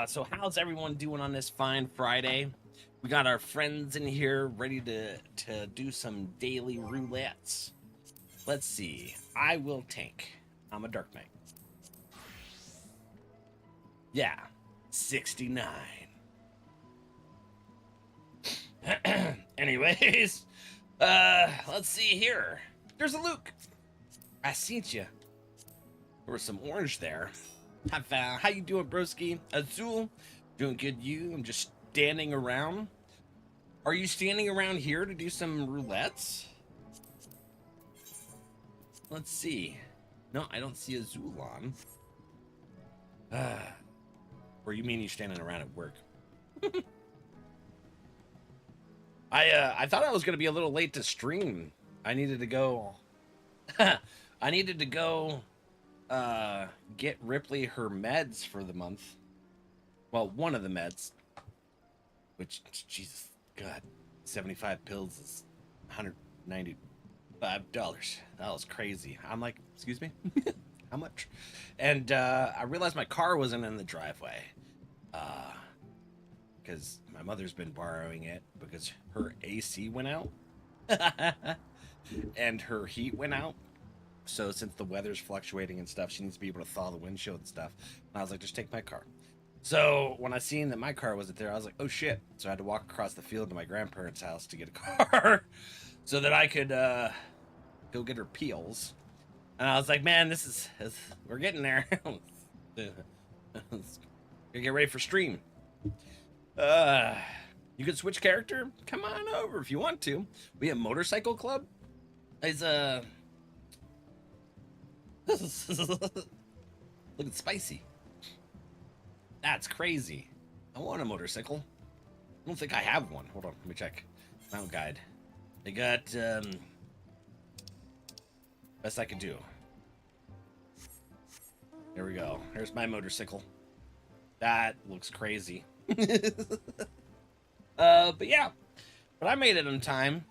So how's everyone doing on this fine Friday? We got our friends in here ready to do some daily roulettes. Let's see. I will tank. I'm a Dark Knight. Yeah, 69. Anyways, let's see here. There's a Luke. I seen you. There was some orange there. How you doing, broski? Azul, doing good. I'm just standing around. Are you standing around here to do some roulettes? Let's see. No, I don't see Azul on. Or you mean you're standing around at work? I thought I was gonna be a little late to stream. I needed to go. I needed to go get Ripley her meds for the month. Well, one of the meds. Which, Jesus, God, 75 pills is $195. That was crazy. I'm like, excuse me? How much? And I realized my car wasn't in the driveway. Because my mother's been borrowing it because her AC went out. And her heat went out. So since the weather's fluctuating and stuff, she needs to be able to thaw the windshield and stuff. And I was like, just take my car. So when I seen that my car wasn't there, I was like, oh shit. So I had to walk across the field to my grandparents' house to get a car so that I could go get her peels. And I was like, man, we're getting there. Gonna get ready for stream. You could switch character? Come on over if you want to. We have motorcycle club. It's looking spicy. That's crazy. I want a motorcycle. I don't think I have one. Hold on, let me check. Mount guide. I got best I can do. There we go. There's my motorcycle. That looks crazy. But yeah. But I made it on time.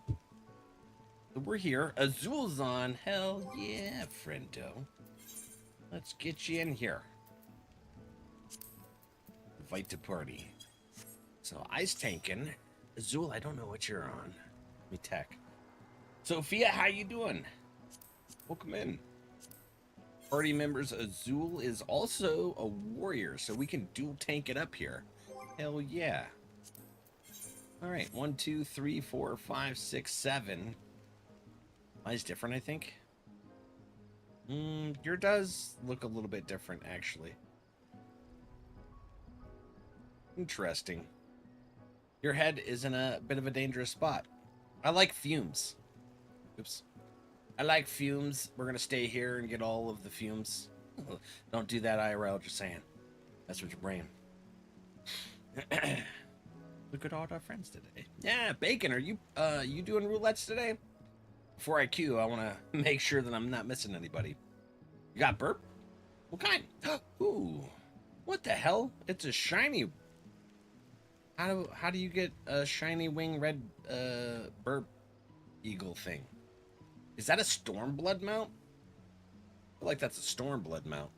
We're here. Azul's on. Hell yeah, friendo. Let's get you in here. Invite to party. So ice tanking. Azul, I don't know what you're on. Let me tech. Sophia, how you doing? Welcome in. Party members, Azul is also a warrior, so we can dual tank it up here. Hell yeah. Alright, 1, 2, 3, 4, 5, 6, 7. Mine's different, I think. Your does look a little bit different, actually. Interesting. Your head is in a bit of a dangerous spot. I like fumes. Oops. I like fumes. We're gonna stay here and get all of the fumes. Don't do that IRL, just saying. That's what your brain. Look at all our friends today. Yeah, Bacon, are you doing roulettes today? Before I queue, I want to make sure that I'm not missing anybody. You got burp? What kind? Ooh, what the hell? It's a shiny. How do you get a shiny wing red burp eagle thing? Is that a Stormblood mount? I feel like that's a Stormblood mount.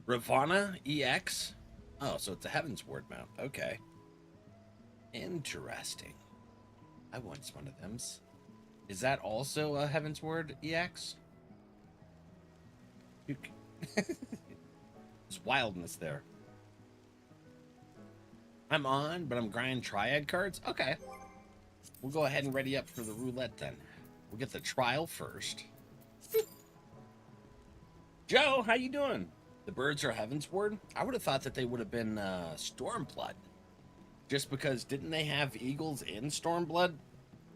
Ravana EX? Oh, so it's a Heaven's Ward mount. Okay. Interesting. I want one of them. Is that also a Heaven's Ward EX? There's wildness there. I'm on, but I'm grinding triad cards? Okay. We'll go ahead and ready up for the roulette then. We'll get the trial first. Joe, how you doing? The birds are Heaven's Ward? I would have thought that they would have been Stormblood. Just because, didn't they have eagles in Stormblood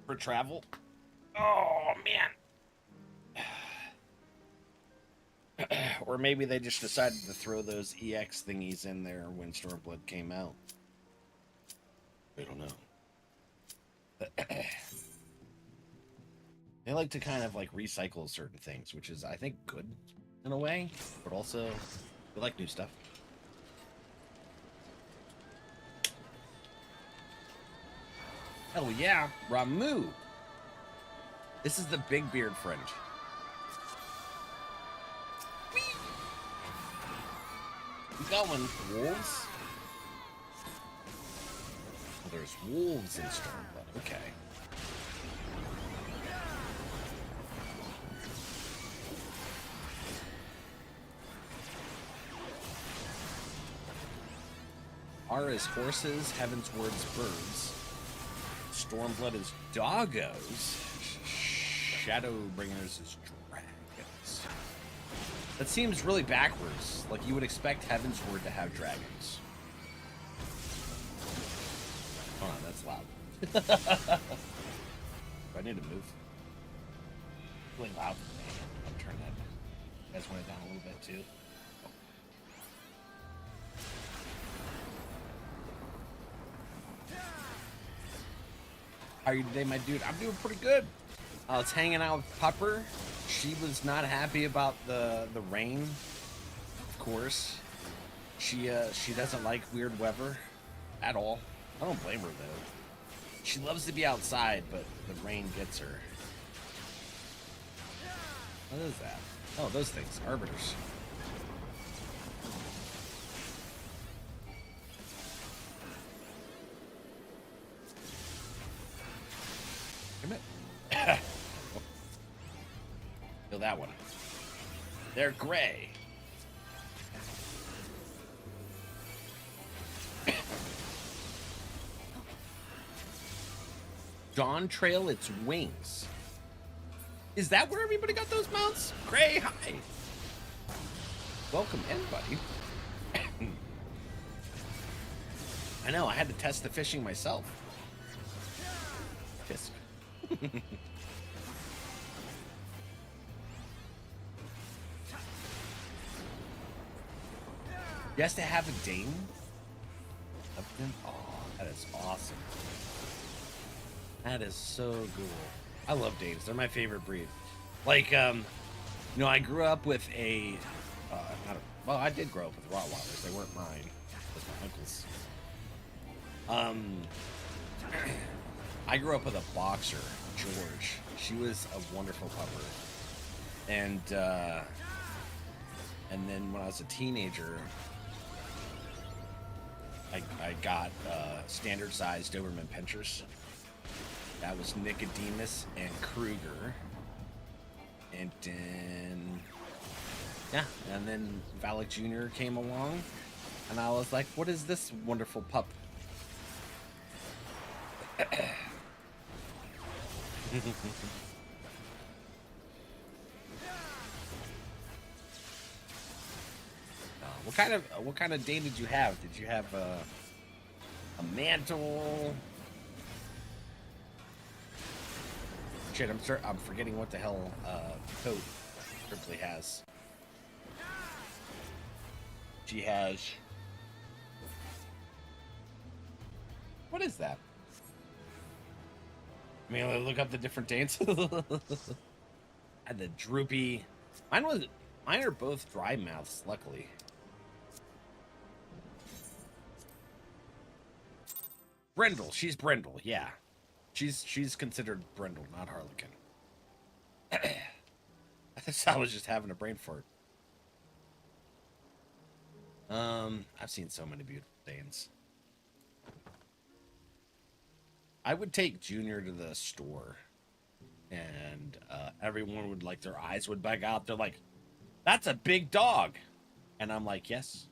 for travel? Oh, man. Or maybe they just decided to throw those EX thingies in there when Stormblood came out. I don't know. They like to kind of like recycle certain things, which is, I think, good in a way, but also they like new stuff. Hell yeah, Ramu. This is the big beard friend. You going, wolves? Oh, there's wolves in Stormblood. Okay. R is horses, Heaven's Word's birds. Stormblood is doggos. Shadowbringers is dragons. That seems really backwards. Like you would expect Heaven's Word to have dragons. Hold on, that's loud. Do I need to move? Really loud for me. I'll turn that. You guys want it down a little bit too? How are you today, my dude? I'm doing pretty good. I was hanging out with Pupper. She was not happy about the rain, of course. She doesn't like weird weather at all. I don't blame her though. She loves to be outside, but the rain gets her. What is that? Oh, those things, arbiters. Come in. Feel that one. They're gray. Dawn Trail its wings. Is that where everybody got those mounts? Gray, hi. Welcome in, buddy. I know, I had to test the fishing myself. Fisk. You has to have a Dane? Oh, that is awesome. That is so cool. I love Danes. They're my favorite breed. Like, you know, I grew up with a, well, I did grow up with Rottweilers. They weren't mine. It was my uncle's. I grew up with a boxer, George. She was a wonderful pupper. And then when I was a teenager, I got standard sized Doberman Pinschers. That was Nicodemus and Kruger. And then, yeah, and then Valak Jr. came along, and I was like, what is this wonderful pup? What kind of Dane did you have? Did you have a mantle? Shit, I'm forgetting what the hell coat Ripley has. She has. What is that? I mean, look up the different Danes. And the droopy. Mine are both dry mouths, luckily. Brindle, she's Brindle, yeah. She's considered Brindle, not Harlequin. I was just having a brain fart. I've seen so many beautiful Danes. I would take Junior to the store, and everyone would, like, their eyes would bug out. They're like, that's a big dog. And I'm like, yes,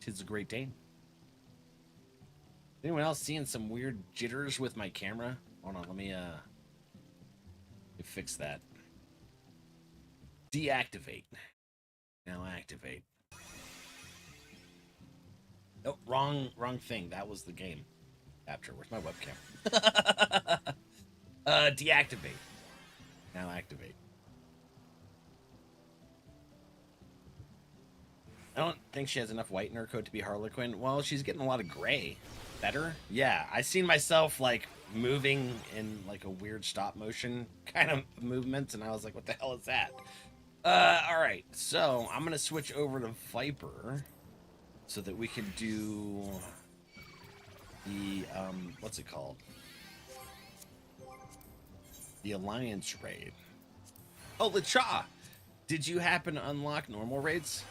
'tis a Great Dane. Anyone else seeing some weird jitters with my camera? Hold on, let me fix that. Deactivate. Now activate. Oh, wrong thing. That was the game capture. Where's my webcam? Deactivate. Now activate. I don't think she has enough white in her coat to be Harlequin. Well, she's getting a lot of gray. Better? Yeah, I seen myself, like, moving in, like, a weird stop motion kind of movement, and I was like, what the hell is that? Alright, so I'm gonna switch over to Viper so that we can do the, what's it called? The Alliance raid. Oh, LeCha! Did you happen to unlock normal raids?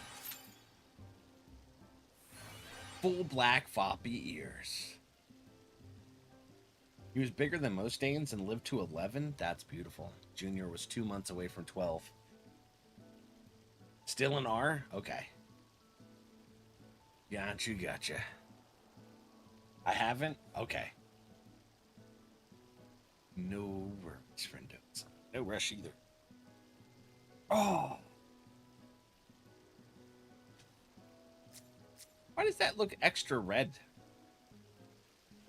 Full black floppy ears. He was bigger than most Danes and lived to 11. That's beautiful. Junior was 2 months away from 12. Still an R? Okay. Gotcha. I haven't? Okay. No rush, friendos. No rush either. Oh! Why does that look extra red?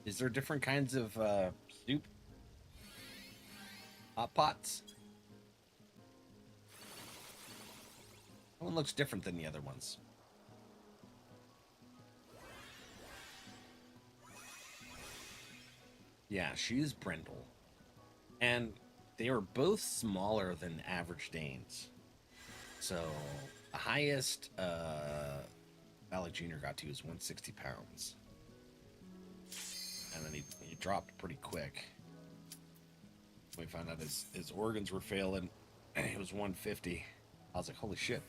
Is there different kinds of soup? Hot pots? That one looks different than the other ones. Yeah, she's brindle. And they are both smaller than average Danes. So, the highest Valak Jr. got to was 160 pounds. And then he dropped pretty quick. We found out his organs were failing. He was 150. I was like, holy shit.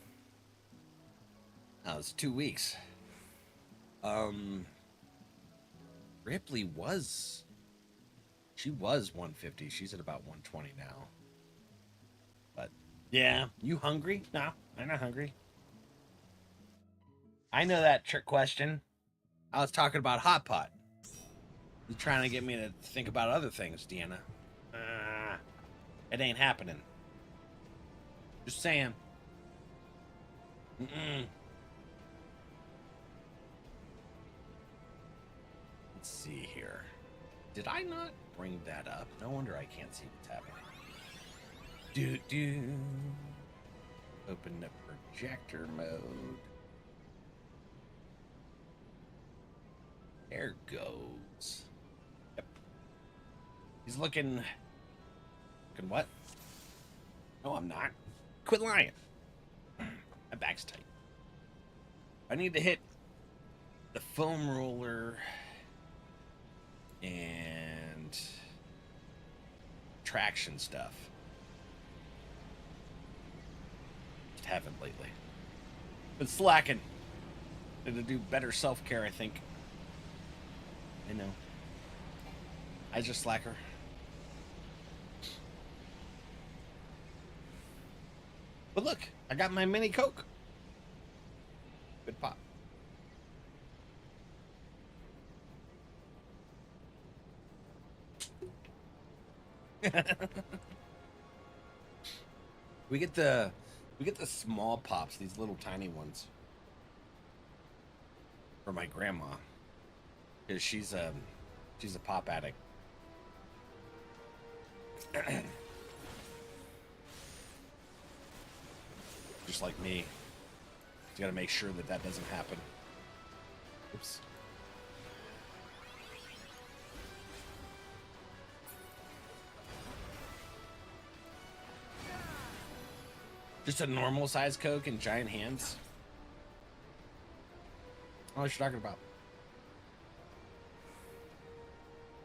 That was 2 weeks. Ripley was... She was 150. She's at about 120 now. But, yeah. You hungry? No, I'm not hungry. I know that trick question. I was talking about hot pot. You're trying to get me to think about other things, Deanna. It ain't happening. Just saying. Let's see here. Did I not bring that up? No wonder I can't see what's happening. Open the projector mode. There goes. Yep. He's looking what? No, I'm not. Quit lying. My back's tight. I need to hit the foam roller and traction stuff. Just haven't lately. Been slacking. Need to do better self-care, I think. I know. I just slacker. But look, I got my mini Coke. Good pop. We get the small pops, these little tiny ones, for my grandma, because she's a pop addict. Just like me. You gotta make sure that doesn't happen. Oops. Just a normal size Coke and giant hands. I don't know what you're talking about.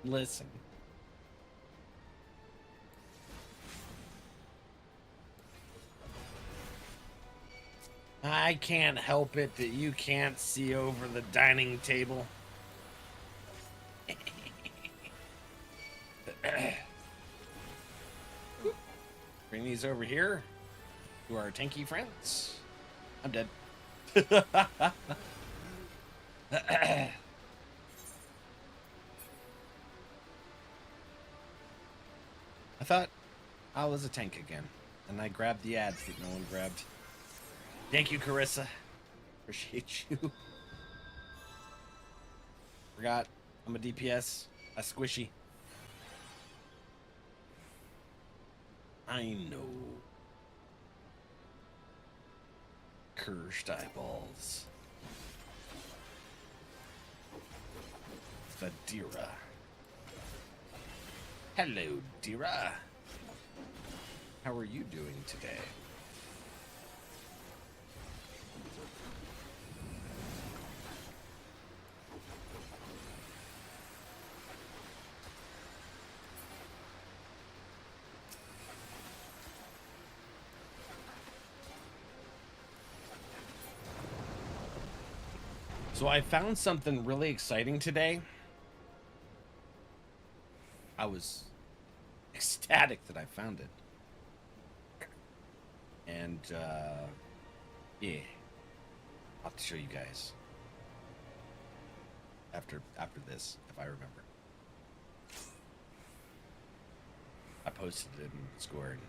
Listen. I can't help it that you can't see over the dining table. Bring these over here to our tanky friends. I'm dead. I thought I was a tank again, and I grabbed the ads that no one grabbed. Thank you, Carissa. Appreciate you. Forgot I'm a DPS, a squishy. I know. Cursed eyeballs. Vadira. Hello, Dira. How are you doing today? So I found something really exciting today. I was ecstatic that I found it. And, yeah. I'll have to show you guys. After this, if I remember. I posted it in Discord.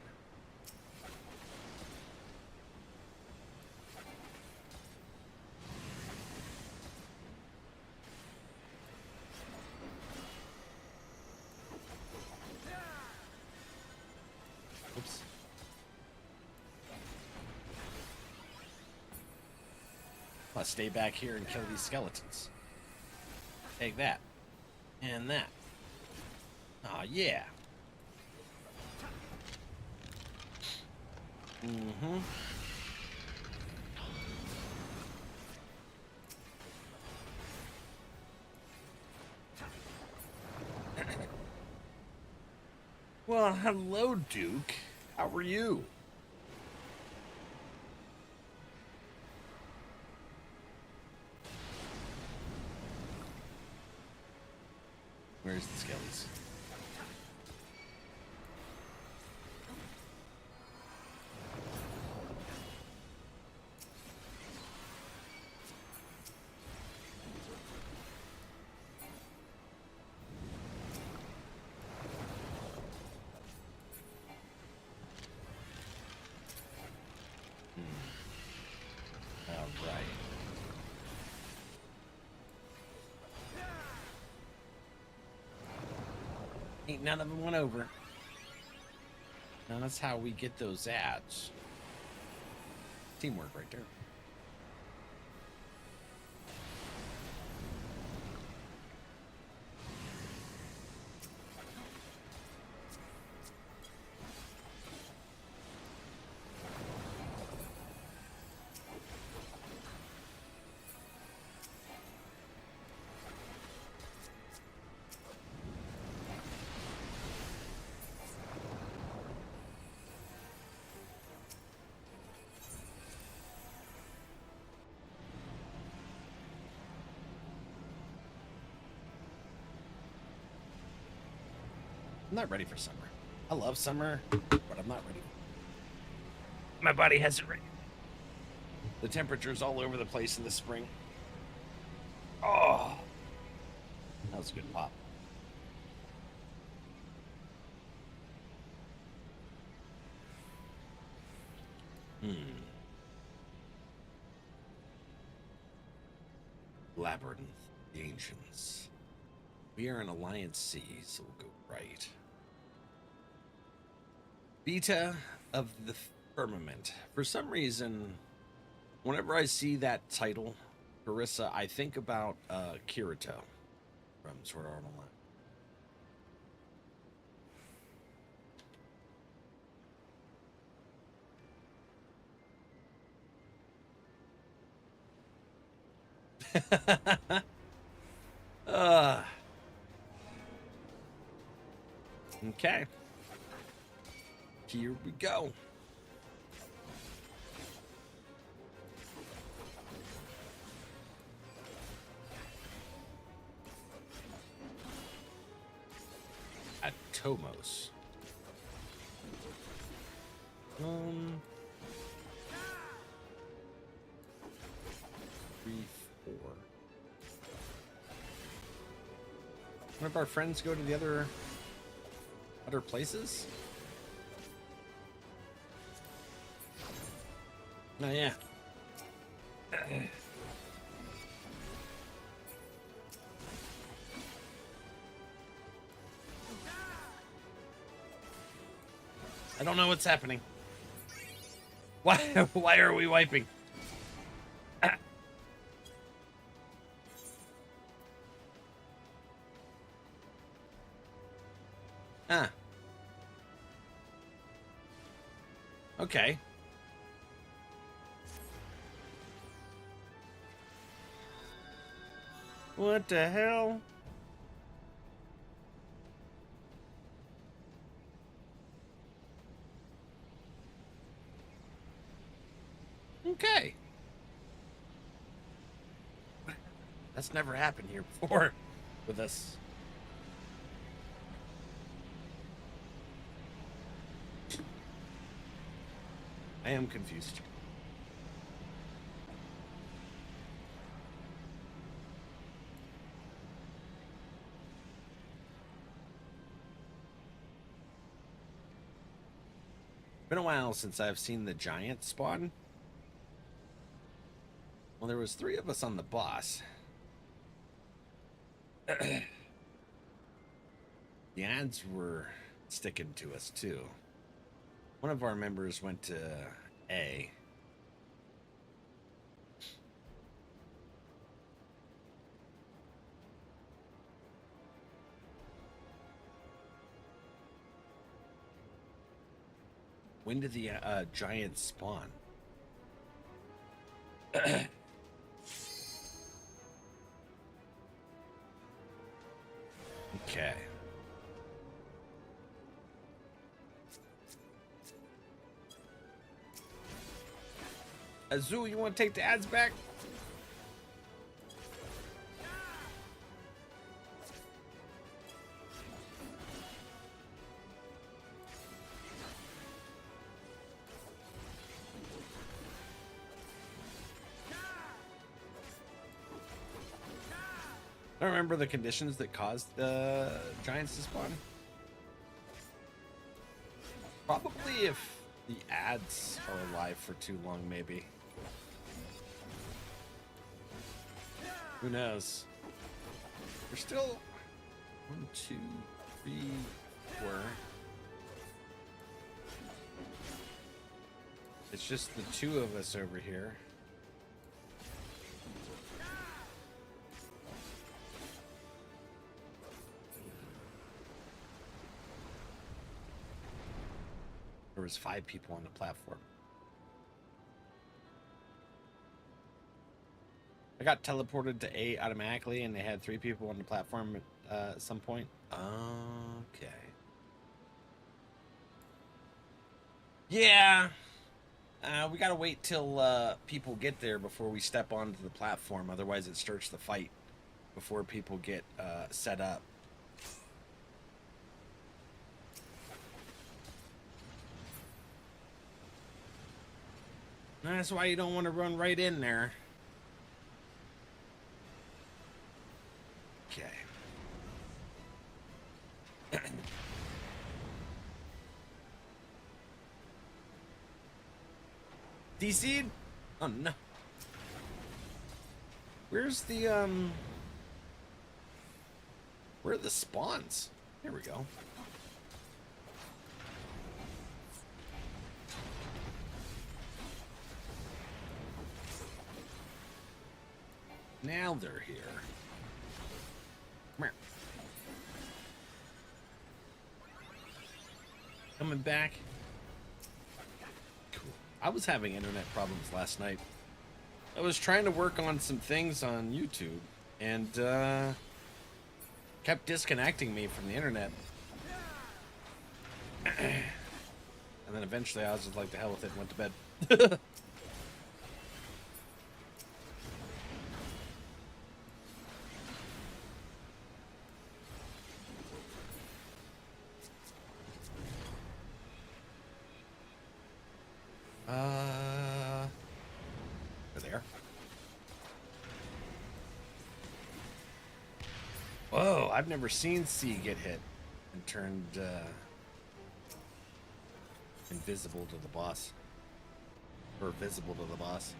Oops. I'll stay back here and kill these skeletons. Take that. And that. Aw, yeah. Mm-hmm. Well, hello, Duke. How are you? Where's the skellies? Ain't none of them went over. Now that's how we get those ads. Teamwork right there. I'm not ready for summer. I love summer, but I'm not ready. My body hasn't ready. The temperature's all over the place in the spring. Oh, that was a good pop. Labyrinth, the Ancients. We are in Alliance C, so we'll go right. Beta of the Firmament. For some reason, whenever I see that title, Carissa, I think about Kirito from Sword Art Online. Okay. Here we go. At Tomos. 3, 4. One of our friends go to the other places? Oh, yeah. I don't know what's happening. Why are we wiping? Ah. Okay. What the hell? Okay. That's never happened here before with us. I am confused. Been a while since I've seen the giant spawn. Well, there was 3 of us on the boss. The ads were sticking to us too. One of our members went to A. When did the giant spawn? Okay. Azul, you want to take the ads back? I don't remember the conditions that caused the giants to spawn. Probably if the ads are alive for too long, maybe. Who knows? There's still 1, 2, 3, 4. It's just the 2 of us over here. There was 5 people on the platform. I got teleported to A automatically, and they had 3 people on the platform at some point. Okay. Yeah. We gotta wait till people get there before we step onto the platform. Otherwise, it starts the fight before people get set up. That's why you don't want to run right in there. Okay. DC'd? Oh no. Where's the where are the spawns? Here we go. Now they're here. Come here. Coming back. Cool. I was having internet problems last night. I was trying to work on some things on YouTube and kept disconnecting me from the internet. And then eventually I was just like, the hell with it, and went to bed. There. Whoa, I've never seen C get hit and turned invisible to the boss. Or visible to the boss.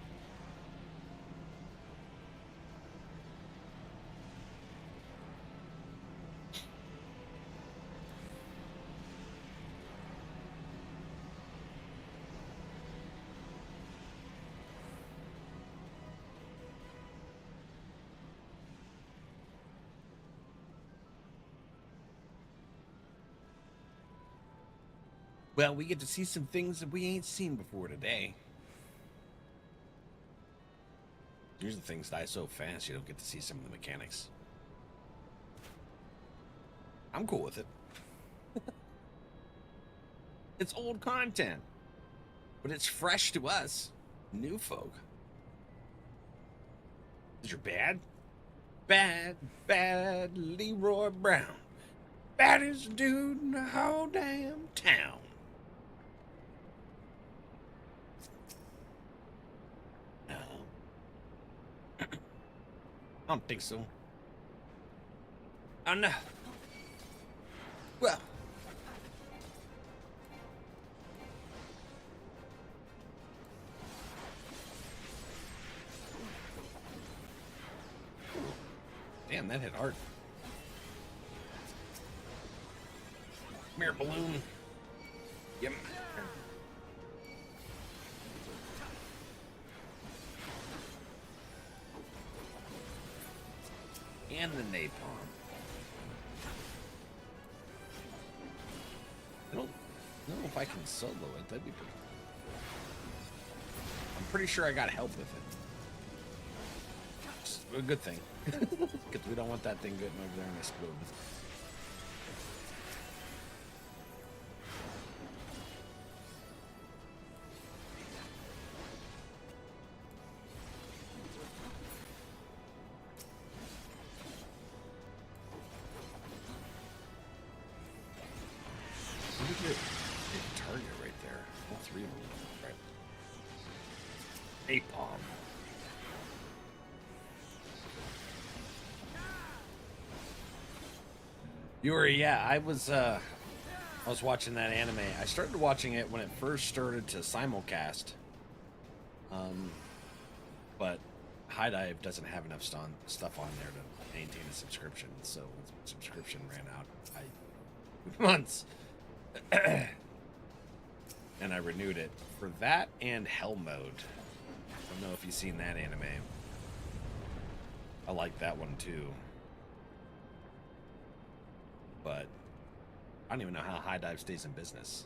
Well, we get to see some things that we ain't seen before today. Usually things die so fast you don't get to see some of the mechanics. I'm cool with it. It's old content, but it's fresh to us, new folk. Is your bad? Bad, bad Leroy Brown. Baddest dude in the whole damn town. No. I don't think so. Oh no. Well. Damn, that hit hard. Come here, balloon. Yep. And the napalm. I don't know if I can solo it. That'd be pretty. I'm pretty sure I got help with it. It's a good thing. Because we don't want that thing getting over there and explode. Look at the target right there. All three of them. Right. Napalm. Yuri, yeah, I was watching that anime. I started watching it when it first started to simulcast. But High Dive doesn't have enough stuff on there to maintain a subscription, so once my subscription ran out, months. And I renewed it for that and Hell Mode. I don't know if you've seen that anime. I like that one too. But I don't even know how High Dive stays in business.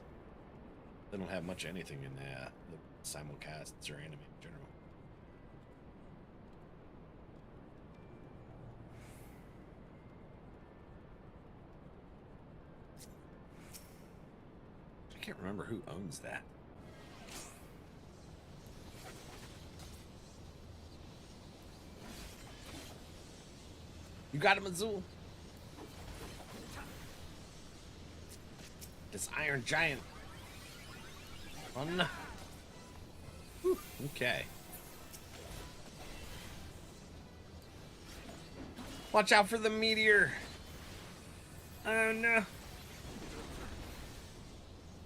They don't have much of anything in the simulcasts or anime in general. I can't remember who owns that. You got him, Azul. This Iron Giant. Oh no. Whew, okay. Watch out for the meteor. Oh no.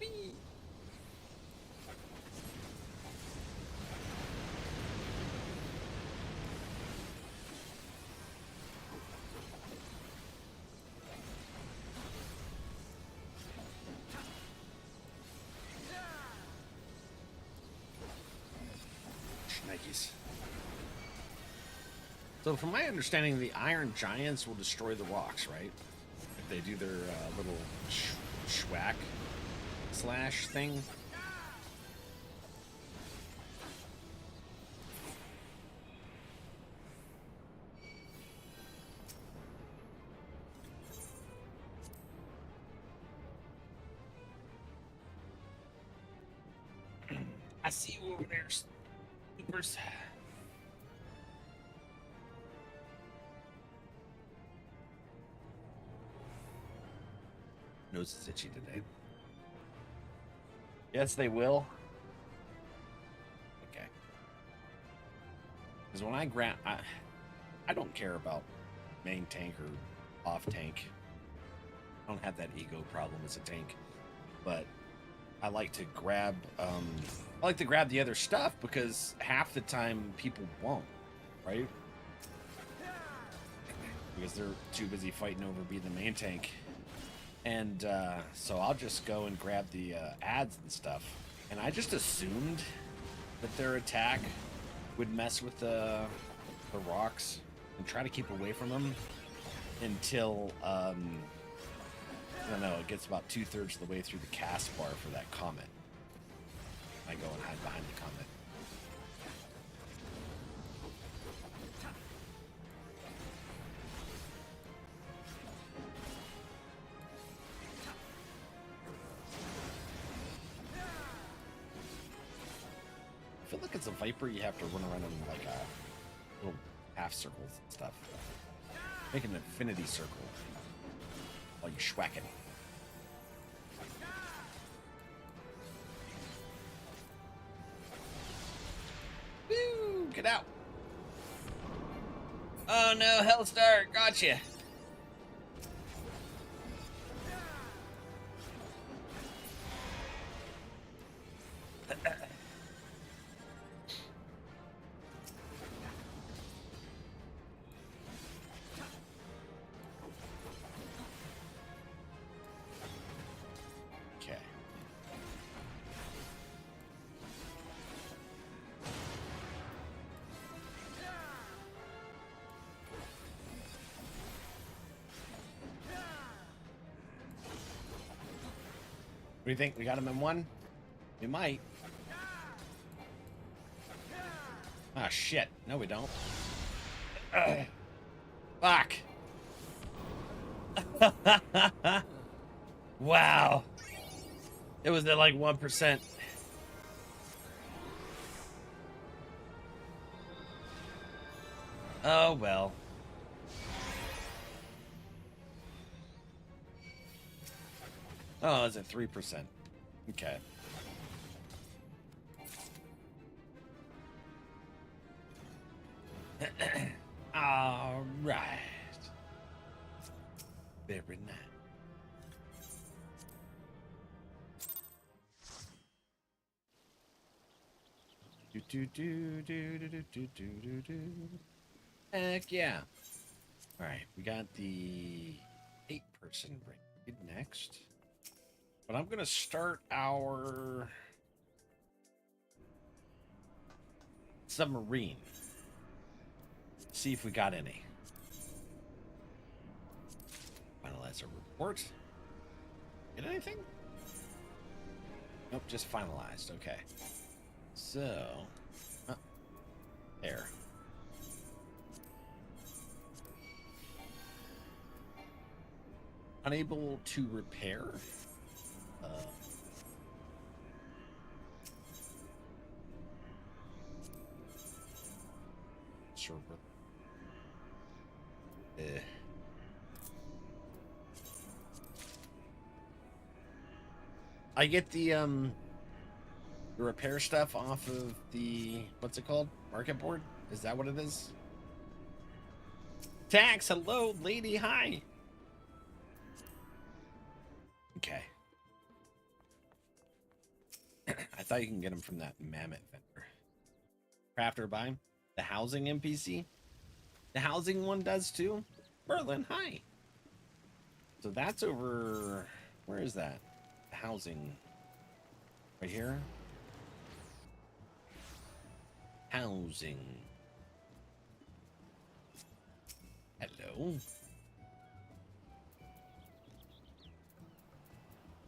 Whee. Nikes. So from my understanding, the Iron Giants will destroy the rocks, right? If they do their little schwack slash thing. I see you over there, Supers. Nose is itchy today. Yes, they will. Okay. Because when I grab, I don't care about main tank or off tank. I don't have that ego problem as a tank, but I like to grab. I like to grab the other stuff because half the time people won't, right? Because they're too busy fighting over being the main tank. And so I'll just go and grab the ads and stuff. And I just assumed that their attack would mess with the rocks and try to keep away from them until, I don't know, it gets about 2/3 of the way through the cast bar for that comet. I go and hide behind the comet. I feel like it's a Viper, you have to run around in like a little half circles and stuff. Make an infinity circle while you schwacking. Woo! Get out! Oh no, Hellstar, gotcha! Okay. What do you think? We got him in one? We might. Ah, shit. No, we don't. Fuck. Wow. It was at like 1%. Oh, well. Oh, it's at 3%. Okay. All right. Very nice. Heck yeah. All right, we got the 8-person raid next. But I'm going to start our submarine. See if we got any. Finalize a report. Get anything? Nope, just finalized. Okay. So, there. Unable to repair. Sure. I get the repair stuff off of the, what's it called? Market board? Is that what it is? Tax, hello, lady, hi. Okay. I thought you can get them from that mammoth vendor. Crafter buy the housing NPC. The housing one does too. Merlin, hi. So that's over. Where is that? The housing. Right here. Housing. Hello.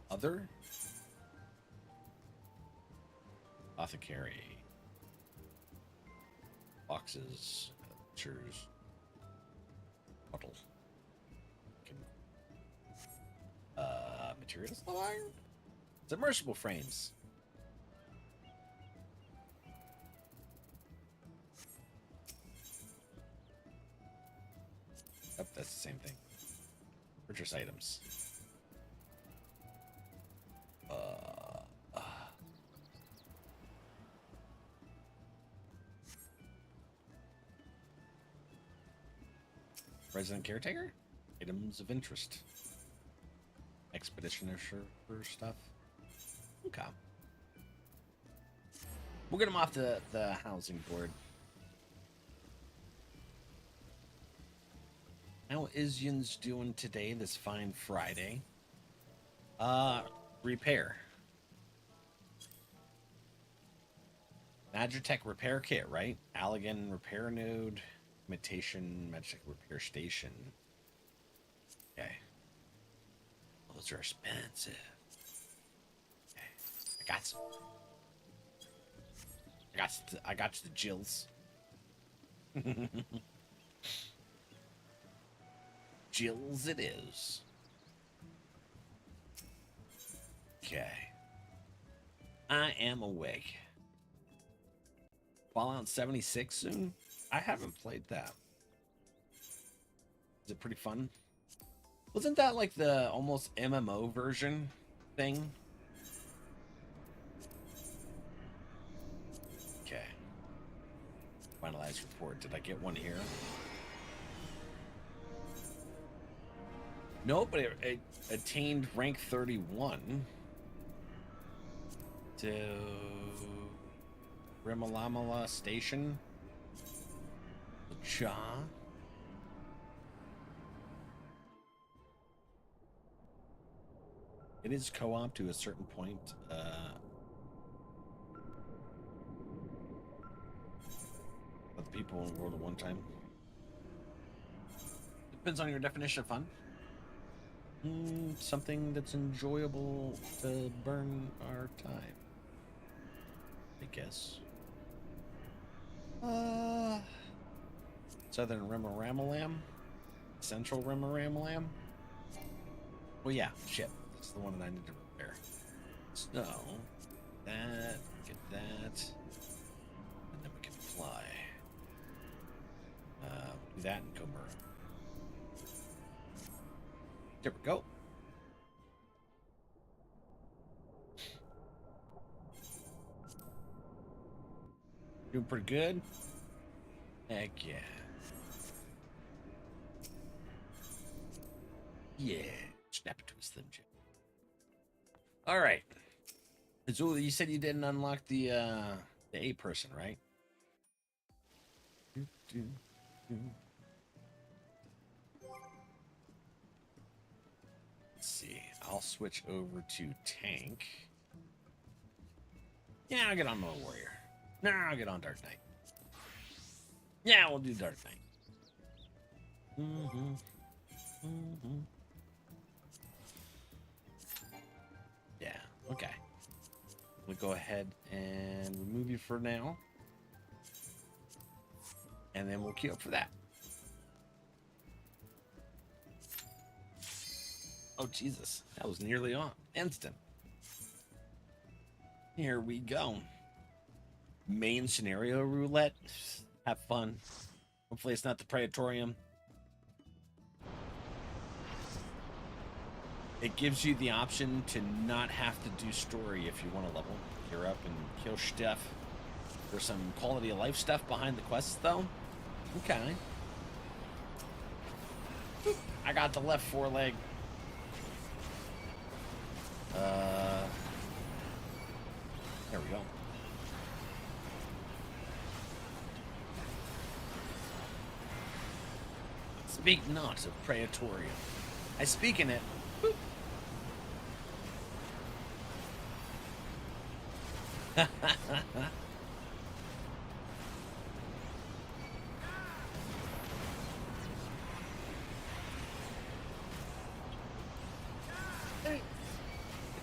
Other. Apothecary. Boxes. Pictures. Bottle. Materials. Low iron. Submersible frames. Yep, that's the same thing. Purchase items. Resident caretaker? Items of interest. Expeditioner stuff. Okay. We'll get them off the housing board. How is Yin's doing today, this fine Friday? Repair. Magitech repair kit, right? Allegan repair node. Imitation Magitech repair station. Okay. Those are expensive. Okay. I got some. I got the Jills. Jills it is. Okay. I am awake. Fallout 76 soon? I haven't played that. Is it pretty fun? Wasn't that like the almost MMO version thing? Okay. Finalized report. Did I get one here? Nope, but it attained rank 31. To Rimalamala Station. The Cha. It is co-op to a certain point. With people in the world at one time. Depends on your definition of fun. Something that's enjoyable to burn our time, I guess. Southern Rimmeramalam? Central Rimmeramalam? Well, yeah, shit. That's the one that I need to repair. So, that, get that, and then we can fly. Do that and go burn. There we go. Doing pretty good. Heck yeah. Yeah. Snap it to a Slim Jim. All right. So you said you didn't unlock the A person, right? Let's see. I'll switch over to tank. Yeah, I'll get on Mode Warrior. No, I'll get on Dark Knight. Yeah, we'll do Dark Knight. Yeah, okay. We'll go ahead and remove you for now. And then we'll queue up for that. Oh, Jesus. That was nearly on. Instant. Here we go. Main scenario roulette. Have fun. Hopefully it's not the Praetorium. It gives you the option to not have to do story if you want to level. Gear up and kill stuff. There's some quality of life stuff behind the quests, though. Okay. I got the left foreleg. There we go. Speak not of Praetorium. I speak in it. Boop.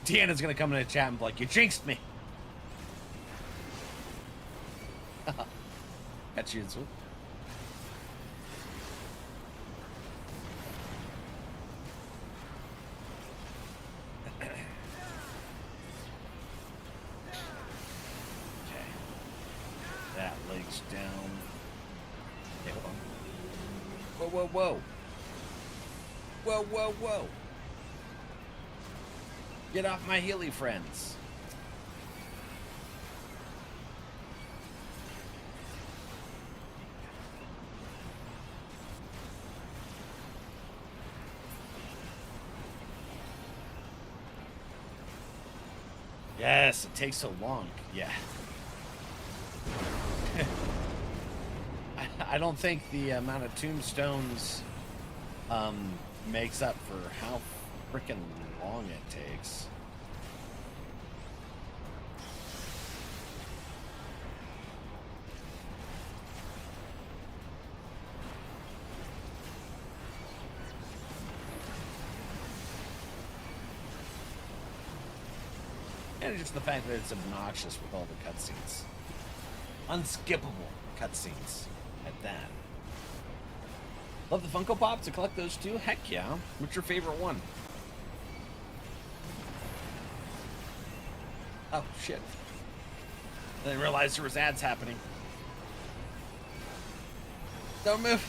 Deanna's gonna come in the chat and be like, "You jinxed me." Got you, Insul. Down. Okay, hold on. Whoa, whoa, whoa. Whoa, whoa, whoa. Get off my Healy friends. Yes, it takes so long. Yeah. I don't think the amount of tombstones makes up for how freaking long it takes. And just the fact that it's obnoxious with all the cutscenes. Unskippable cutscenes at that. Love the Funko Pop to collect those too? Heck yeah. What's your favorite one? Oh, shit. I didn't realize there was ads happening. Don't move.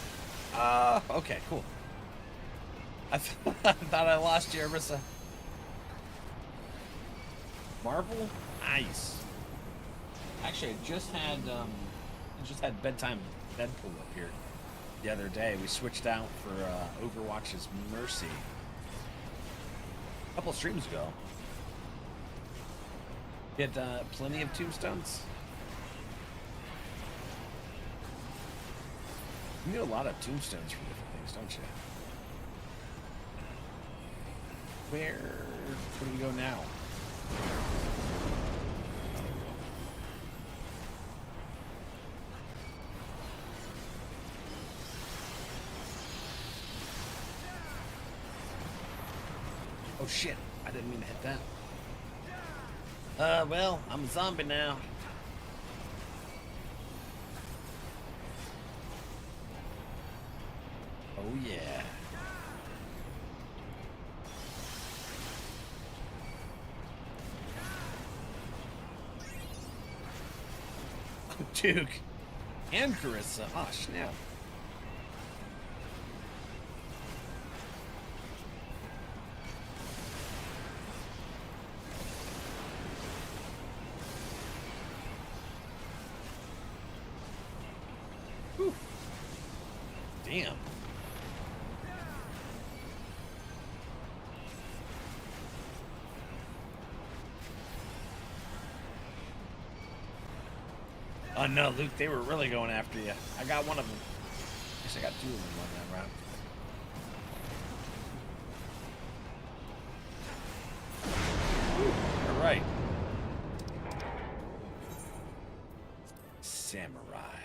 Okay, cool. I thought I lost you, Arissa. Marvel? Nice. Actually, I just had bedtime Deadpool up here the other day. We switched out for Overwatch's Mercy a couple streams ago. Get plenty of tombstones. You need a lot of tombstones for different things, don't you? Where do we go now? Oh shit, I didn't mean to hit that. Well, I'm a zombie now. Oh yeah. Duke and Carissa. Oh snap. Whew. Damn. Oh no, Luke, they were really going after you. I got one of them. I guess I got two of them on that round. All right. Samurai.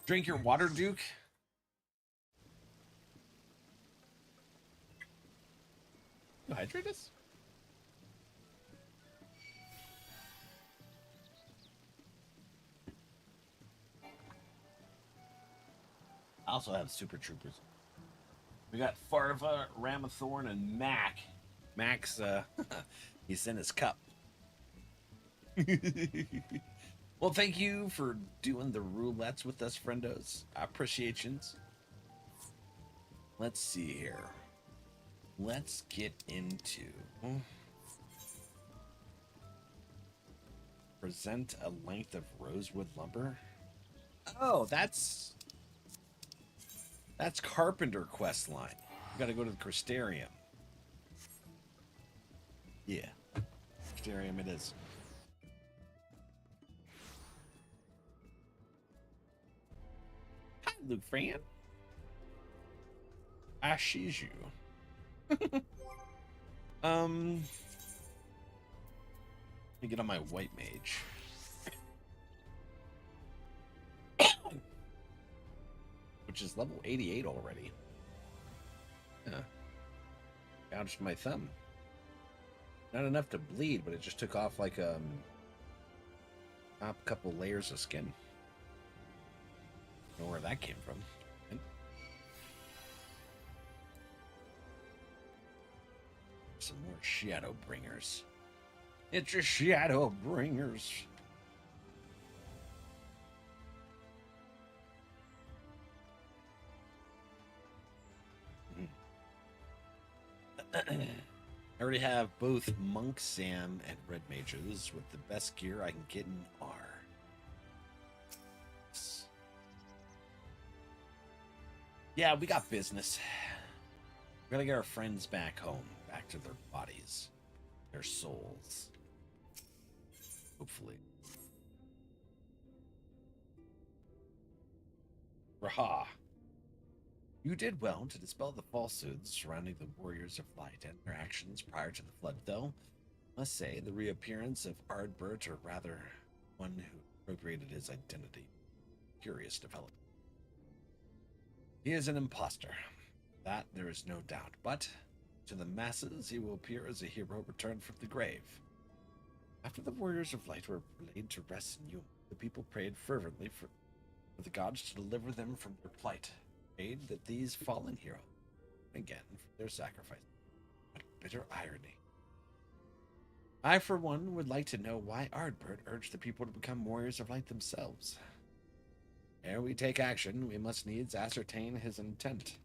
Drink your water, Duke. You hydrate us? I also have Super Troopers. We got Farva, Ramathorn, and Mac. Mac's, he's in his cup. Well, thank you for doing the roulettes with us, friendos. Appreciations. Let's see here. Let's get into... Present a length of rosewood lumber. Oh, that's Carpenter quest line. We gotta go to the Crystarium. Yeah. Crystarium it is. Hi, Luke Fran. I sees you. Let me get on my white mage. Which is level 88 already. Yeah. Gouged my thumb. Not enough to bleed, but it just took off like top couple layers of skin. Don't know where that came from. Some more Shadowbringers. It's your Shadowbringers. I already have both Monk Sam and Red Mages with the best gear I can get in R. Yeah, we got business. We gotta get our friends back home, back to their bodies, their souls. Hopefully. Raha. You did well to dispel the falsehoods surrounding the Warriors of Light and their actions prior to the flood, though. Must say, the reappearance of Ardbert, or rather, one who appropriated his identity. Curious development. He is an imposter. That there is no doubt, but to the masses he will appear as a hero returned from the grave. After the Warriors of Light were laid to rest in Yuma, the people prayed fervently for the gods to deliver them from their plight. Prayed that these fallen heroes again for their sacrifice. What bitter irony. I, for one, would like to know why Ardbert urged the people to become Warriors of Light themselves. ere we take action, we must needs ascertain his intent.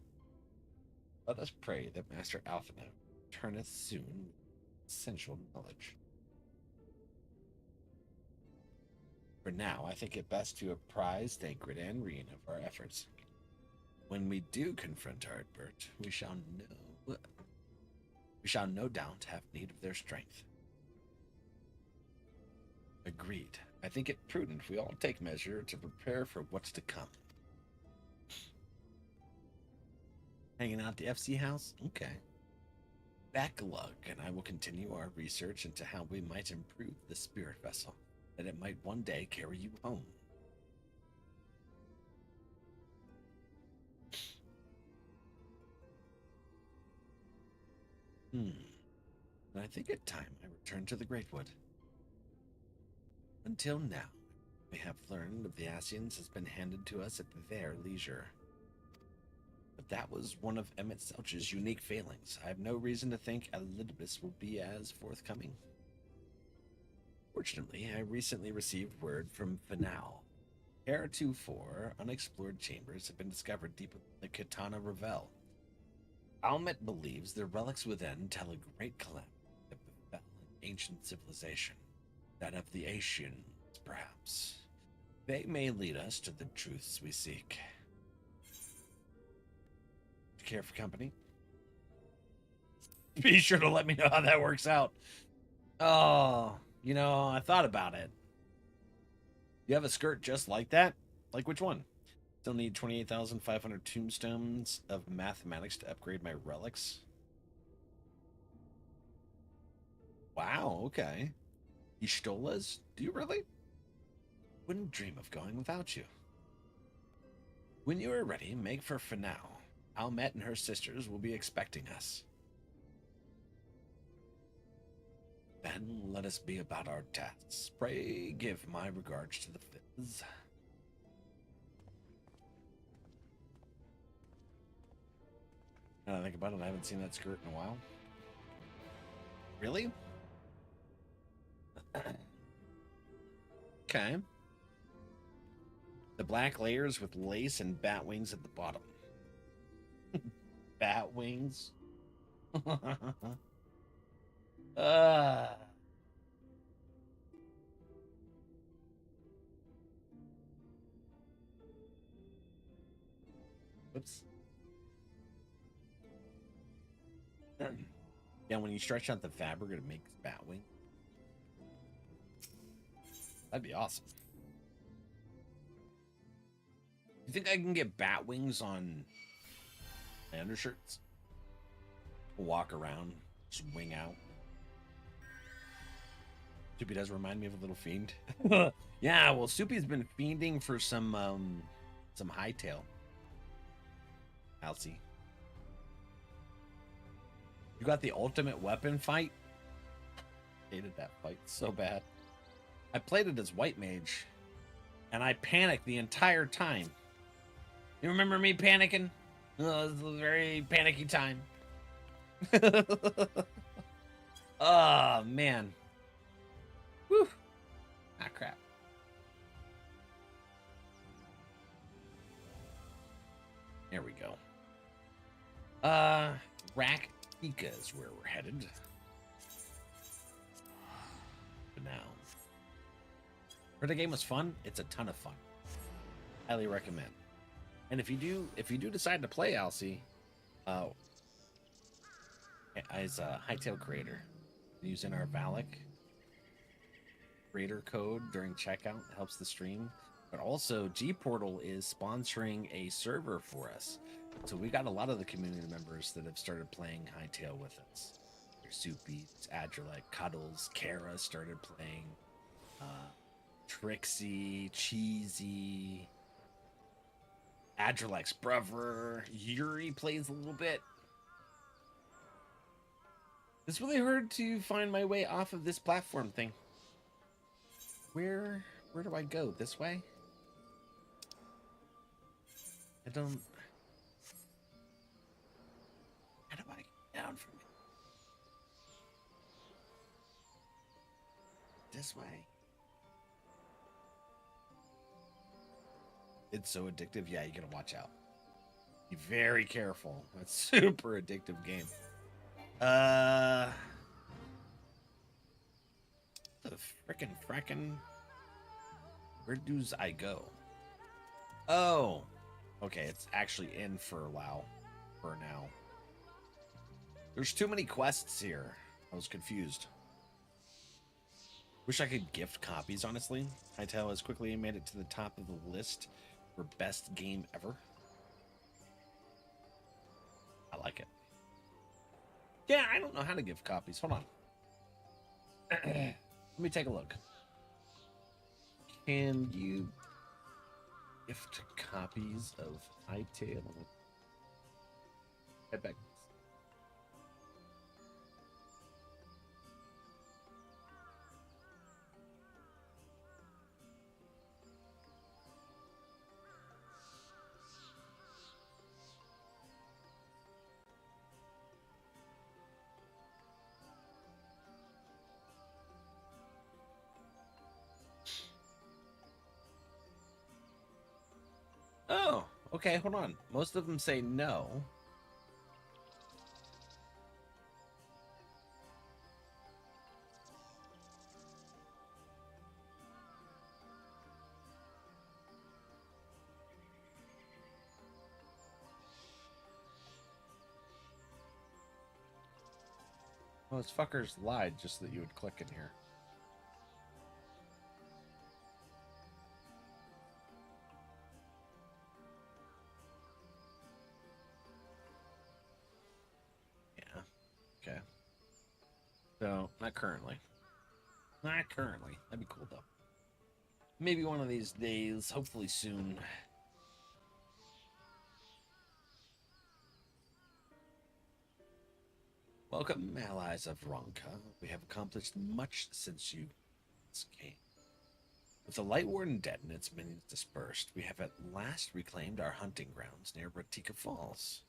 Let us pray that Master Alphinaud turneth soon with essential knowledge. For now, I think it best to apprise Thancred and Reen of our efforts. When we do confront Ardbert, we shall no doubt have need of their strength. Agreed. I think it prudent we all take measure to prepare for what's to come. Hanging out at the FC house? Okay. Back luck, and I will continue our research into how we might improve the spirit vessel, that it might one day carry you home. I think it time I return to the Greatwood. Until now, we have learned of the Ascians has been handed to us at their leisure. But that was one of Emmet-Selch's unique failings. I have no reason to think Elidibus will be as forthcoming. Fortunately, I recently received word from Fanal. Heretofore, unexplored chambers have been discovered deep within the Katana Revel. Almet believes the relics within tell a great calamity that befell an ancient civilization, that of the Ascians, perhaps. They may lead us to the truths we seek. Care for company? Be sure to let me know how that works out. Oh, you know, I thought about it. You have a skirt just like that? Like which one? Still need 28,500 tombstones of mathematics to upgrade my relics. Wow, okay. Ishtolas? Do you really? Wouldn't dream of going without you. When you are ready, make for now. Almet and her sisters will be expecting us. Then let us be about our tasks. Pray give my regards to the Fizz. Now that I think about it, I haven't seen that skirt in a while. Really? Okay. The black layers with lace and bat wings at the bottom. Bat wings? Whoops. Yeah, when you stretch out the fabric, it makes bat wing. That'd be awesome. You think I can get bat wings on my undershirts? Walk around, just wing out. Soupy does remind me of a little fiend. Yeah, well, Soupy's been fiending for some hightail. I'll see. You got the ultimate weapon fight? Hated that fight so bad. I played it as White Mage, and I panicked the entire time. You remember me panicking? Oh, it was a very panicky time. Oh, man. Whew. Ah, crap. There we go. Rakika is where we're headed. For now. Heard the game was fun? It's a ton of fun. Highly recommend. And if you do decide to play Alcy, as a Hightail creator, use NRValeck creator code during checkout, it helps the stream. But also, G Portal is sponsoring a server for us. So we got a lot of the community members that have started playing Hightail with us. There's Soupy, Adrelec, Cuddles, Kara started playing. Trixie, Cheesy, Adrelec's brother, Yuri plays a little bit. It's really hard to find my way off of this platform thing. Where do I go? This way? I don't... How do I get down from it? This way? It's so addictive. Yeah, you gotta watch out. Be very careful. That's super addictive game. The frickin'. Where does I go? Oh, okay. It's actually in Furlough for now. There's too many quests here. I was confused. Wish I could gift copies, honestly. Hytale has quickly made it to the top of the list for best game ever. I like it. Yeah, I don't know how to gift copies. Hold on. Let me take a look. Can you gift copies of Hytale? Head back. Oh, okay, hold on. Most of them say no. Well, those fuckers lied just so that you would click in here. Yeah. Okay. So, not currently. Not currently. That'd be cool, though. Maybe one of these days. Hopefully soon. Welcome, allies of Ronka. We have accomplished much since you came. With the Light Warden dead and its minions dispersed, we have at last reclaimed our hunting grounds near Ratika Falls.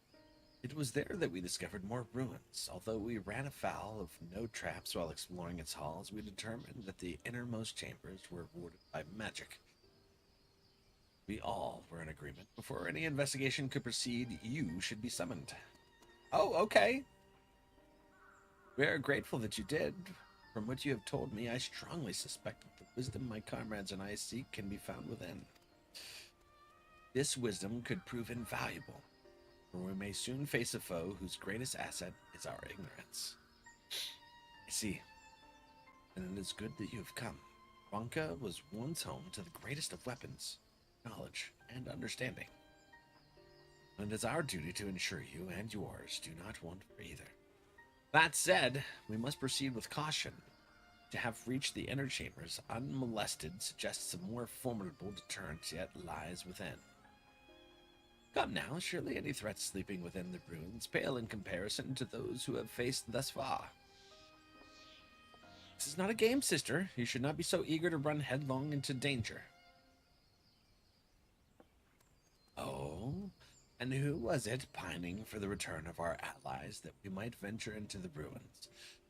It was there that we discovered more ruins. Although we ran afoul of no traps while exploring its halls, we determined that the innermost chambers were warded by magic. We all were in agreement. Before any investigation could proceed, you should be summoned. Oh, okay. We are grateful that you did. From what you have told me, I strongly suspect that the wisdom my comrades and I seek can be found within. This wisdom could prove invaluable, for we may soon face a foe whose greatest asset is our ignorance. I see, and it is good that you have come. Ronka was once home to the greatest of weapons, knowledge and understanding. And it is our duty to ensure you and yours do not want for either. That said, we must proceed with caution. To have reached the inner chambers unmolested suggests a more formidable deterrent yet lies within. Come now, surely any threats sleeping within the ruins pale in comparison to those who have faced thus far. This is not a game, sister. You should not be so eager to run headlong into danger. Oh? And who was it pining for the return of our allies that we might venture into the ruins,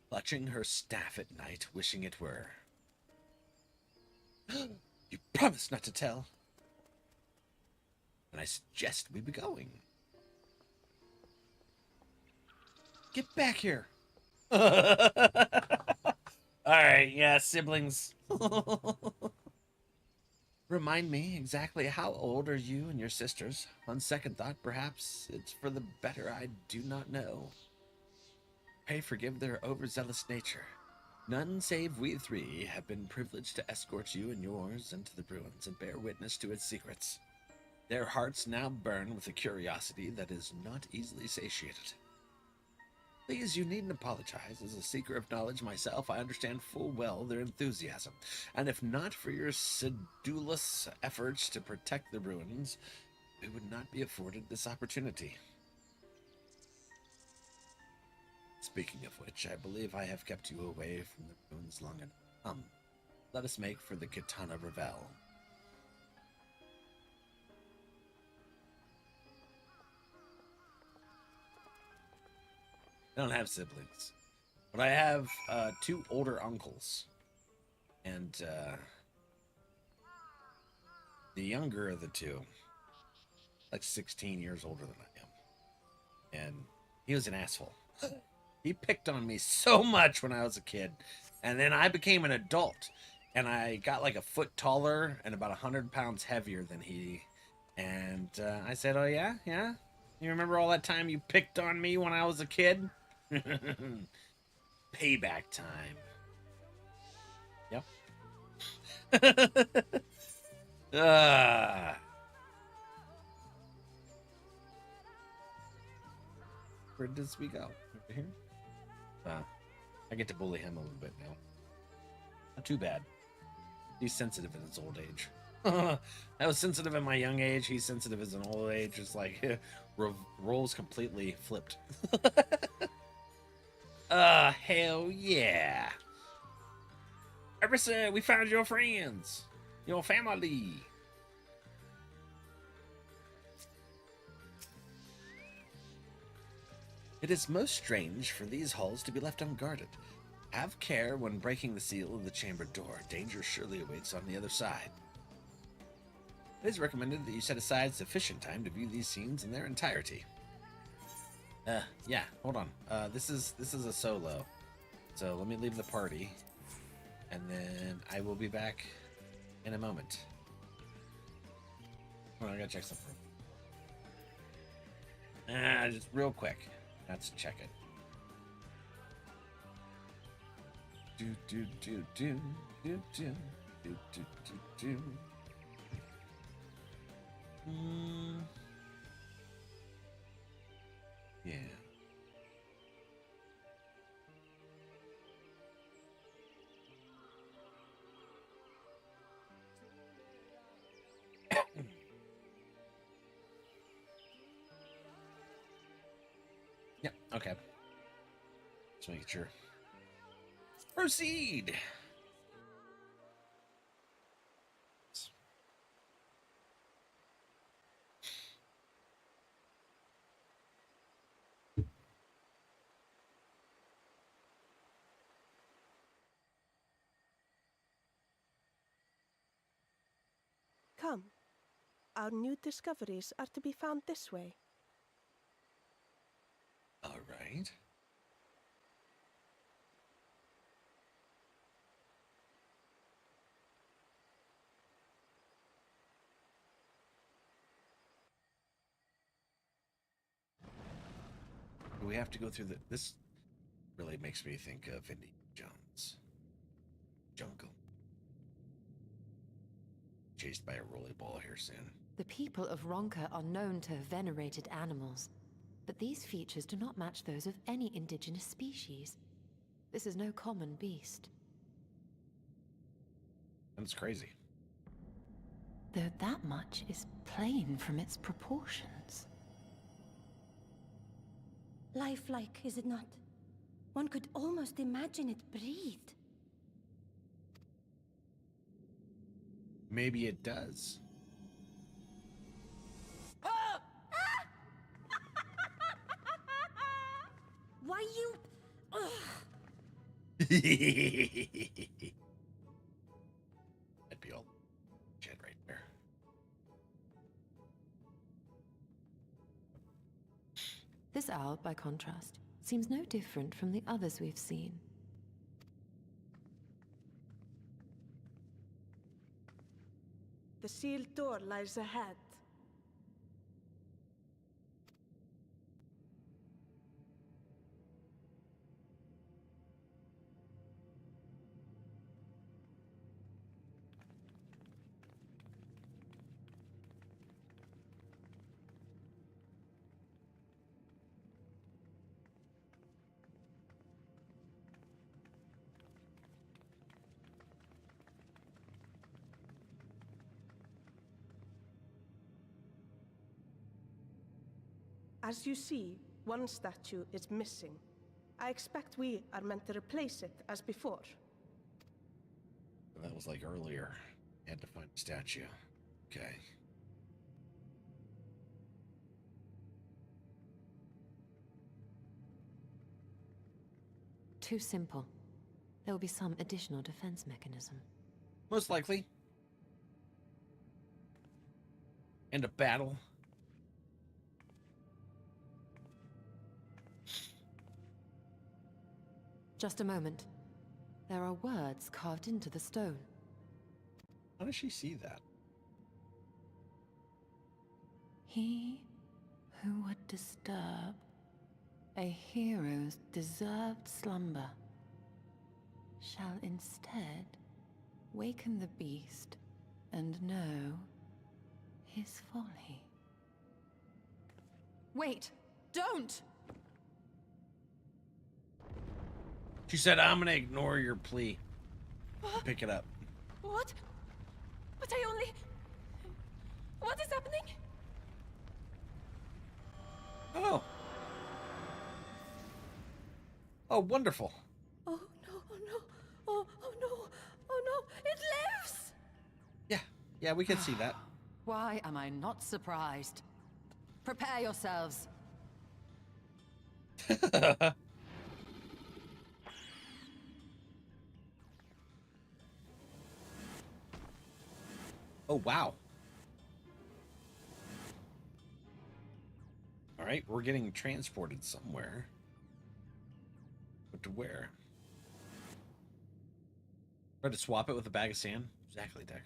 clutching her staff at night, wishing it were? You promised not to tell. And I suggest we be going. Get back here. Alright, yeah, siblings. Remind me exactly how old are you and your sisters? On second thought, perhaps it's for the better I do not know. Pray forgive their overzealous nature. None save we three have been privileged to escort you and yours into the ruins and bear witness to its secrets. Their hearts now burn with a curiosity that is not easily satiated. Please, you needn't apologize. As a seeker of knowledge myself, I understand full well their enthusiasm. And if not for your sedulous efforts to protect the ruins, we would not be afforded this opportunity. Speaking of which, I believe I have kept you away from the ruins long enough. Let us make for the Kitana Revel. I don't have siblings, but I have two older uncles, and the younger of the two, like 16 years older than I am. And he was an asshole. He picked on me so much when I was a kid. And then I became an adult. And I got like a foot taller and about 100 pounds heavier than he. And I said, oh, yeah? Yeah? You remember all that time you picked on me when I was a kid? Payback time. Yep. Where does we go? Over here? I get to bully him a little bit now. Not too bad. He's sensitive in his old age. I was sensitive in my young age. He's sensitive as an old age. It's like roles completely flipped. Hell yeah. Erisa, we found your friends. Your family. It is most strange for these halls to be left unguarded. Have care when breaking the seal of the chamber door. Danger surely awaits on the other side. It is recommended that you set aside sufficient time to view these scenes in their entirety. Yeah, hold on. This is a solo. So let me leave the party. And then I will be back in a moment. Hold on, I gotta check something. Just real quick. Let's check it. Yeah. Yep, okay. Just making sure. Proceed! Come. Our new discoveries are to be found this way. All right. Do we have to go through the... This really makes me think of Indiana Jones. Jungle. Chased by a rollerball here soon. The people of Ronka are known to have venerated animals, but these features do not match those of any indigenous species. This is no common beast. That's crazy. Though that much is plain from its proportions. Lifelike, is it not? One could almost imagine it breathed. Maybe it does. Why you... That'd be all shit right there. This owl, by contrast, seems no different from the others we've seen. The sealed door lies ahead. As you see, one statue is missing. I expect we are meant to replace it as before. That was like earlier. Had to find a statue. Okay. Too simple. There will be some additional defense mechanism. Most likely. And a battle. Just a moment. There are words carved into the stone. How does she see that? He who would disturb a hero's deserved slumber shall instead waken the beast and know his folly. Wait! Don't! She said, I'm gonna ignore your plea. Pick it up. What? But I only... What is happening? Oh. Oh, wonderful. Oh no, oh no, oh no, oh no, it lives! Yeah, we can see that. Why am I not surprised? Prepare yourselves. Oh, wow. All right, we're getting transported somewhere. But to where? Try to swap it with a bag of sand? Exactly, Dagger.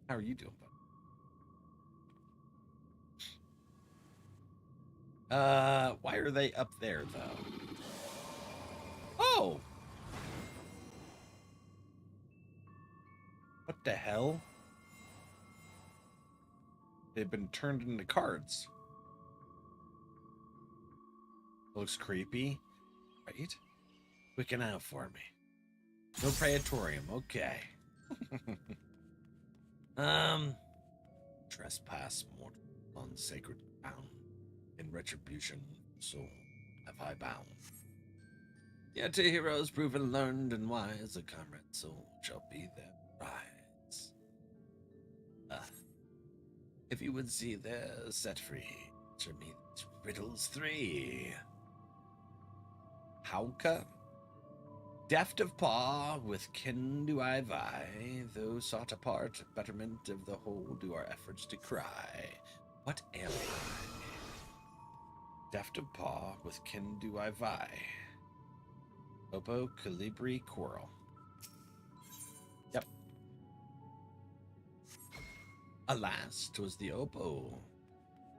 How are you doing, bud? Why are they up there, though? Oh! What the hell? They've been turned into cards. Looks creepy, right? Quicken out for me. No praetorium, okay. Trespass mortal on sacred ground. In retribution, so have I bound. Yet to heroes proven learned and wise, a comrade soul shall be their prize. If you would see their set free, answer me these riddles 3. Hauka? Deft of paw, with kin do I vie, though sought apart, betterment of the whole do our efforts decry. What am I? Deft of paw, with kin do I vie. Opo Calibri Coral. Yep. Alas, 'twas the Opo,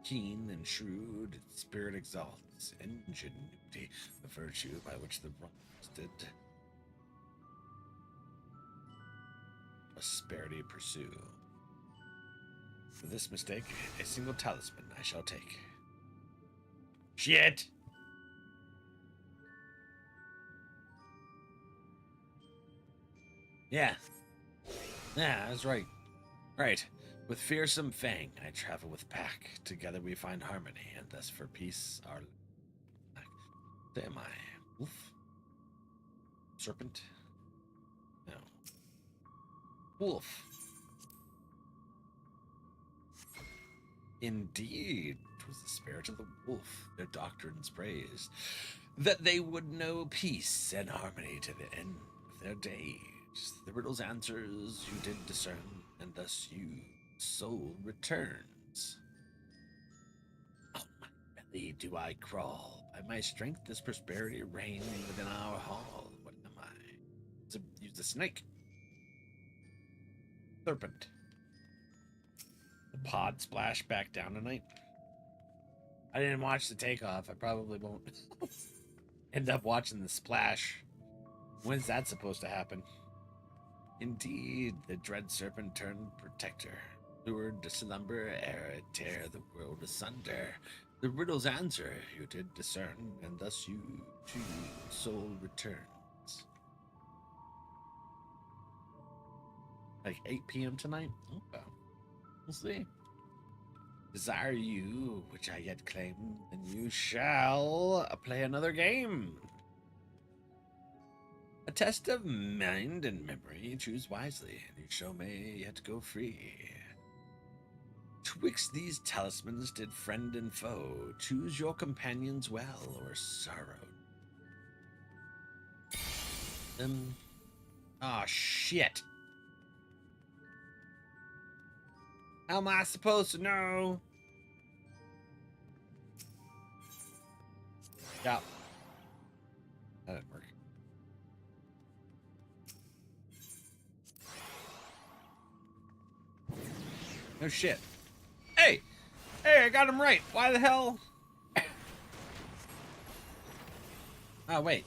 keen and shrewd, its spirit exalts ingenuity, the virtue by which the wrongs did prosperity pursue. For this mistake, a single talisman I shall take. Shit! Yeah, that's right. Right. With fearsome fang, I travel with pack. Together we find harmony, and thus for peace our... What am I? Wolf? Serpent? No. Wolf. Indeed, 'twas the spirit of the wolf their doctrines praised, that they would know peace and harmony to the end of their days. The riddle's answers you did discern, and thus you soul returns. Oh, my belly do I crawl. By my strength does prosperity reign within our hall. What am I? Use the snake. Serpent. The pod splash back down tonight. I didn't watch the takeoff. I probably won't end up watching the splash. When's that supposed to happen? Indeed, the dread serpent turned protector, lured to slumber ere it tear the world asunder. The riddle's answer you did discern, and thus you to soul returns. Like 8 p.m. tonight? Okay. We'll see. Desire you, which I yet claim, and you shall play another game. A test of mind and memory, choose wisely, and you shall may yet go free. Twixt these talismans did friend and foe, choose your companions well or sorrow. Ah, shit. How am I supposed to know? Yeah. That didn't work. No shit. Hey! Hey, I got him right. Why the hell? Oh, wait.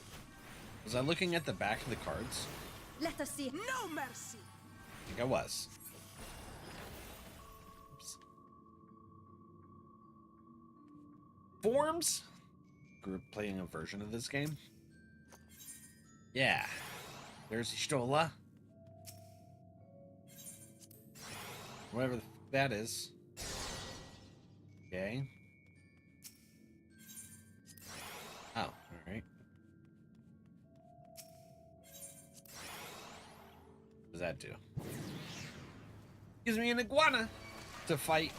Was I looking at the back of the cards? Let us see. No mercy! I think I was. Oops. Forms? Group playing a version of this game? Yeah. There's Ishtola. Whatever that is. Okay. Oh, alright. What does that do? Gives me an iguana to fight.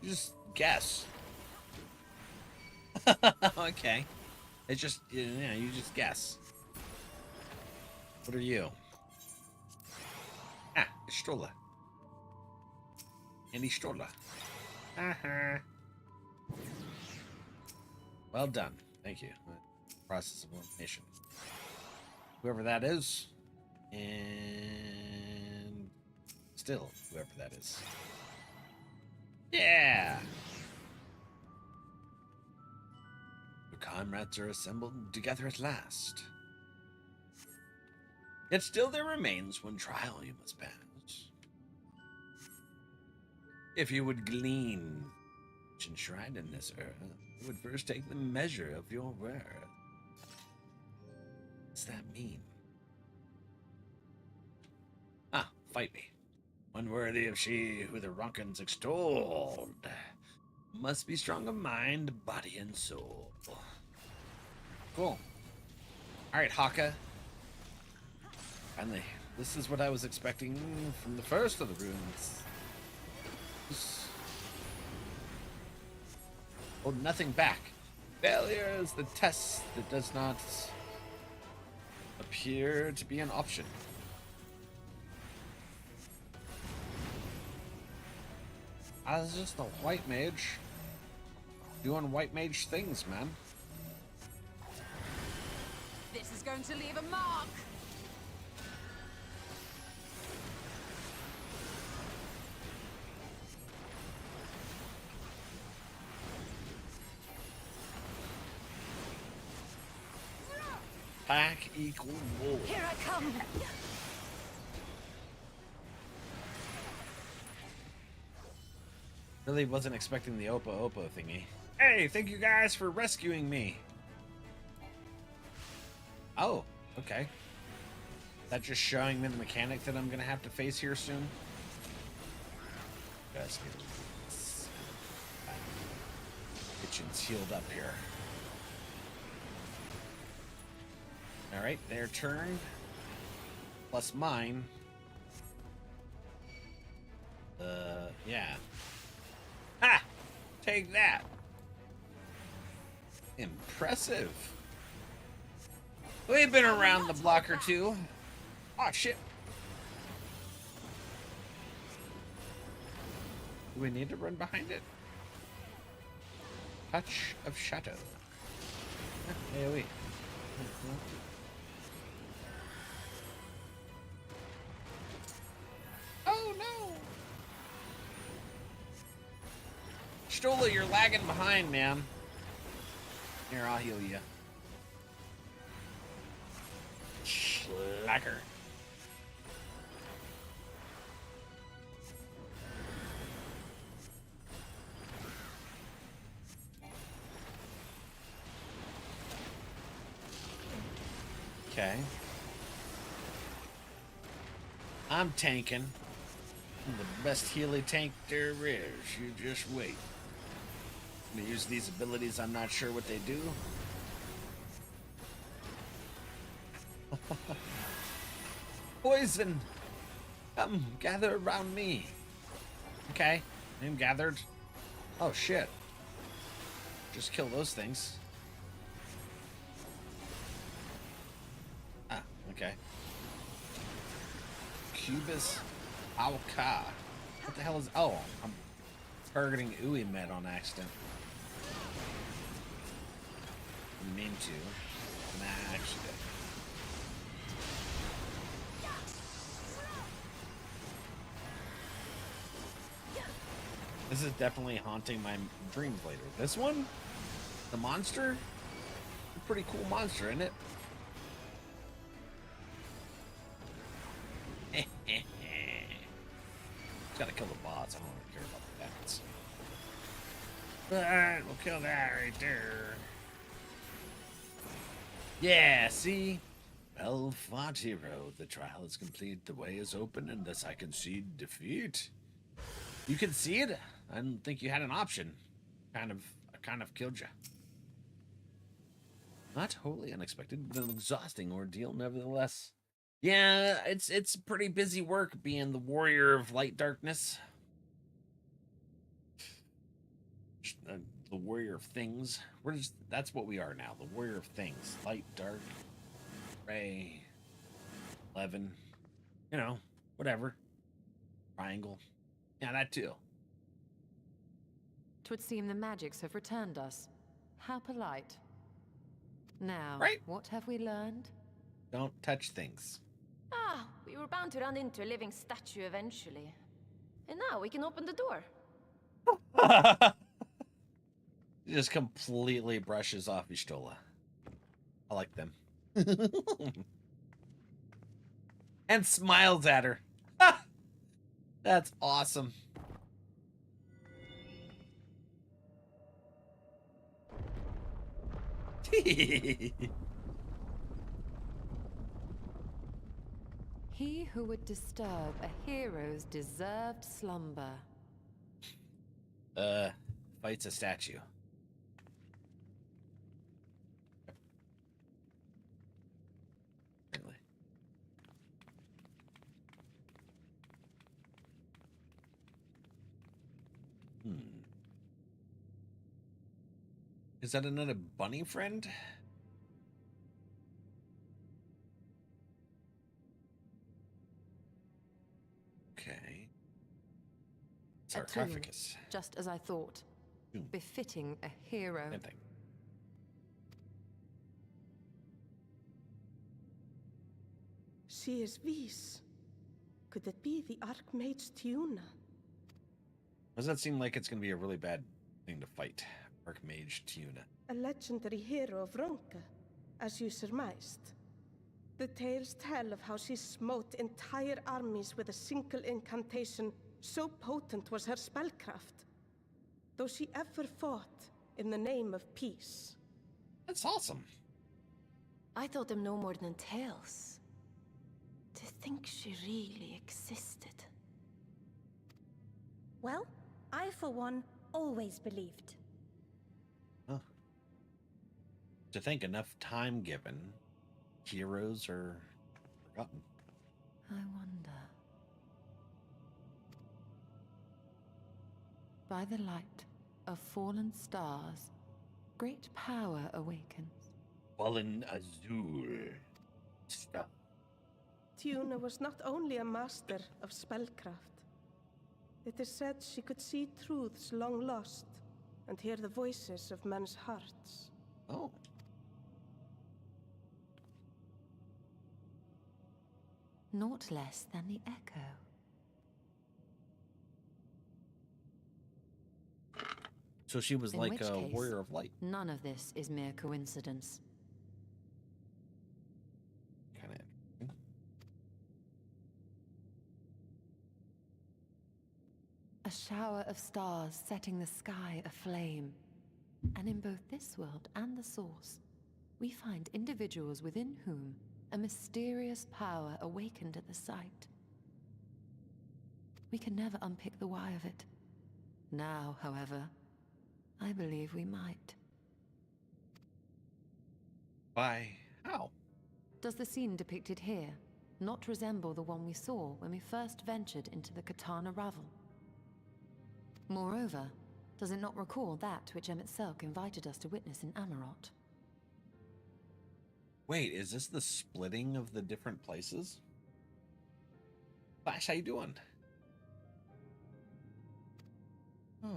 You just guess. Okay. It's just, yeah, you just guess. What are you? Ah, Ishtola. And Ishtola. Uh-huh. Well done. Thank you. Process of elimination. Whoever that is. And still, whoever that is. Yeah! Your comrades are assembled together at last. Yet still there remains one trial you must pass. If you would glean enshrined in this earth, you would first take the measure of your worth. What's that mean? Ah, fight me. One worthy of she who the Ronkans extolled. Must be strong of mind, body, and soul. Cool. Alright, Haka. Finally, this is what I was expecting from the first of the runes. Hold nothing back. Failure is the test that does not appear to be an option. I was just a white mage doing white mage things, man. This is going to leave a mark. Pack equal wolf. Here I come. Really wasn't expecting the Opa thingy. Hey, thank you guys for rescuing me. Oh, okay. That just showing me the mechanic that I'm gonna have to face here soon. Guys, get this. Kitchen's healed up here. Alright, their turn. Plus mine. Yeah. Ha! Take that! Impressive. We've been around the block or two. Oh, shit. Do we need to run behind it? Touch of shadow. AoE. Oh no! Stola, you're lagging behind, man. Here, I'll heal you. Slacker. Okay. I'm tanking. I'm the best healy tank there is. You just wait. I'm gonna use these abilities. I'm not sure what they do. Poison! Come, gather around me. Okay, I'm gathered. Oh shit. Just kill those things. Ah, okay. Pubis Alka. What the hell is... Oh, I'm targeting Uimed on accident. I mean to. Nah, actually did. This is definitely haunting my dreams later. This one? The monster? A pretty cool monster, isn't it? Gotta kill the boss. I don't really care about the bats. Alright, we'll kill that right there. Yeah, see? Well fought, hero. The trial is complete. The way is open, and thus I concede defeat. You concede? I didn't think you had an option. I kind of killed you. Not wholly unexpected, but an exhausting ordeal nevertheless. Yeah, it's pretty busy work being the warrior of light darkness. The warrior of things. That's what we are now. The warrior of things. Light, dark, gray, 11. You know, whatever. Triangle. Yeah, that too. 'Twould seem the magics have returned us. How polite. Now, Right. what have we learned? Don't touch things. Ah, we were bound to run into a living statue eventually. And now we can open the door. He just completely brushes off Ishtola. I like them. And smiles at her. That's awesome. He who would disturb a hero's deserved slumber. Fights a statue. Really? Is that another bunny friend? Okay. Sarcophagus. Just as I thought. Befitting a hero. Same thing. She is Lyse. Could it be the Archmage Tiuna? Does that seem like it's going to be a really bad thing to fight? Archmage Tiuna. A legendary hero of Ronka, as you surmised. The tales tell of how she smote entire armies with a single incantation, so potent was her spellcraft. Though she ever fought in the name of peace. That's awesome. I thought them no more than tales. To think she really existed. Well, I for one always believed. Huh. To think enough time given, heroes are forgotten. I wonder. By the light of fallen stars, great power awakens. Fallen Azure. Stuff. Tiuna was not only a master of spellcraft. It is said she could see truths long lost and hear the voices of men's hearts. Oh. Naught less than the echo. So she was In like which a case, warrior of light. None of this is mere coincidence. Kind of. A shower of stars setting the sky aflame. And in both this world and the Source, we find individuals within whom a mysterious power awakened at the sight. We can never unpick the why of it. Now, however, I believe we might. By how? Does the scene depicted here not resemble the one we saw when we first ventured into the Katana Ravel? Moreover, does it not recall that which Emmet-Selch invited us to witness in Amarot? Wait, is this the splitting of the different places? Flash, how you doing? Oh,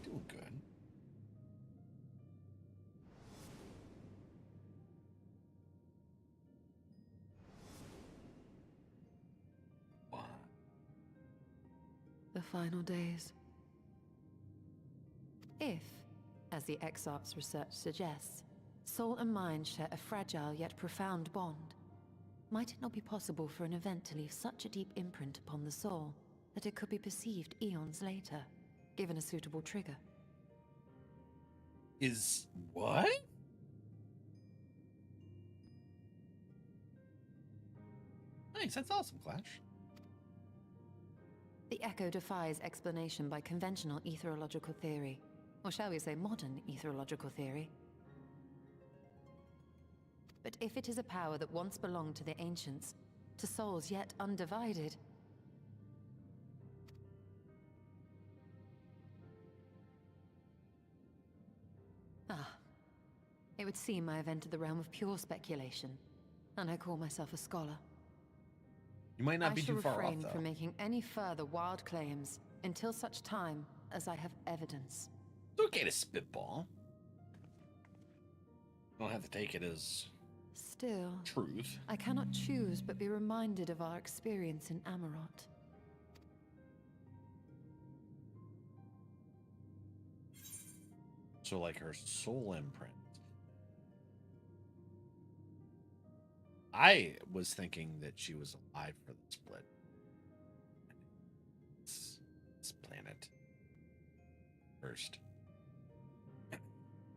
doing good. What? The final days. If, as the Exarch's research suggests, soul and mind share a fragile yet profound bond, might it not be possible for an event to leave such a deep imprint upon the soul that it could be perceived eons later, given a suitable trigger? Is what? Nice, that's awesome, Flash. The echo defies explanation by conventional etherological theory, or shall we say modern etherological theory. But if it is a power that once belonged to the ancients, to souls yet undivided... It would seem I have entered the realm of pure speculation, and I call myself a scholar. You might not be too far off, I shall refrain though. from making any further wild claims until such time as I have evidence. It's okay to spitball. You don't have to take it as Still, truth. I cannot choose but be reminded of our experience in Amarot. So, like, her soul imprint. I was thinking that she was alive for the split. This planet first.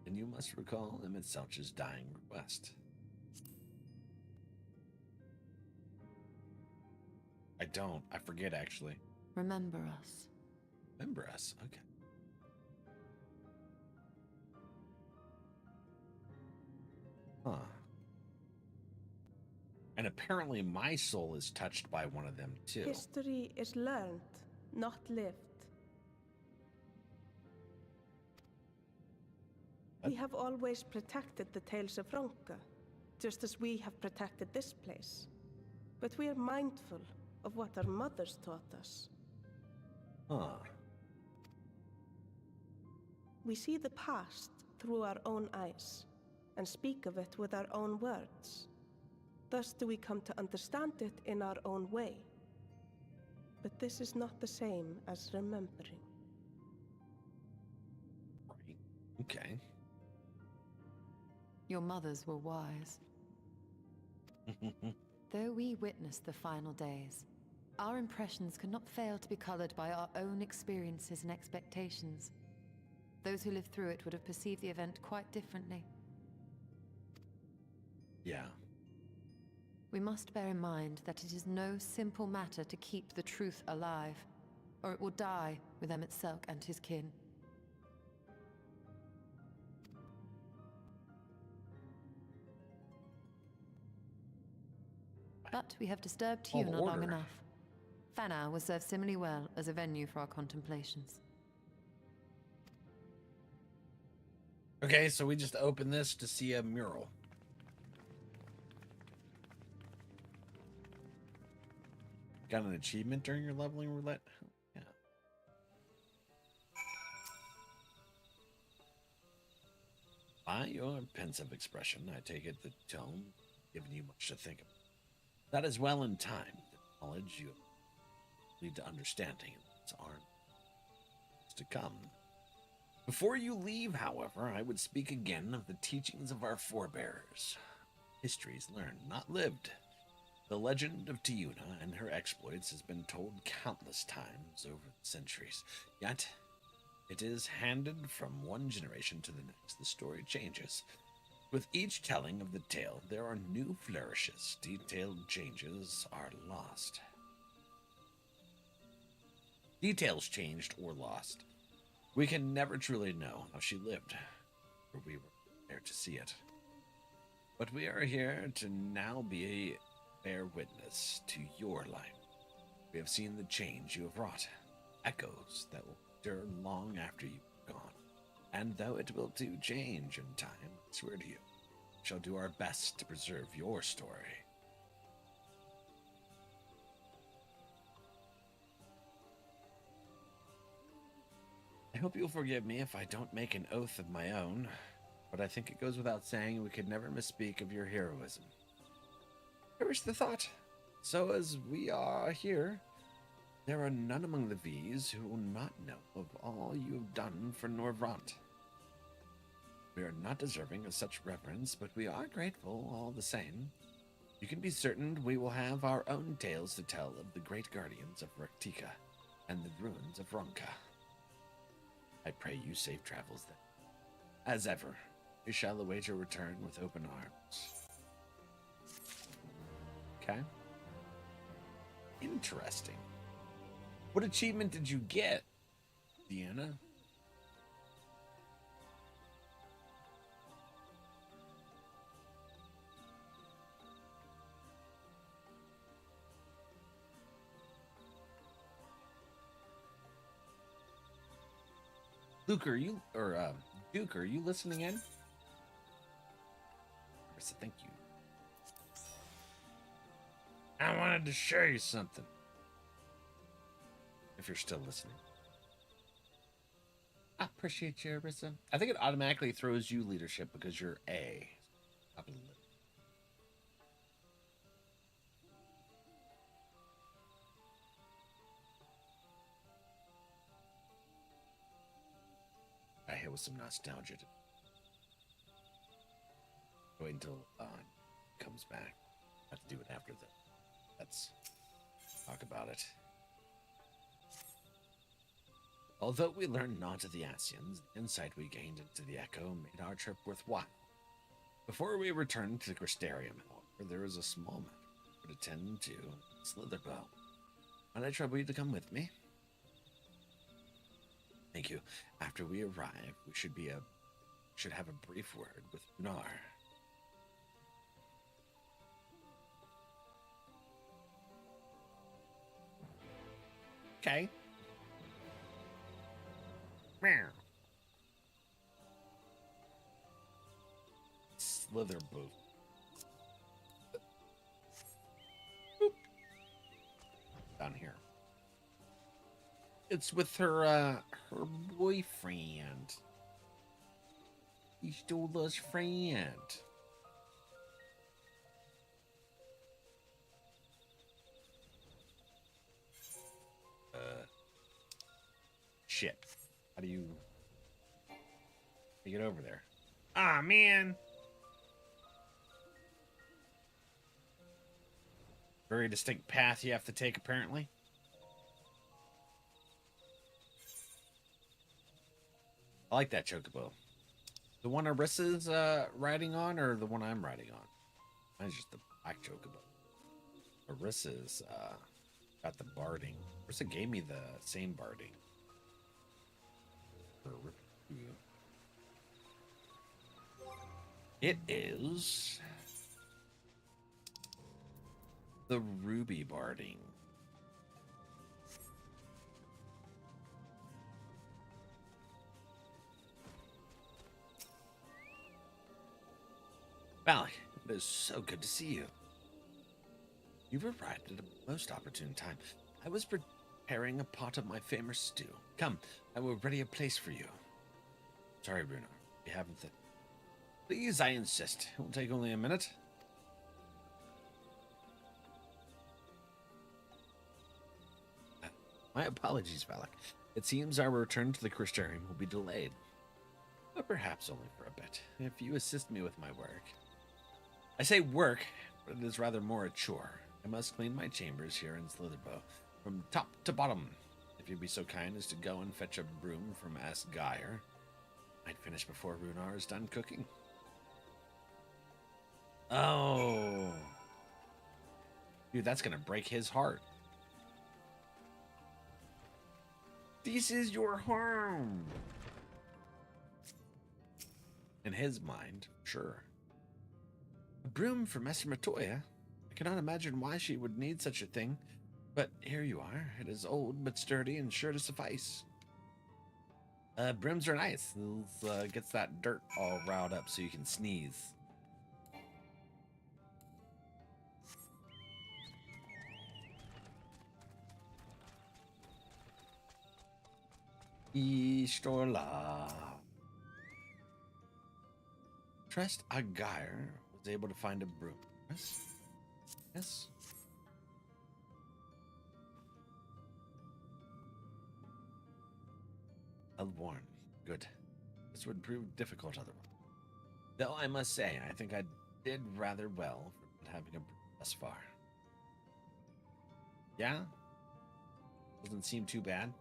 And you must recall Emmet-Selch's dying request. I don't. I forget, actually. Remember us. Remember us? Okay. Huh. And apparently my soul is touched by one of them, too. History is learned, not lived. We have always protected the Tales of Ronka, just as we have protected this place. But we are mindful of what our mothers taught us. Huh. We see the past through our own eyes, and speak of it with our own words. Thus do we come to understand it in our own way. But this is not the same as remembering. Right. Okay. Your mothers were wise. Though we witnessed the final days, our impressions cannot fail to be colored by our own experiences and expectations. Those who lived through it would have perceived the event quite differently. Yeah. We must bear in mind that it is no simple matter to keep the truth alive, or it will die with Emmet-Selch and his kin. But we have disturbed All Tuna long order. enough. Fana will serve similarly well as a venue for our contemplations. Okay, so we just opened this to see a mural. Got an achievement during your leveling roulette? Yeah. By your pensive expression, I take it the tone given you much to think about. That is well in time. The knowledge you lead to understanding its arm is to come. Before you leave, however, I would speak again of the teachings of our forebears. Histories learned, not lived. The legend of Tiuna and her exploits has been told countless times over the centuries, yet it is handed from one generation to the next. The story changes. With each telling of the tale, there are new flourishes. Detailed changes are lost. Details changed or lost. We can never truly know how she lived, for we were there to see it. But we are here to now be bear witness to your life. We have seen the change you have wrought, echoes that will endure long after you are gone. And though it will too change in time, I swear to you, we shall do our best to preserve your story. I hope you'll forgive me if I don't make an oath of my own, but I think it goes without saying we could never misspeak of your heroism. Perish the thought. So as we are here, there are none among the V's who will not know of all you have done for Norvrant. We are not deserving of such reverence, but we are grateful all the same. You can be certain we will have our own tales to tell of the great guardians of Raktika and the ruins of Ronka. I pray you safe travels then. As ever, we shall await your return with open arms. Okay. Interesting. What achievement did you get, Deanna? Luke, are you, or Duke, are you listening in? Marissa, thank you. I wanted to show you something. If you're still listening. I appreciate you, Marissa. I think it automatically throws you leadership because you're A. Top of the list. I hit with some nostalgia. Wait until comes back. I have to do it after the. Let's talk about it. Although we learned not of the Asians, the insight we gained into the Echo made our trip worthwhile. Before we returned to the Crystarium, however, there was a small matter to attend to Slitherbow. Might I trouble you to come with me? Thank you. After we arrive, we should have a brief word with Runar. Okay. Meow. Slither boot. Boop. Down here. It's with her boyfriend. He stole his friend. Shit. How do you get over there? Ah, man. Very distinct path you have to take, apparently. I like that chocobo. The one Arissa's riding on, or the one I'm riding on? Mine's just the black chocobo. Arissa's got the barding. Arissa gave me the same barding. It is the ruby barding. Valak, it is so good to see you. You've arrived at a most opportune time. I was preparing a pot of my famous stew. Come, I will ready a place for you. Sorry, Bruno, you haven't the... Please, I insist. It will take only a minute. My apologies, Valak. It seems our return to the Crystarium will be delayed. But perhaps only for a bit, if you assist me with my work. I say work, but it is rather more a chore. I must clean my chambers here in Slitherbow, from top to bottom. If you'd be so kind as to go and fetch a broom from Asgeir, I'd finish before Runar is done cooking. Oh. Dude, that's gonna break his heart. This is your home. In his mind, sure. A broom for Messer Matoya? I cannot imagine why she would need such a thing, but here you are. It is old, but sturdy and sure to suffice. Brooms are nice. It gets that dirt all riled up so you can sneeze. Ishtorla. Trust Agyr was able to find a broom. Yes. Yes. Elwarn. Good. This would prove difficult otherwise. Though I must say, I think I did rather well for not having a broom thus far. Yeah? Doesn't seem too bad.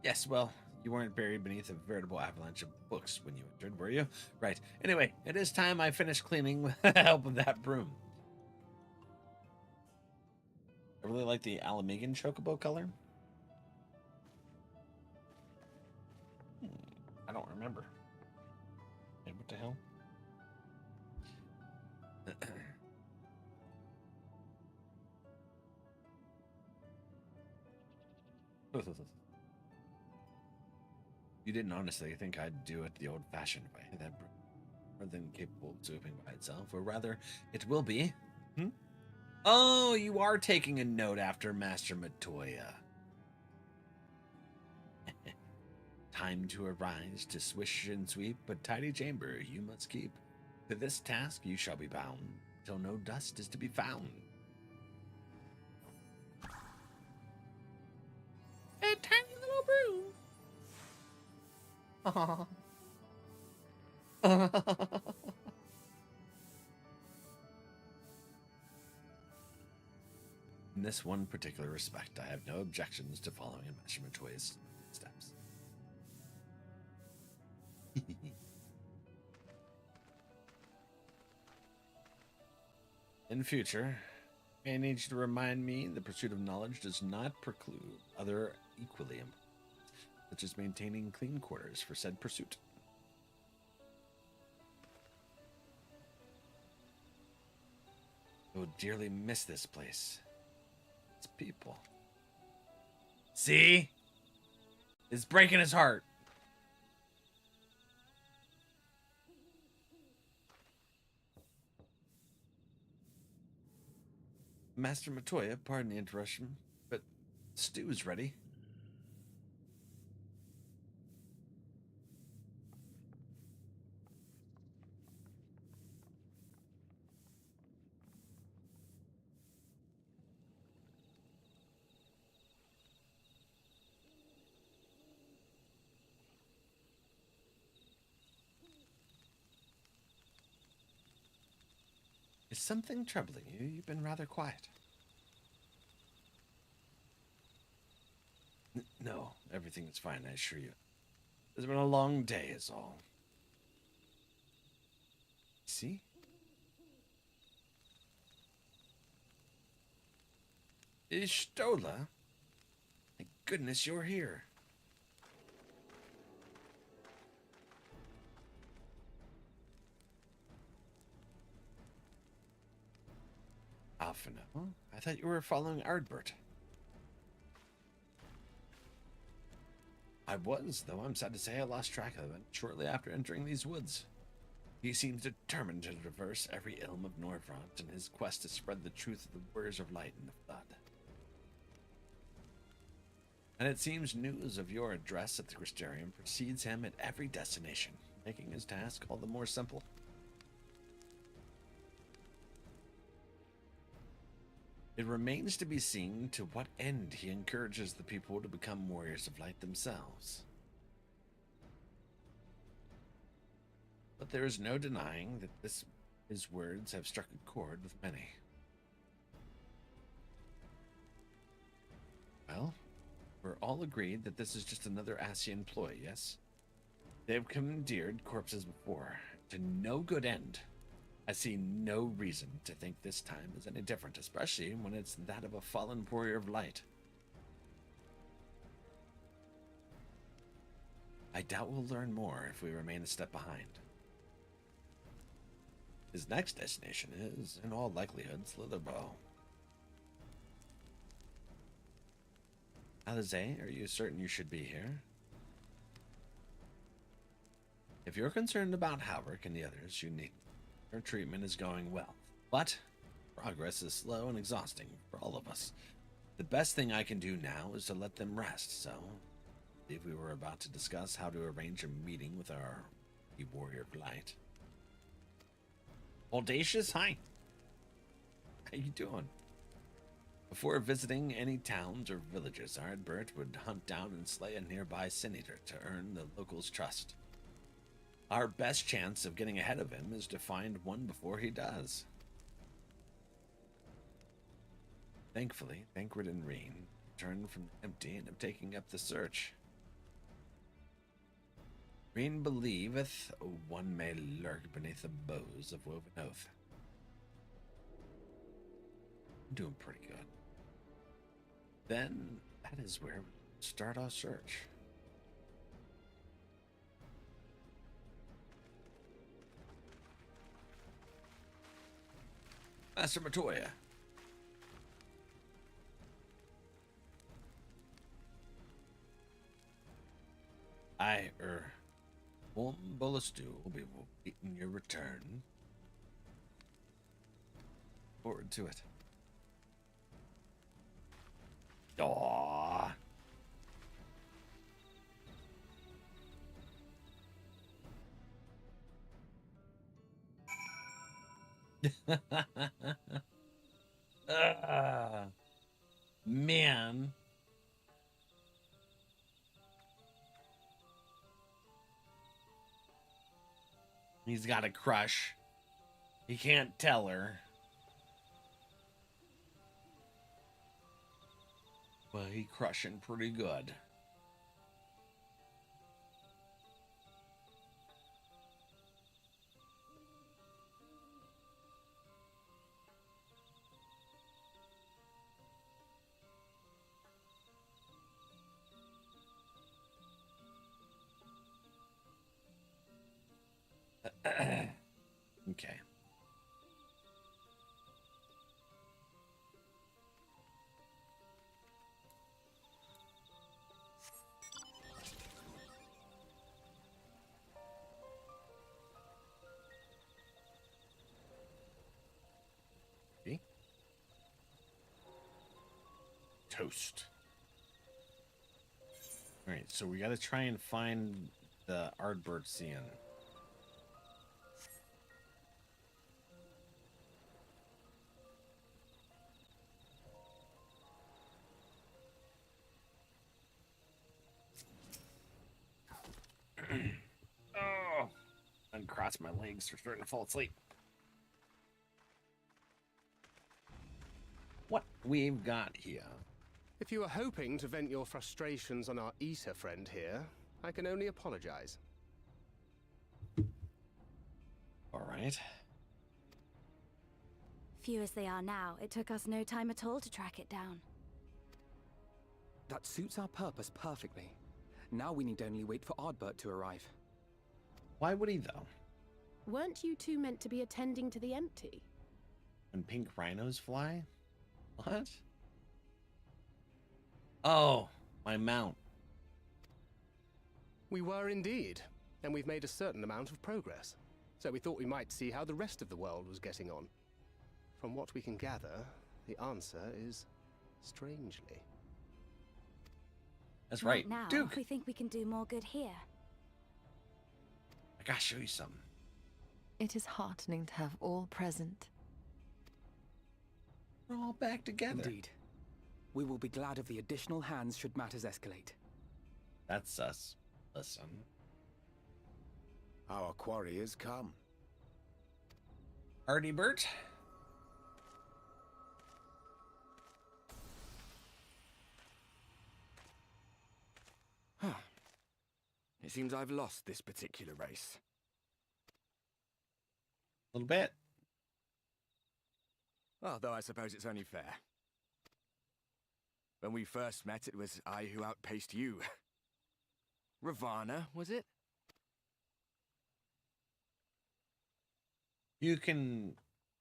Yes, well, you weren't buried beneath a veritable avalanche of books when you entered, were you? Right. Anyway, it is time I finished cleaning with the help of that broom. I really like the Ala Mhigo chocobo color. I don't remember. Hey, what the hell? You didn't honestly think I'd do it the old-fashioned way, that more than capable of swooping by itself, or rather, it will be. Hmm? Oh, you are taking a note after Master Matoya. Time to arise, to swish and sweep, but tidy chamber you must keep. To this task you shall be bound, till no dust is to be found. A tiny little broom. In this one particular respect, I have no objections to following in Master Matoya's steps. In future, I need you to remind me the pursuit of knowledge does not preclude other equally important, such as maintaining clean quarters for said pursuit. I will dearly miss this place. Its people. See? It's breaking his heart. Master Matoya, pardon the interruption, but stew's ready. Is something troubling you? You've been rather quiet. No, everything is fine, I assure you. It's been a long day, is all. See? Ishtola? Thank goodness you're here. Alphino? I thought you were following Ardbert. I was, though I'm sad to say I lost track of it shortly after entering these woods. He seems determined to reverse every ilm of Norvrant in his quest to spread the truth of the Warriors of Light and the Flood. And it seems news of your address at the Crystarium precedes him at every destination, making his task all the more simple. It remains to be seen to what end he encourages the people to become Warriors of Light themselves. But there is no denying that his words have struck a chord with many. Well, we're all agreed that this is just another Ascian ploy, yes? They have commandeered corpses before, to no good end. I see no reason to think this time is any different, especially when it's that of a fallen warrior of light. I doubt we'll learn more if we remain a step behind. His next destination is, in all likelihood, Slitherbow. Alize, are you certain you should be here? If you're concerned about Howrick and the others, you need. Her treatment is going well, but progress is slow and exhausting for all of us. The best thing I can do now is to let them rest, so believe we were about to discuss how to arrange a meeting with our warrior of light. Audacious, hi. How you doing? Before visiting any towns or villages, Ardbert would hunt down and slay a nearby sin eater to earn the locals' trust. Our best chance of getting ahead of him is to find one before he does. Thankfully, Thancred and Reen returned from the empty and have taken up the search. Reen believeth one may lurk beneath the boughs of woven oath. I'm doing pretty good. Then that is where we start our search. Master Matoya. Warm bowl of stew will be waiting your return. Forward to it. Aww. Man. He's got a crush. He can't tell her. Well, he crushing pretty good. Okay. See? Toast. All right, so we got to try and find the Ardbert Cian. Oh, uncross my legs for starting to fall asleep. What we've got here. If you are hoping to vent your frustrations on our Eater friend here, I can only apologize. All right. Few as they are now, it took us no time at all to track it down. That suits our purpose perfectly. Now we need only wait for Ardbert to arrive. Why would he, though? Weren't you two meant to be attending to the empty? When pink rhinos fly? What? Oh, my mount. We were indeed, and we've made a certain amount of progress. So we thought we might see how the rest of the world was getting on. From what we can gather, the answer is strangely. That's right. Now, Duke, we think we can do more good here. I gotta show you something. It is heartening to have all present. We're all back together. Indeed. We will be glad of the additional hands should matters escalate. That's us. Listen. Our quarry has come. Ardbert? It seems I've lost this particular race. A little bit. Well, though I suppose it's only fair. When we first met, it was I who outpaced you. Ravana, was it? You can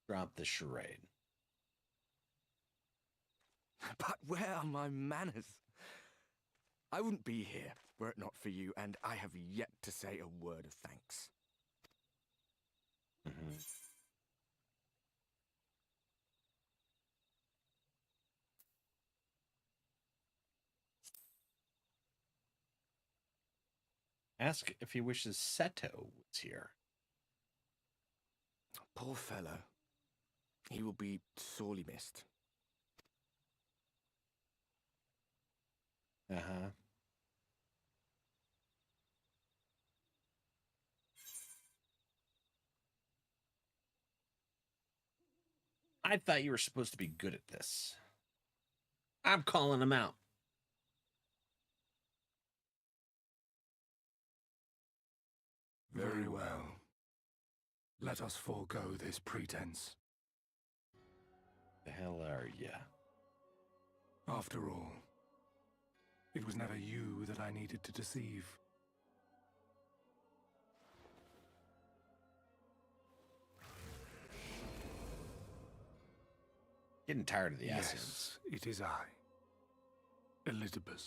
drop the charade. But where are my manners? I wouldn't be here were it not for you, and I have yet to say a word of thanks. Mm-hmm. Ask if he wishes Seto was here. Poor fellow. He will be sorely missed. Uh-huh. I thought you were supposed to be good at this. I'm calling him out. Very well. Let us forego this pretense. The hell are ya? After all, it was never you that I needed to deceive. Getting tired of the Asians. Yes, it is I, Elizabeth.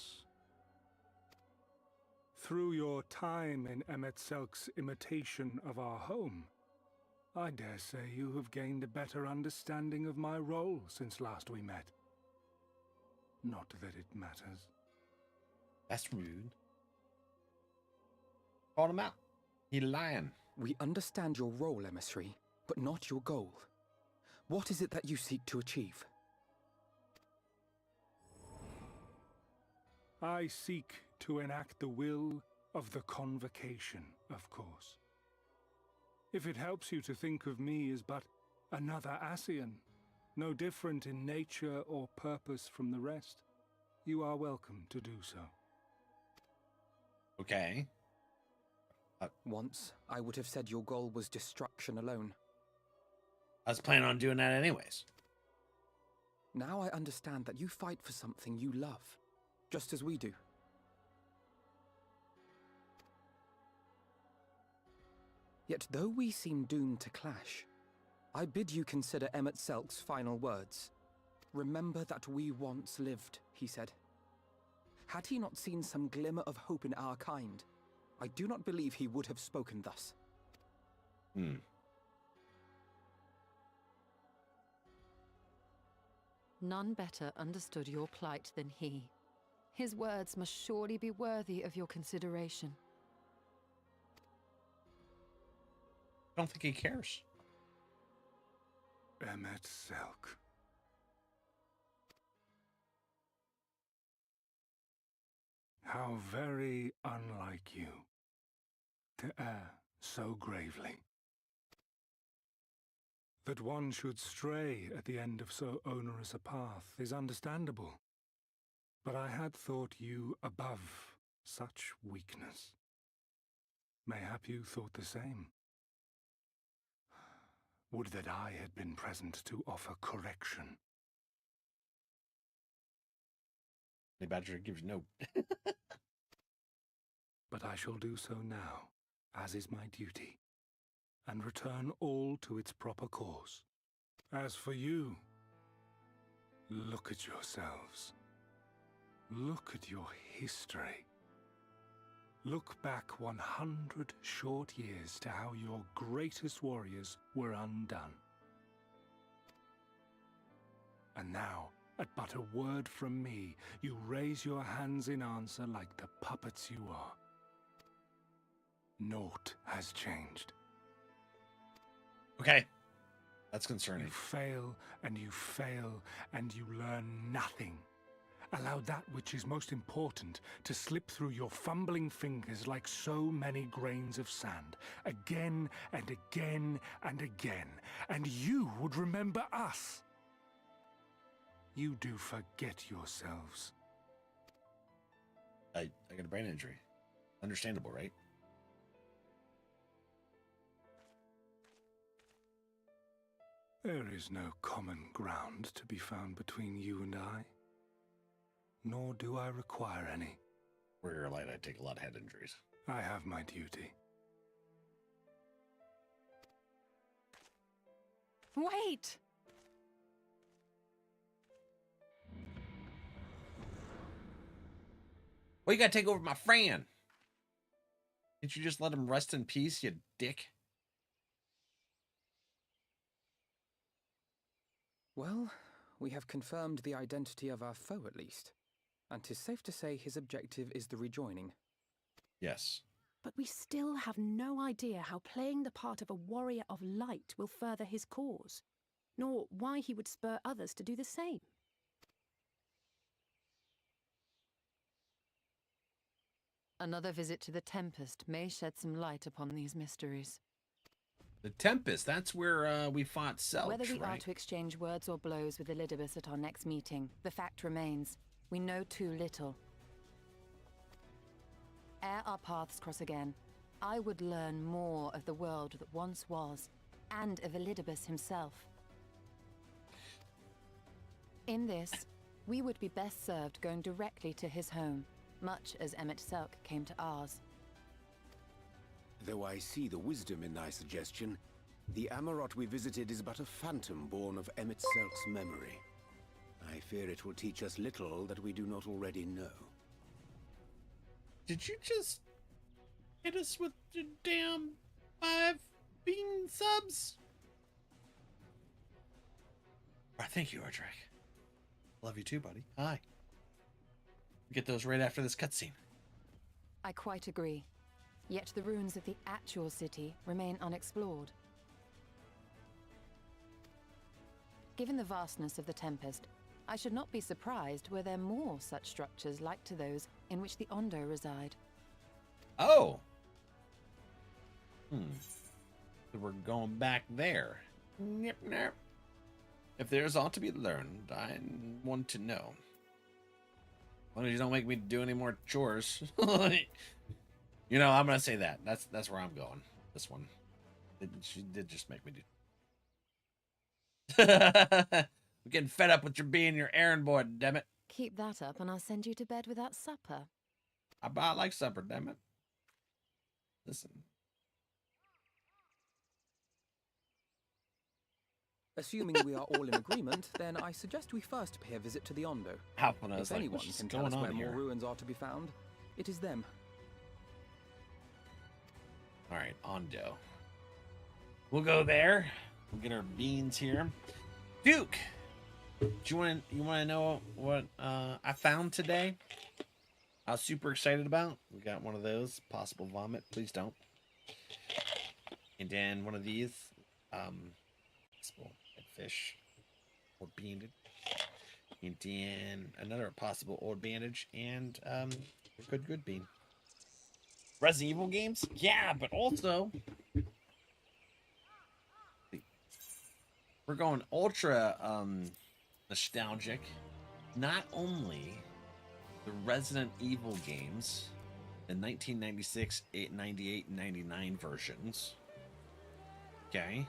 Through your time in Emmet-Selch's imitation of our home, I dare say you have gained a better understanding of my role since last we met. Not that it matters. That's rude. Called him out. He lying. We understand your role, emissary, but not your goal. What is it that you seek to achieve? I seek to enact the will of the Convocation, of course. If it helps you to think of me as but another Asian, no different in nature or purpose from the rest, you are welcome to do so. Okay. Once, I would have said your goal was destruction alone. I was planning on doing that anyways. Now I understand that you fight for something you love, just as we do. Yet though we seem doomed to clash, I bid you consider Emmet-Selch's final words. Remember that we once lived, he said. Had he not seen some glimmer of hope in our kind, I do not believe he would have spoken thus. None better understood your plight than he. His words must surely be worthy of your consideration. I don't think he cares. Emmet-Selch. How very unlike you to err so gravely. That one should stray at the end of so onerous a path is understandable, but I had thought you above such weakness. Mayhap you thought the same. Would that I had been present to offer correction. The Badger gives no. But I shall do so now, as is my duty, and return all to its proper course. As for you, look at yourselves. Look at your history. Look back 100 short years to how your greatest warriors were undone. And now, at but a word from me, you raise your hands in answer like the puppets you are. Naught has changed. Okay. That's concerning. You fail, and you fail, and you learn nothing. Allow that which is most important to slip through your fumbling fingers like so many grains of sand, again and again and again, and you would remember us. You do forget yourselves. I got a brain injury. Understandable, right? There is no common ground to be found between you and I. Nor do I require any. Where you're light, I take a lot of head injuries. I have my duty. Wait! Well, you gotta take over my friend. Didn't you just let him rest in peace, you dick? Well, we have confirmed the identity of our foe at least. And 'tis safe to say his objective is the rejoining. Yes. But we still have no idea how playing the part of a warrior of light will further his cause, nor why he would spur others to do the same. Another visit to the Tempest may shed some light upon these mysteries. The Tempest, that's where we fought Selch, Whether we are right? to exchange words or blows with Elidibus at our next meeting, the fact remains, we know too little. Ere our paths cross again, I would learn more of the world that once was, and of Elidibus himself. In this, we would be best served going directly to his home, much as Emmet-Selch came to ours. Though I see the wisdom in thy suggestion, the Amarot we visited is but a phantom born of Emmet-Selch's memory. I fear it will teach us little that we do not already know. Did you just hit us with your damn 5 bean subs? Thank you, Ardrak. Love you too, buddy. Hi. Get those right after this cutscene. I quite agree. Yet the ruins of the actual city remain unexplored. Given the vastness of the Tempest, I should not be surprised were there more such structures like to those in which the Ondo reside. Oh! So we're going back there. Yep, yep. If there's aught to be learned, I want to know. As long as you don't make me do any more chores. You know, I'm gonna say that. That's where I'm going. This one. She did just make me do. I'm getting fed up with your being your errand boy, damn it. Keep that up and I'll send you to bed without supper. I like supper, damn it. Listen. Assuming we are all in agreement, then I suggest we first pay a visit to the Ondo. If anyone can tell us where more ruins are to be found, it is them. All right, Ondo. We'll go there. We'll get our beans here. Duke, do you want to know what I found today? I was super excited about. We got one of those. Possible vomit. Please don't. And then one of these. Possible fish or bandage. And then another possible old bandage and good bean. Resident Evil games? Yeah, but also we're going ultra nostalgic. Not only the Resident Evil games, the 1996, 98, and 99 versions. Okay.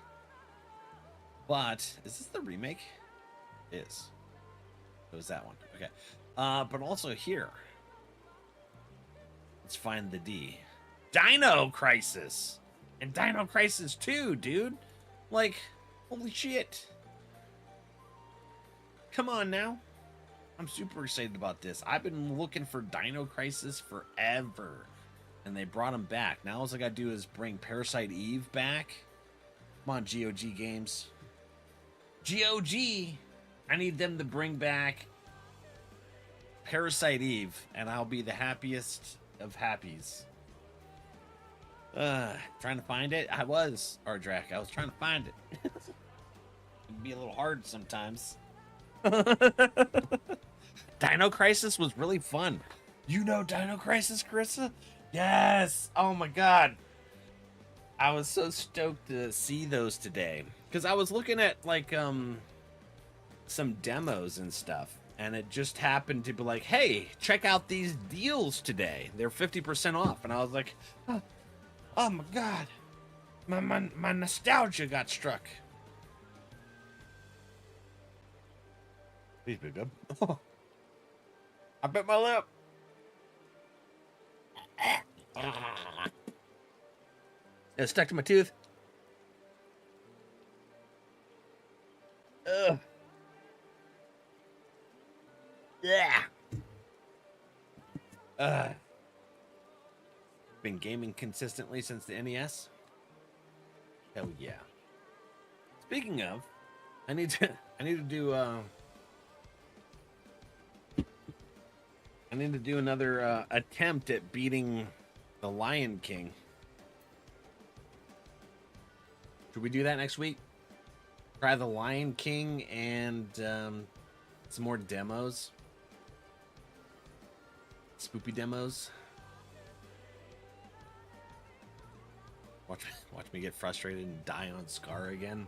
But is this the remake? It is. It was that one. Okay. But also here. Let's find the D. Dino Crisis! And Dino Crisis 2, dude! Like, holy shit. Come on now. I'm super excited about this. I've been looking for Dino Crisis forever. And they brought him back. Now all I gotta do is bring Parasite Eve back. Come on, GOG games. GOG! I need them to bring back Parasite Eve. And I'll be the happiest of happies. Trying to find it? I was, Ardrak. I was trying to find it. It'd be a little hard sometimes. Dino Crisis was really fun. You know Dino Crisis, Carissa? Yes! Oh my god. I was so stoked to see those today. Because I was looking at, like, some demos and stuff. And it just happened to be like, hey, check out these deals today. They're 50% off. And I was like, oh my god. My nostalgia got struck. Please be good. I bit my lip. It stuck to my tooth. Ugh. Yeah. Been gaming consistently since the NES. Hell yeah. Speaking of, I need to do another attempt at beating The Lion King. Should we do that next week? Try The Lion King and some more demos. Spoopy demos. Watch me get frustrated and die on Scar again.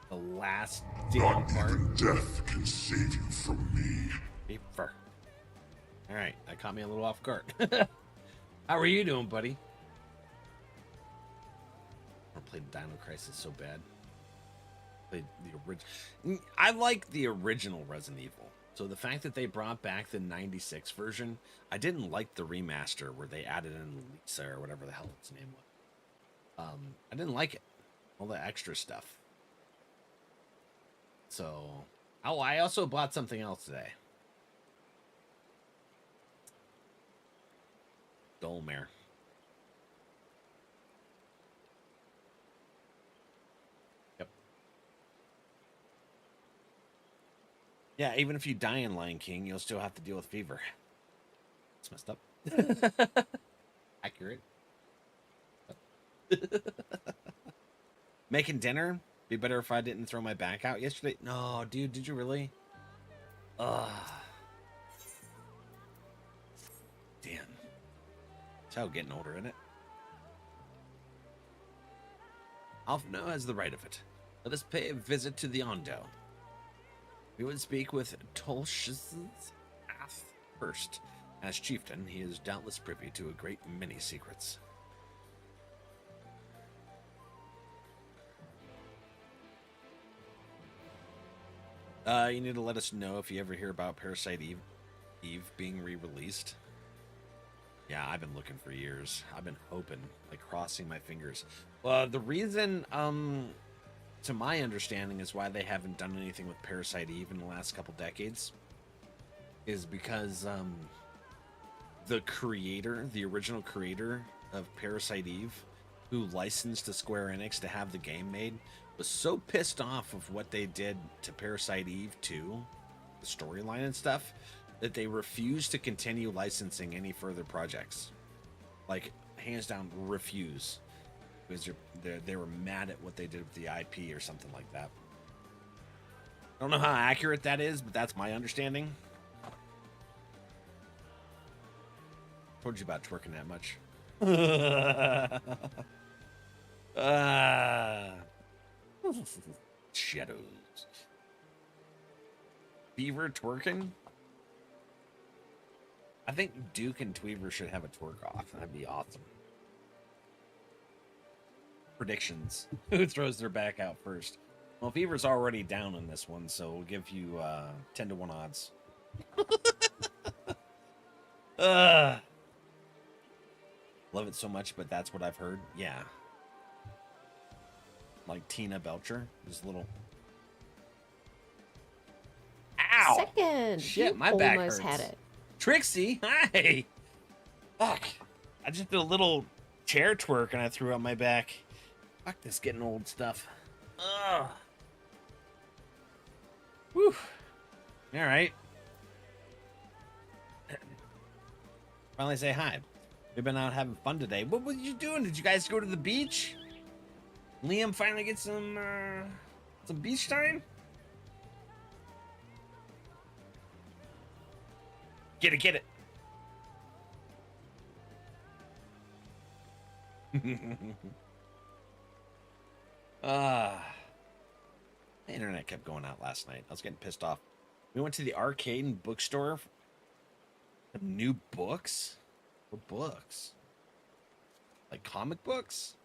The last damn part. Even death can save you from me. Beefer. All right, that caught me a little off guard. How are you doing, buddy? I played Dino Crisis so bad. Played the original. I like the original Resident Evil. So the fact that they brought back the '96 version, I didn't like the remaster where they added in Lyse or whatever the hell its name was. I didn't like it. All the extra stuff. So, oh, I also bought something else today. Dolmare. Yep. Yeah, even if you die in Lion King, you'll still have to deal with fever. It's messed up. Accurate. Making dinner? Be better if I didn't throw my back out yesterday. No, dude, did you really? Ugh. Damn. That's how getting older, isn't it? Alphno has the right of it. Let us pay a visit to the Ondo. We would speak with Tolsh's first. As chieftain, he is doubtless privy to a great many secrets. You need to let us know if you ever hear about Parasite Eve being re-released. Yeah, I've been looking for years. I've been hoping, like crossing my fingers. The reason, to my understanding, is why they haven't done anything with Parasite Eve in the last couple decades is because the creator, the original creator of Parasite Eve, who licensed to Square Enix to have the game made, was so pissed off of what they did to Parasite Eve 2, the storyline and stuff, that they refused to continue licensing any further projects. Like, hands down, refuse. Because they were mad at what they did with the IP or something like that. I don't know how accurate that is, but that's my understanding. Told you about twerking that much. Shadows. Beaver twerking? I think Duke and Tweaver should have a twerk off. That'd be awesome. Predictions. Who throws their back out first? Well, Fever's already down in this one, so we'll give you 10 to 1 odds. Love it so much, but that's what I've heard. Yeah. Like Tina Belcher, this little. Ow! Second. Shit, you my back almost hurts. had it. Trixie, hi. Fuck. I just did a little chair twerk and I threw out my back. Fuck this getting old stuff. Ugh. Whew. All right. Finally say hi. We've been out having fun today. What were you doing? Did you guys go to the beach? Liam finally get some beach time? Get it, get it. The internet kept going out last night. I was getting pissed off. We went to the arcade and bookstore. New books? What books? Like comic books?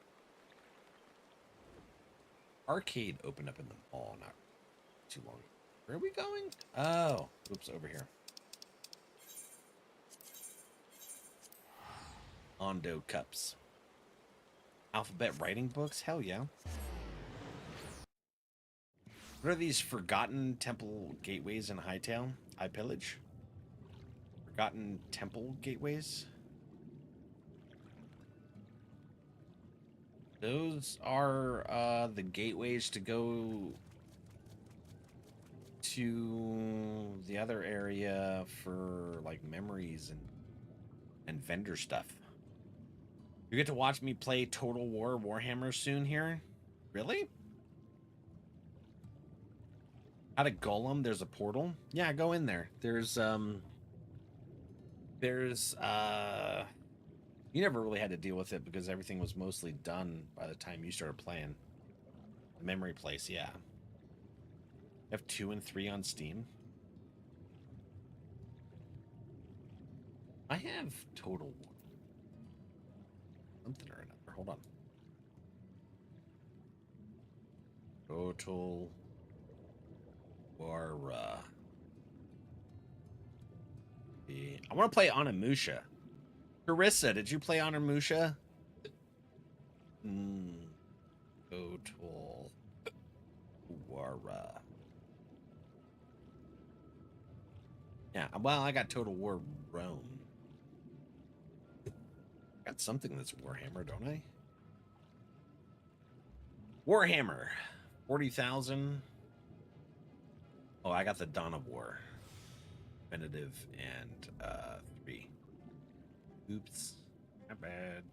Arcade opened up in the mall not too long. Where are we going? Oh, oops, over here. Ondo cups. Alphabet writing books? Hell yeah. What are these forgotten temple gateways in Hightail? I pillage? Forgotten temple gateways? Those are the gateways to go to the other area for like memories and vendor stuff. You get to watch me play Total War Warhammer soon here? Really? Out of Golem, there's a portal. Yeah, go in there. There's you never really had to deal with it because everything was mostly done by the time you started playing. The memory place, yeah. You have 2 and 3 on Steam. I have Total War. Something or another. Hold on. Total War. I want to play Onimusha. Carissa, did you play Onimusha? Total War. Yeah, well, I got Total War Rome. Got something that's Warhammer, don't I? Warhammer. 40,000. Oh, I got the Dawn of War. Definitive and 3. Oops. Not bad.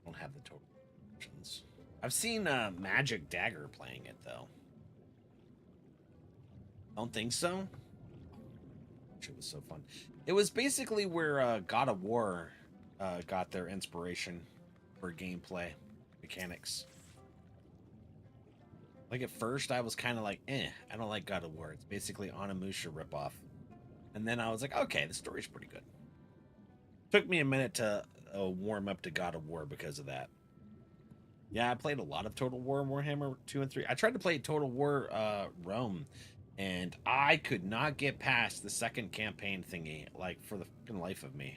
Don't have the total options. I've seen Magic Dagger playing it though. Don't think so. It was so fun. It was basically where God of War got their inspiration for gameplay mechanics. Like at first I was kind of like, I don't like God of War. It's basically Onimusha ripoff. And then I was like, okay, the story's pretty good. Took me a minute to warm up to God of War because of that. Yeah, I played a lot of Total War, Warhammer 2 and 3. I tried to play Total War Rome, and I could not get past the second campaign thingy, like, for the fucking life of me.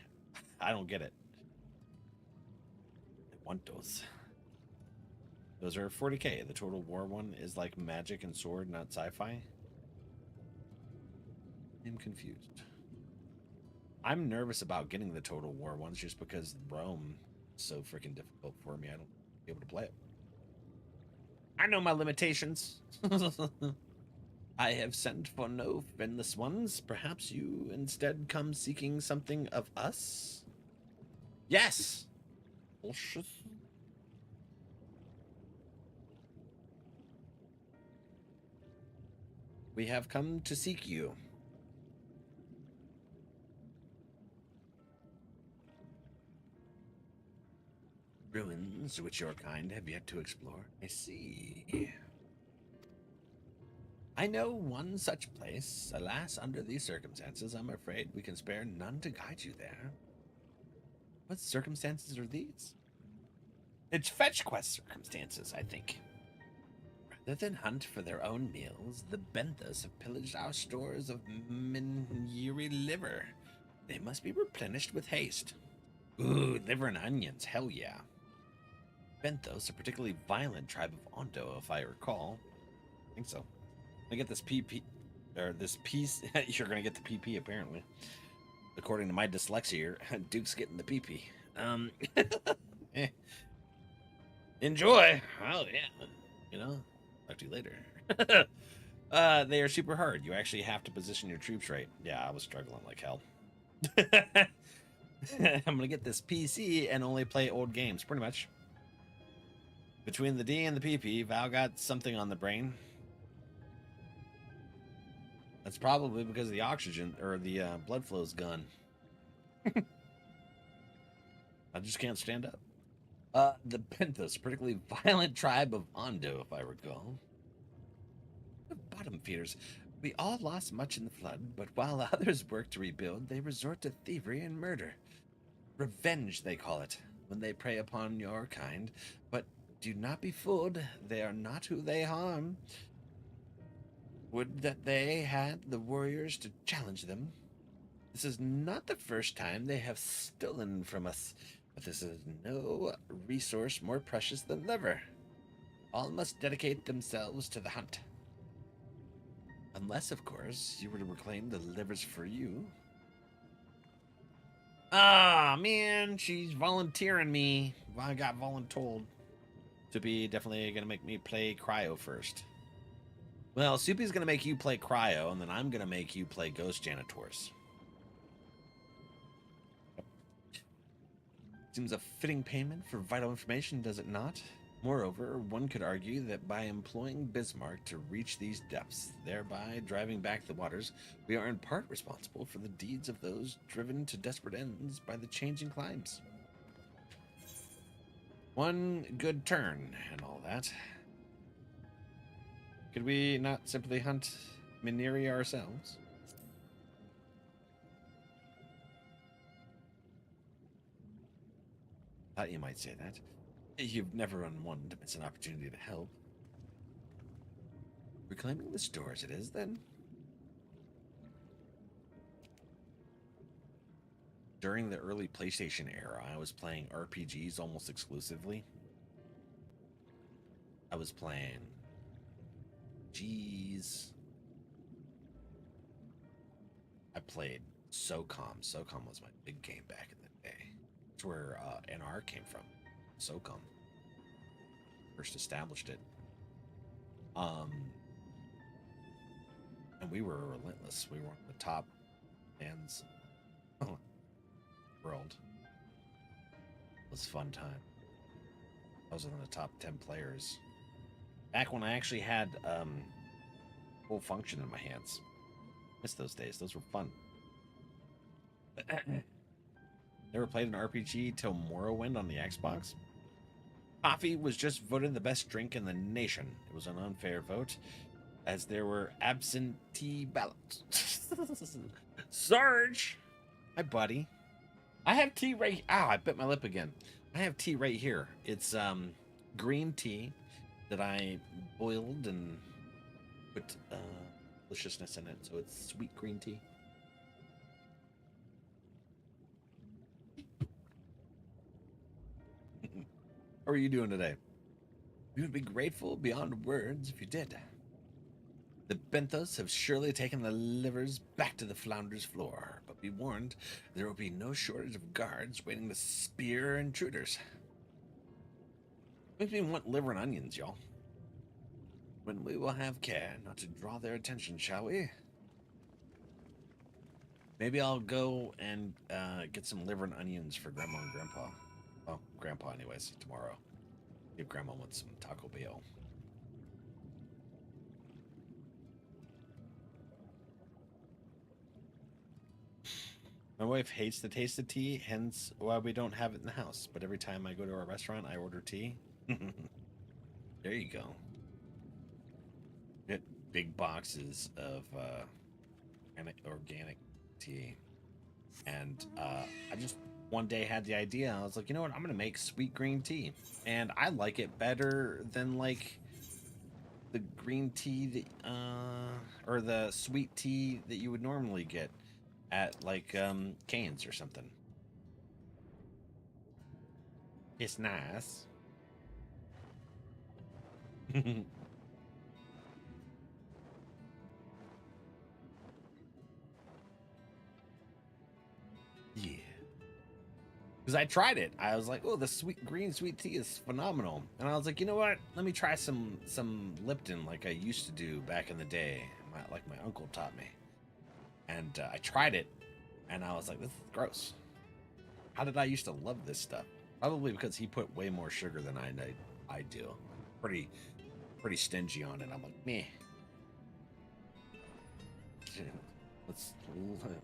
I don't get it. I want those. Those are 40k. The Total War one is like magic and sword, not sci-fi. I'm confused. I'm nervous about getting the Total War ones just because Rome is so freaking difficult for me. I don't be able to play it. I know my limitations. I have sent for no friendless ones. Perhaps you instead come seeking something of us? Yes! Bullshit. We have come to seek you. Ruins which your kind have yet to explore. I see. I know one such place. Alas, under these circumstances, I'm afraid we can spare none to guide you there. What circumstances are these? It's fetch quest circumstances, I think. Rather than hunt for their own meals, the Benthas have pillaged our stores of Minuri liver. They must be replenished with haste. Ooh, liver and onions, hell yeah. Benthos, a particularly violent tribe of Ondo, if I recall. I think so. I get this PP, or this piece. You're gonna get the PP, apparently. According to my dyslexia, Duke's getting the PP. Enjoy. Oh, yeah. You know, talk to you later. They are super hard. You actually have to position your troops right. Yeah, I was struggling like hell. I'm gonna get this PC and only play old games, pretty much. Between the D and the PP, Val got something on the brain. That's probably because the oxygen or the blood flow's gone. I just can't stand up. The Benthos, particularly violent tribe of Ondo, if I recall. The bottom feeders. We all lost much in the flood, but while others work to rebuild, they resort to thievery and murder. Revenge, they call it, when they prey upon your kind. But do not be fooled, they are not who they harm. Would that they had the warriors to challenge them. This is not the first time they have stolen from us, but this is no resource more precious than liver. All must dedicate themselves to the hunt. Unless, of course, you were to reclaim the livers for you. Ah, man, she's volunteering me. Well, I got voluntold. To be definitely gonna make me play Cryo first. Well, Soupy's gonna make you play Cryo, and then I'm gonna make you play Ghost Janitors. Seems a fitting payment for vital information, does it not? Moreover, one could argue that by employing Bismarck to reach these depths, thereby driving back the waters, we are in part responsible for the deeds of those driven to desperate ends by the changing climes. One good turn and all that. Could we not simply hunt Miniri ourselves? Thought you might say that. You've never run one to miss an opportunity to help. Reclaiming the stores it is, then? During the early PlayStation era, I was playing RPGs almost exclusively. I was playing... I played SOCOM. SOCOM was my big game back in the day. That's where NR came from. SOCOM. First established it. And we were relentless. We were one of the top fans in the world. It was a fun time. I was in the top 10 players. Back when I actually had full function in my hands. Miss those days. Those were fun. Never played an RPG till Morrowind on the Xbox. Coffee was just voted the best drink in the nation. It was an unfair vote, as there were absentee ballots. Sarge! Hi, buddy. I have tea right... Ow, I bit my lip again. I have tea right here. It's green tea that I boiled and put deliciousness in it, so it's sweet green tea. How are you doing today? We would be grateful beyond words if you did. The Benthos have surely taken the livers back to the Flounder's floor, but be warned, there will be no shortage of guards waiting to spear intruders. Makes me want liver and onions, y'all. When we will have care not to draw their attention, shall we? Maybe I'll go and get some liver and onions for Grandma and Grandpa. Well, Grandpa anyways, tomorrow. If Grandma wants some Taco Bell. My wife hates the taste of tea, hence why we don't have it in the house. But every time I go to a restaurant, I order tea. There you go. Get big boxes of organic tea. And I just one day had the idea. I was like, you know what? I'm going to make sweet green tea. And I like it better than like the green tea that, or the sweet tea that you would normally get at like Cane's or something. It's nice. Yeah. Because I tried it. I was like, oh, the green sweet tea is phenomenal. And I was like, you know what? Let me try some Lipton like I used to do back in the day. Like my uncle taught me. And I tried it. And I was like, this is gross. How did I used to love this stuff? Probably because he put way more sugar than I do. Pretty stingy on it. I'm like, meh.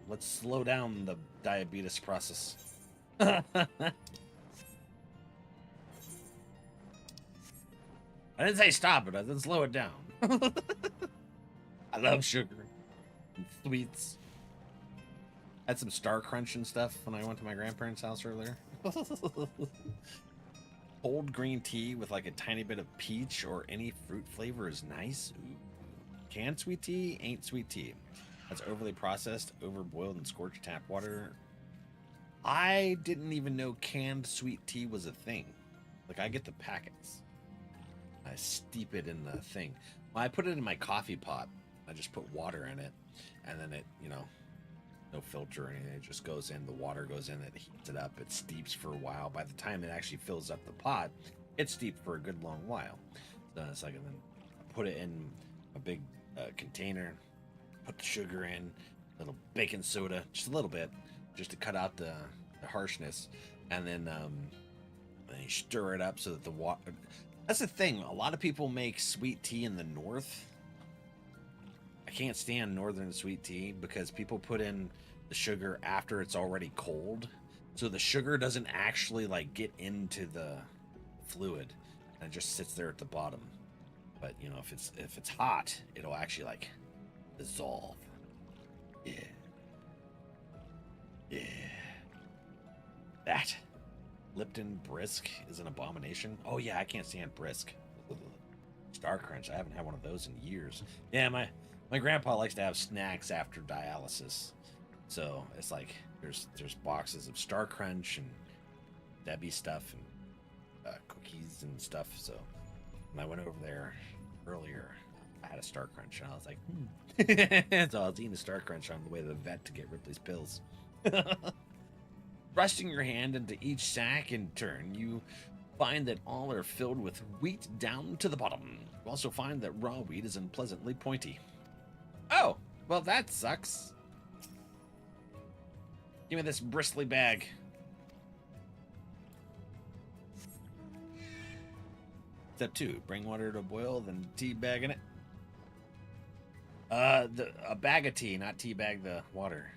Let's slow down the diabetes process. I didn't say stop it. I said slow it down. I love sugar and sweets. Had some Star Crunch and stuff when I went to my grandparents' house earlier. Cold green tea with like a tiny bit of peach or any fruit flavor is nice. Ooh. Canned sweet tea ain't sweet tea. That's overly processed, overboiled, and scorched tap water. I didn't even know canned sweet tea was a thing. Like, I get the packets. I steep it in the thing. Well, I put it in my coffee pot. I just put water in it. And then it, you know, no filter or anything. It just goes in. The water goes in. It heats it up. It steeps for a while. By the time it actually fills up the pot, it's steeped for a good long while. So it's like, and then I put it in a big container. Put the sugar in. A little baking soda. Just a little bit. Just to cut out the harshness. and then you stir it up so that the water. That's the thing. A lot of people make sweet tea in the north. I can't stand northern sweet tea because people put in the sugar after it's already cold, so the sugar doesn't actually like get into the fluid, and it just sits there at the bottom. But you know, if it's hot, it'll actually like dissolve. Yeah. Yeah. That Lipton Brisk is an abomination. Oh yeah, I can't stand Brisk. Star Crunch. I haven't had one of those in years. Yeah, my grandpa likes to have snacks after dialysis. So it's like there's boxes of Star Crunch and Debbie stuff and cookies and stuff. So when I went over there earlier, I had a Star Crunch and I was like, so I was eating a Star Crunch on the way to the vet to get Ripley's pills. Thrusting your hand into each sack in turn, you find that all are filled with wheat down to the bottom. You also find that raw wheat is unpleasantly pointy. Oh, well that sucks. Give me this bristly bag. Step 2, bring water to boil, then tea bag in it. A bag of tea, not tea bag the water.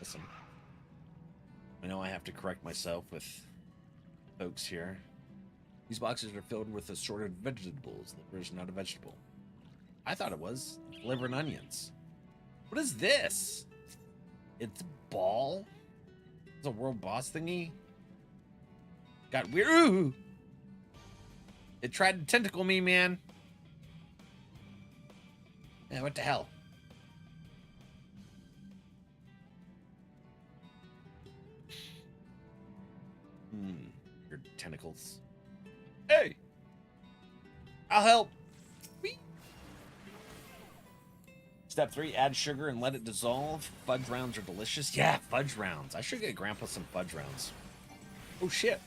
Listen. I know I have to correct myself with folks here. These boxes are filled with assorted vegetables. Liver is not a vegetable. I thought it was. Liver and onions. What is this? It's ball? It's a world boss thingy? Got weird. Ooh! It tried to tentacle me, man. Yeah, what the hell? Your tentacles. Hey! I'll help. Whee! Step 3, add sugar and let it dissolve. Fudge rounds are delicious. Yeah, fudge rounds. I should get Grandpa some fudge rounds. Oh, shit.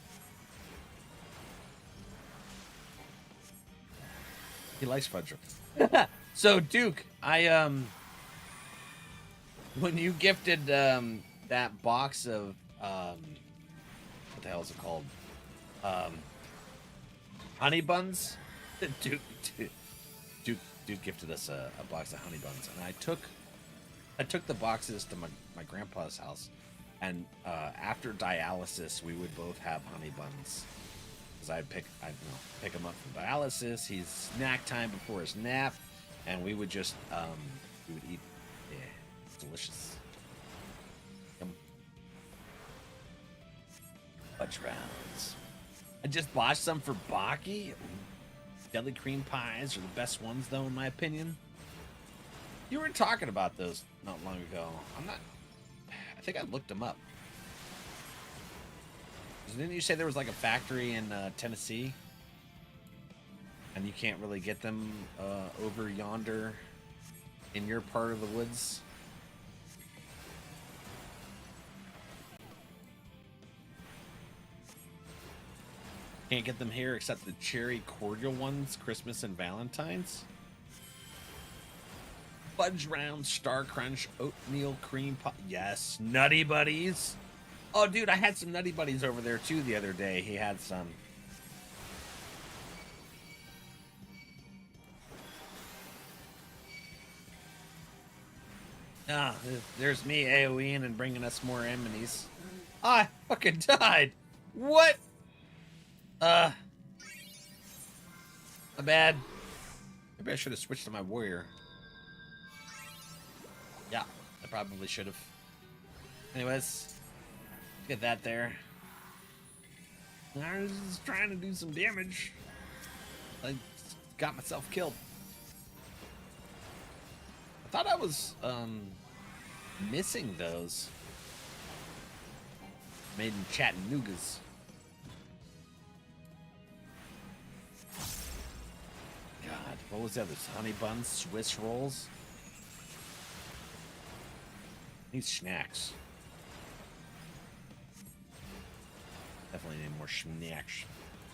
He likes fudge rounds. So, Duke, I, when you gifted, that box of, what the hell is it called? Honey buns? Duke gifted us a box of honey buns, and I took the boxes to my grandpa's house, and after dialysis, we would both have honey buns. Because I'd pick him up from dialysis. He's snack time before his nap, and we would just we would eat. Yeah, it's delicious. Fudge rounds. I just bought some for Baki. Deli cream pies are the best ones, though, in my opinion. You were talking about those not long ago. I think I looked them up. Didn't you say there was like a factory in Tennessee? And you can't really get them over yonder in your part of the woods? Can't get them here except the cherry cordial ones, Christmas and Valentine's. Fudge round, Star Crunch, oatmeal cream pie. Yes, Nutty Buddies. Oh, dude, I had some Nutty Buddies over there too the other day. He had some. Ah, there's me AoEing and bringing us more enemies. I fucking died. What? My bad. Maybe I should have switched to my warrior. Yeah, I probably should have. Anyways, get that there. I was just trying to do some damage. I got myself killed. I thought I was missing those. Made in Chattanoogas. God, what was the other? Honey buns, Swiss rolls. Need snacks. Definitely need more snacks.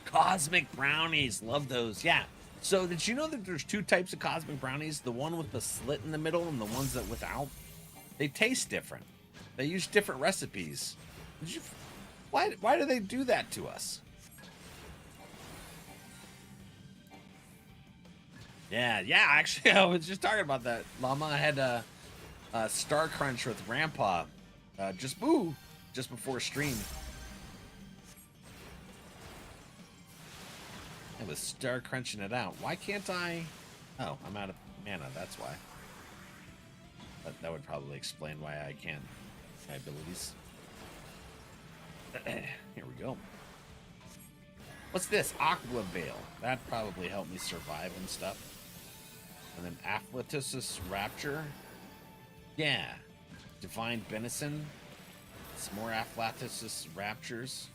Cosmic brownies, love those. Yeah. So did you know that there's two types of cosmic brownies? The one with the slit in the middle and the ones that without. They taste different. They use different recipes. Why do they do that to us? Yeah, actually, I was just talking about that. Llama. I had a Star Crunch with Grandpa just before stream. I was Star Crunching it out. Why can't I? Oh, I'm out of mana, that's why. That would probably explain why I can't. My abilities. Here we go. What's this? Aqua Veil. That probably helped me survive and stuff. And then Afflatus Rapture. Yeah. Divine Benison. Some more Afflatus Raptures.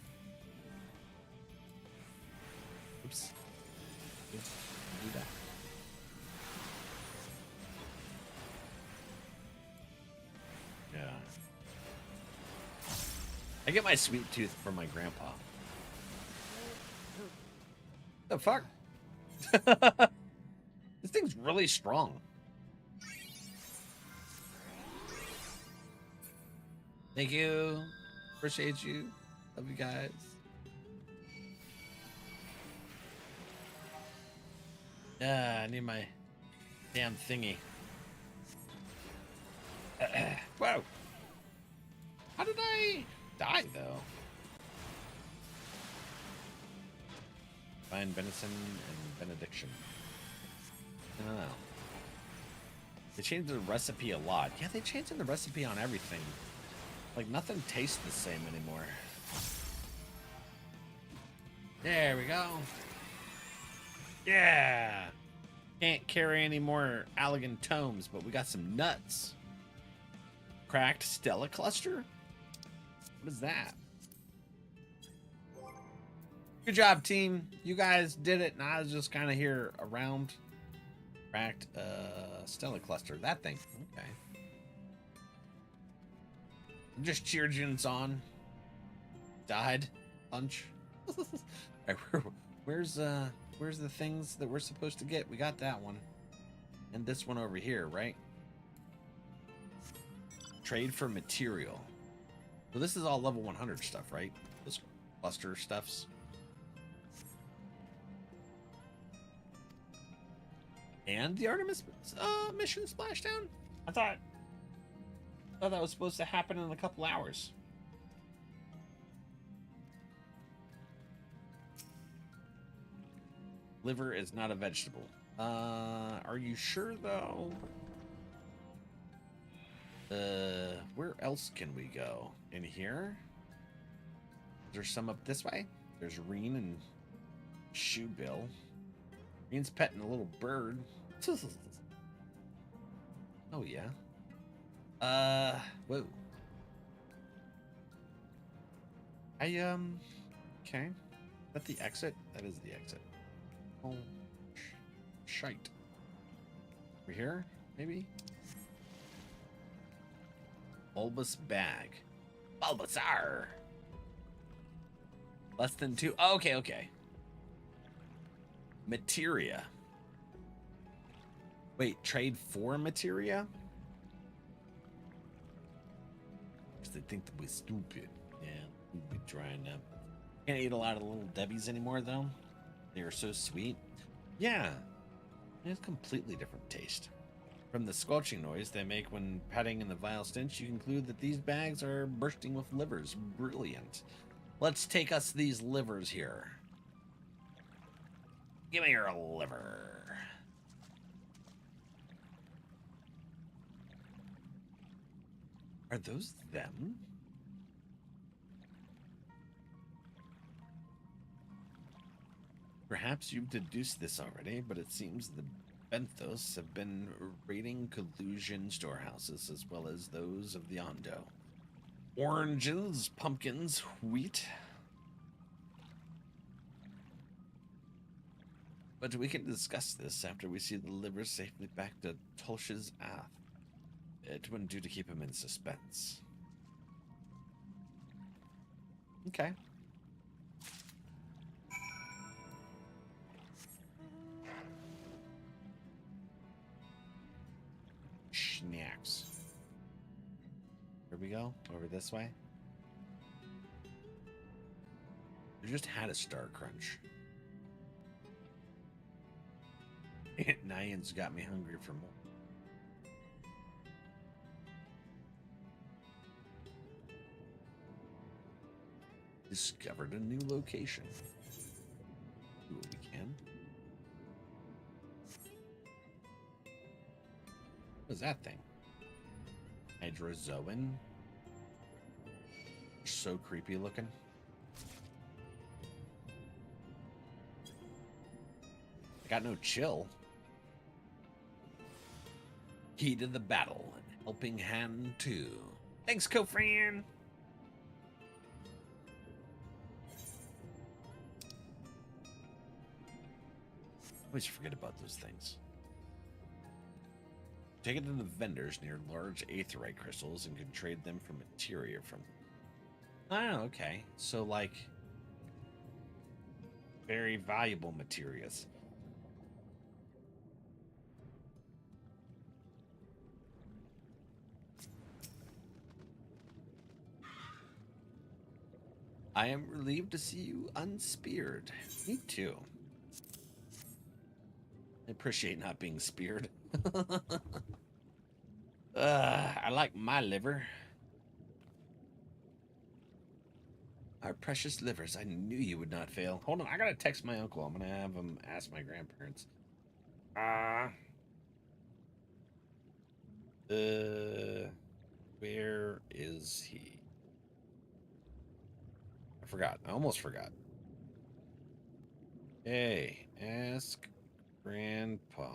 Oops. Do that. Yeah. I get my sweet tooth from my grandpa. The fuck? This thing's really strong. Thank you. Appreciate you. Love you guys. Yeah, I need my damn thingy. Whoa. How did I die, though? Divine Benison and Benediction. I don't know. They changed the recipe a lot. Yeah, they changed the recipe on everything. Like, nothing tastes the same anymore. There we go. Yeah. Can't carry any more Allegan tomes, but we got some nuts. Cracked Stella Cluster? What is that? Good job, team. You guys did it, and I was just kind of here around. Cracked Stella Cluster. That thing. Okay. Just cheerjins on. Died. Punch. Where's the things that we're supposed to get? We got that one. And this one over here, right? Trade for material. So this is all level 100 stuff, right? This cluster stuffs. And the Artemis mission splashdown? I thought that was supposed to happen in a couple hours. Liver is not a vegetable. Are you sure though? Where else can we go? In here? There's some up this way. There's Reen and Shoebill. Reen's petting a little bird. Oh yeah. Whoa. Okay. Is that the exit? That is the exit. Oh, shite. Over here, maybe? Bulbous bag. Bulbasaur. Less than 2. Oh, okay. Materia. Wait, trade for materia? Because they think that we're stupid. Yeah, we'll be trying up. Can't eat a lot of little Debbies anymore, though. They are so sweet. Yeah, it's a completely different taste. From the squelching noise they make when petting in the vile stench, you conclude that these bags are bursting with livers. Brilliant. Let's take us these livers here. Give me your liver. Are those them? Perhaps you've deduced this already, but it seems the Benthos have been raiding collusion storehouses as well as those of the Ondo. Oranges, pumpkins, wheat. But we can discuss this after we see the liver safely back to Tolsh's Ath. It wouldn't do to keep him in suspense. Okay. Snacks. Here we go. Over this way. I just had a Star Crunch. Nyan's got me hungry for more. Discovered a new location. Do what we can. What is that thing? Hydrozoan? So creepy looking. I got no chill. Key to the battle and helping hand too. Thanks, co-friend. Always forget about those things. Take it to the vendors near large aetheryte crystals and can trade them for materia from them. Oh, okay. So, like, very valuable materials. I am relieved to see you unspeared. Me too. I appreciate not being speared. I like my liver. Our precious livers. I knew you would not fail. Hold on, I gotta text my uncle. I'm gonna have him ask my grandparents. Where is he? I forgot. I almost forgot. Hey, ask Grandpa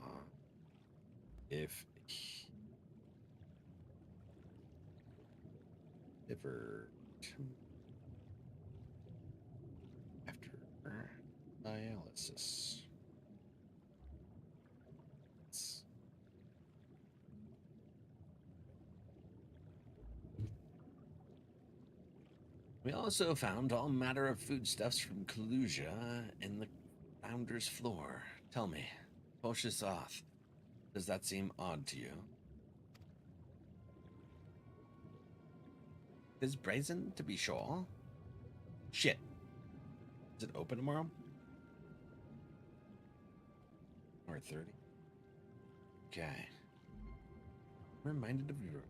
if he liver after dialysis. We also found all manner of foodstuffs from Kalusia in the founder's floor. Tell me, Post-Shadowbringers, does that seem odd to you? Is brazen, to be sure. Shit. Is it open tomorrow? Or 30? Okay. I'm reminded of your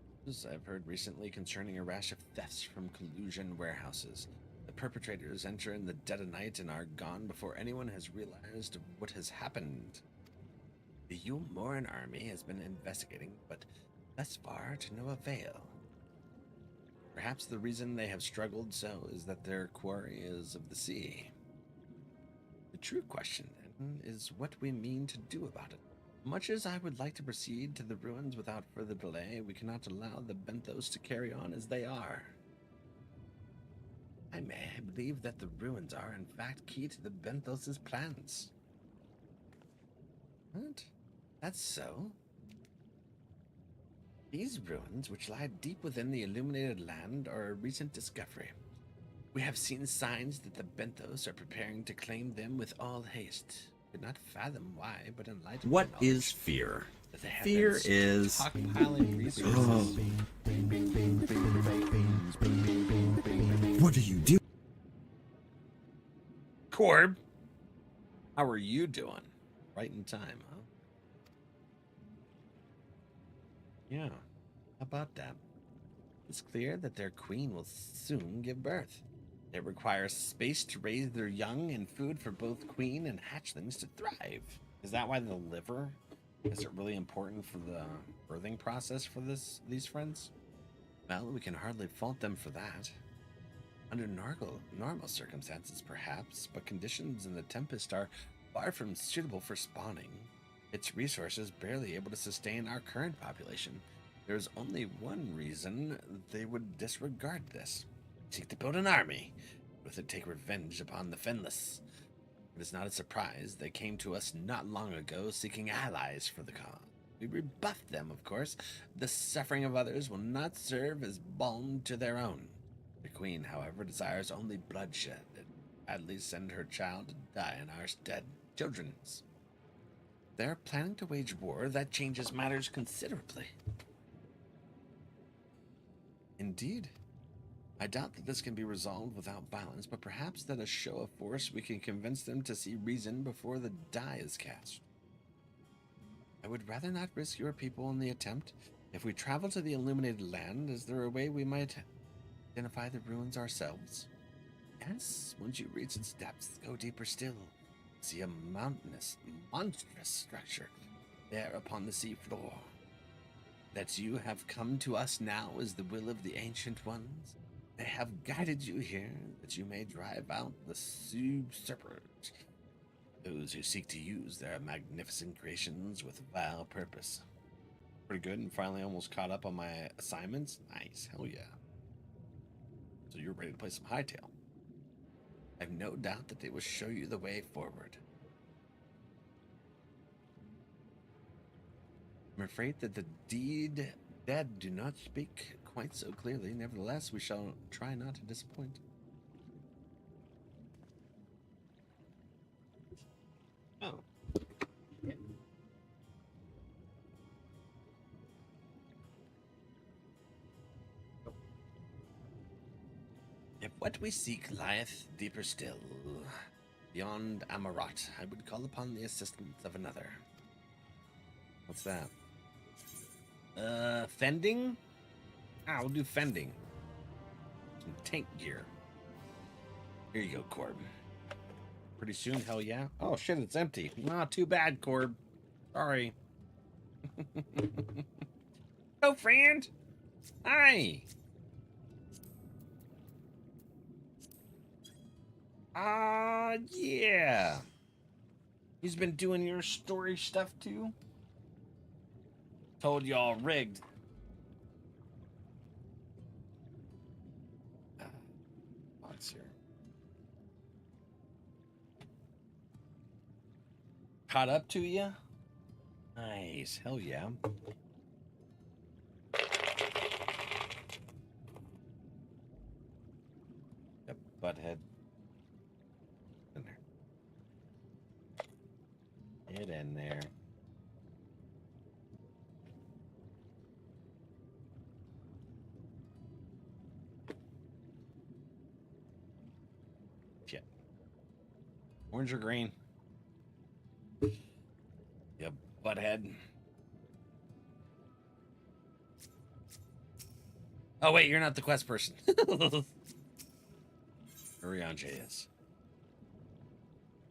I've heard recently concerning a rash of thefts from collusion warehouses. The perpetrators enter in the dead of night and are gone before anyone has realized what has happened. The Yulmoran army has been investigating, but thus far to no avail. Perhaps the reason they have struggled so is that their quarry is of the sea. The true question, then, is what we mean to do about it. Much as I would like to proceed to the ruins without further delay, we cannot allow the Benthos to carry on as they are. I may believe that the ruins are, in fact, key to the Benthos' plans. What? That's so? These ruins, which lie deep within the illuminated land, are a recent discovery. We have seen signs that the Benthos are preparing to claim them with all haste. Could not fathom why, but in light of what is fear? Fear is stockpiling resources. What do you do? Corb, how are you doing? Right in time, huh? Yeah, how about that? It's clear that their queen will soon give birth. It requires space to raise their young and food for both queen and hatchlings to thrive. Is that why the liver? Is it really important for the birthing process for these friends? Well, we can hardly fault them for that. Under normal circumstances, perhaps, but conditions in the Tempest are far from suitable for spawning. Its resources barely able to sustain our current population. There's only one reason they would disregard this. Seek to build an army, with it take revenge upon the Fenless. It is not a surprise they came to us not long ago seeking allies for the cause. We rebuffed them, of course. The suffering of others will not serve as balm to their own. The queen, however, desires only bloodshed, and gladly send her child to die in our stead. Children's. They're planning to wage war. That changes matters considerably. Indeed. I doubt that this can be resolved without violence, but perhaps that a show of force we can convince them to see reason before the die is cast. I would rather not risk your people in the attempt. If we travel to the illuminated land, is there a way we might identify the ruins ourselves? Yes, once you reach its depths, go deeper still. See a mountainous, monstrous structure there upon the sea floor. That you have come to us now is the will of the Ancient Ones. They have guided you here, that you may drive out the usurpers, those who seek to use their magnificent creations with vile purpose. Pretty good, and finally almost caught up on my assignments. Nice, hell yeah. So you're ready to play some Hightail. I have no doubt that they will show you the way forward. I'm afraid that the dead do not speak quite so clearly. Nevertheless, we shall try not to disappoint. Oh. Yeah. If what we seek lieth deeper still, beyond Amarot, I would call upon the assistance of another. What's that? Fending? Ah, we'll do fending. Some tank gear. Here you go, Corb. Pretty soon, hell yeah. Oh shit, it's empty. Not too bad, Corb. Sorry. Hello, friend. Hi. Yeah. He's been doing your story stuff too? Told y'all rigged. Let's here. Caught up to you? Nice. Hell yeah. Yep, butthead. In there. Get in there. Shit. Orange or green? Yep, butthead. Oh wait, you're not the quest person. Uriange is.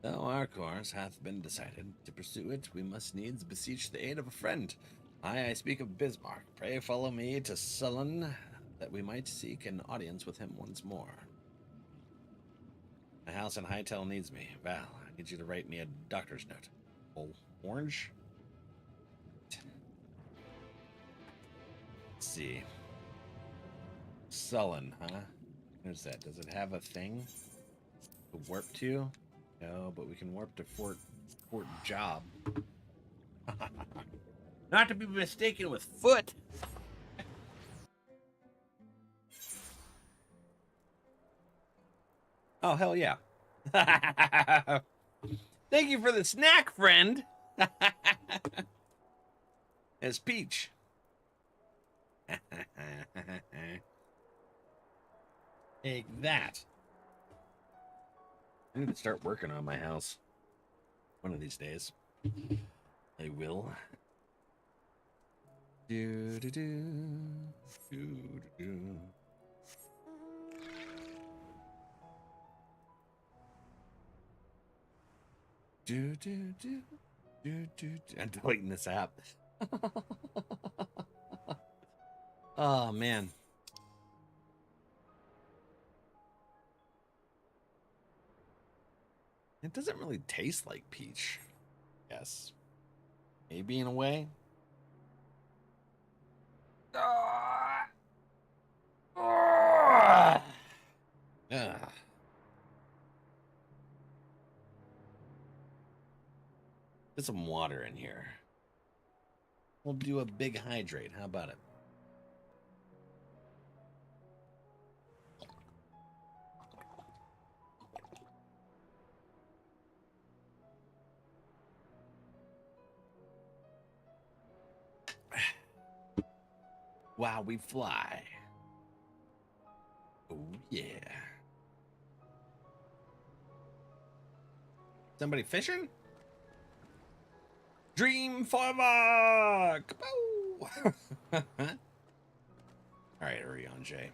Though our course hath been decided, to pursue it, we must needs beseech the aid of a friend. I speak of Bismarck. Pray follow me to Sullen, that we might seek an audience with him once more. My house in Hightail needs me. Val, I need you to write me a doctor's note. Oh, orange? Let's see. Sullen, huh? What is that? Does it have a thing to warp to? No, but we can warp to Fort Job. Not to be mistaken with Foot. Oh, hell yeah. Thank you for the snack, friend. It's Peach. Take that. I need to start working on my house. One of these days. I will. Do do do. Do do. Do do do. Do do do. I'm deleting this app. Oh man. It doesn't really taste like peach. Yes. Maybe in a way. Get some water in here. We'll do a big hydrate. How about it? Wow, we fly. Oh, yeah. Somebody fishing? Dream forever! Kapow! Alright, Arion J.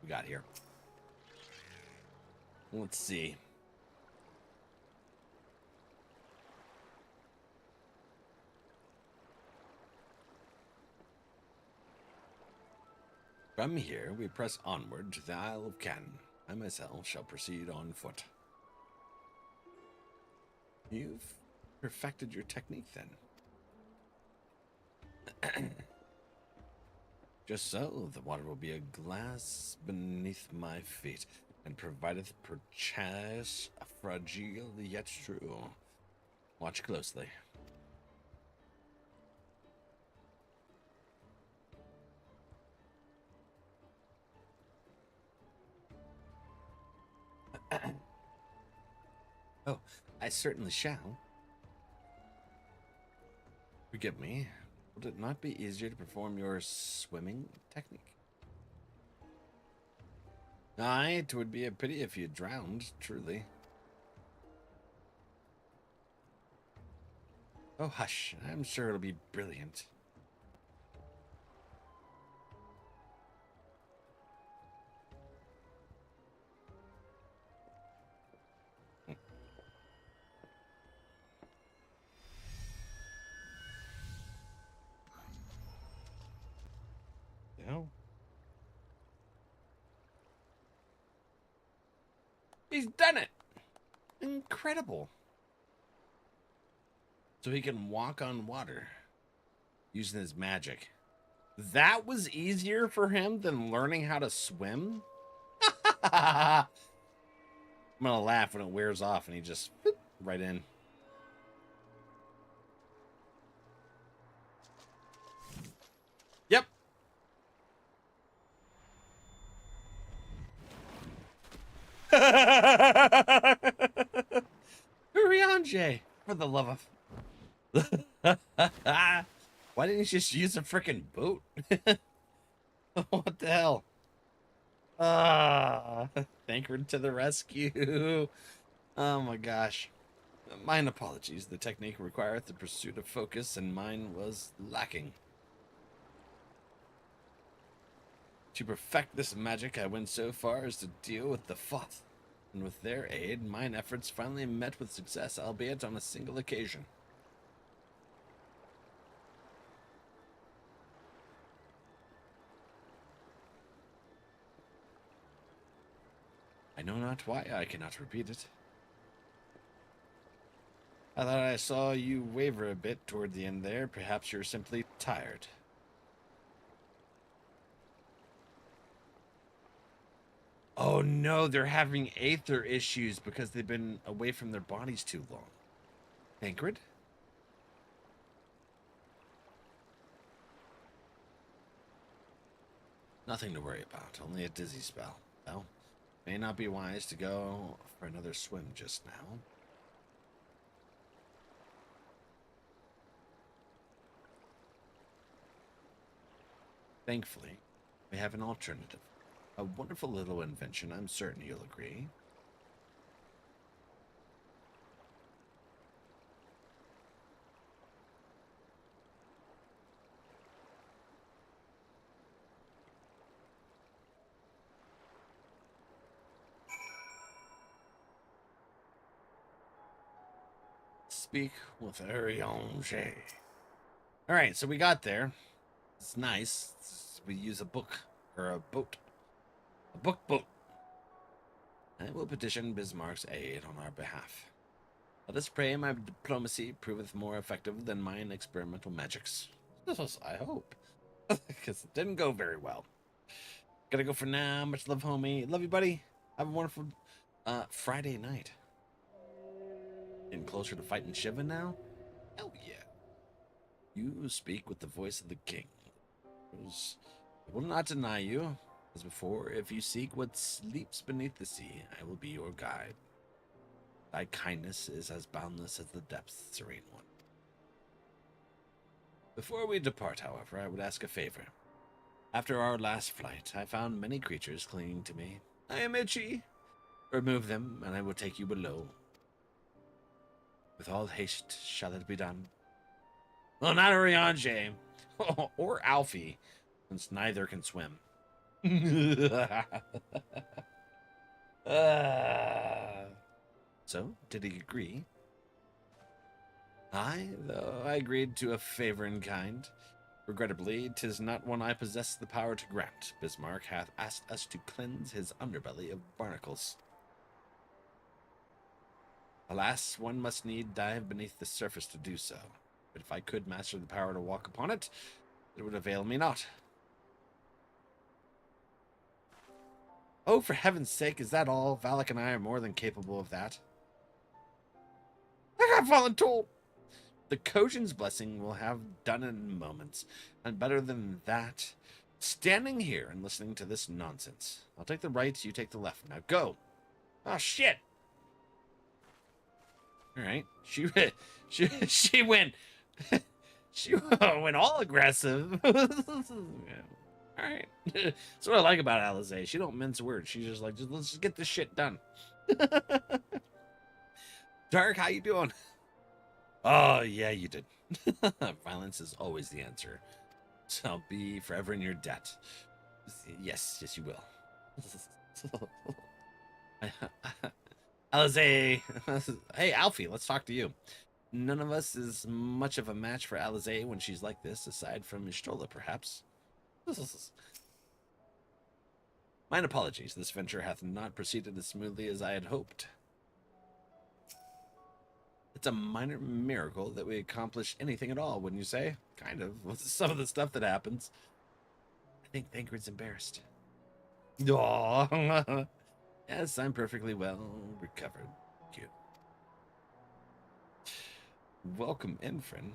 We got here. Let's see. From here, we press onward to the Isle of Cannes. I myself shall proceed on foot. You've perfected your technique, then. Just so, the water will be a glass beneath my feet, and provideth perchance a fragile yet true. Watch closely. Oh, I certainly shall. Forgive me. Would it not be easier to perform your swimming technique? Aye, it would be a pity if you drowned, truly. Oh, hush. I'm sure it'll be brilliant. No. He's done it! Incredible. So he can walk on water using his magic. That was easier for him than learning how to swim? I'm gonna laugh when it wears off and he just whoop, right in. Yep. Arion J, for the love of... Why didn't you just use a freaking boat? What the hell? Thankford to the rescue. Oh my gosh. Mine apologies. The technique required the pursuit of focus, and mine was lacking. To perfect this magic, I went so far as to deal with the Foth, and with their aid, mine efforts finally met with success, albeit on a single occasion. I know not why I cannot repeat it. I thought I saw you waver a bit toward the end there. Perhaps you're simply tired. Oh no, they're having aether issues because they've been away from their bodies too long. Thancred? Nothing to worry about, only a dizzy spell. Well, may not be wise to go for another swim just now. Thankfully, we have an alternative. A wonderful little invention, I'm certain you'll agree. Speak with Arion J. Alright, so we got there. It's nice. We use a book, or a boat. A boat. I will petition Bismarck's aid on our behalf. Let us pray my diplomacy proveth more effective than mine experimental magics. I hope. Because it didn't go very well. Gotta go for now. Much love, homie. Love you, buddy. Have a wonderful Friday night. Getting closer to fighting Shiva now? Hell yeah. You speak with the voice of the king. I will not deny you. As before, if you seek what sleeps beneath the sea, I will be your guide. Thy kindness is as boundless as the depths, serene one. Before we depart, however, I would ask a favor. After our last flight, I found many creatures clinging to me. I am itchy. Remove them, and I will take you below. With all haste shall it be done. Well, not Oriange, or Alfie, since neither can swim. So, did he agree? Aye, though I agreed to a favor in kind. Regrettably, 'tis not one I possess the power to grant. Bismarck hath asked us to cleanse his underbelly of barnacles. Alas, one must need dive beneath the surface to do so. But if I could master the power to walk upon it, it would avail me not. Oh, for heaven's sake, is that all? Valak and I are more than capable of that. I got voluntold. The Kojin's blessing will have done in moments. And better than that, standing here and listening to this nonsense. I'll take the right, you take the left. Now go. Oh, shit. All right. She went she went all aggressive. All right. That's what I like about Alize. She don't mince words. She's just like, let's just get this shit done. Dark, how you doing? Oh, yeah, you did. Violence is always the answer. So I'll be forever in your debt. Yes, you will. Alize. Hey, Alfie, let's talk to you. None of us is much of a match for Alize when she's like this, aside from Ishtola, perhaps. Mine apologies. This venture hath not proceeded as smoothly as I had hoped. It's a minor miracle that we accomplish anything at all, wouldn't you say? Kind of. With some of the stuff that happens. I think Thancred's embarrassed. Aww. Yes, I'm perfectly well recovered. Cute. Welcome in, friend.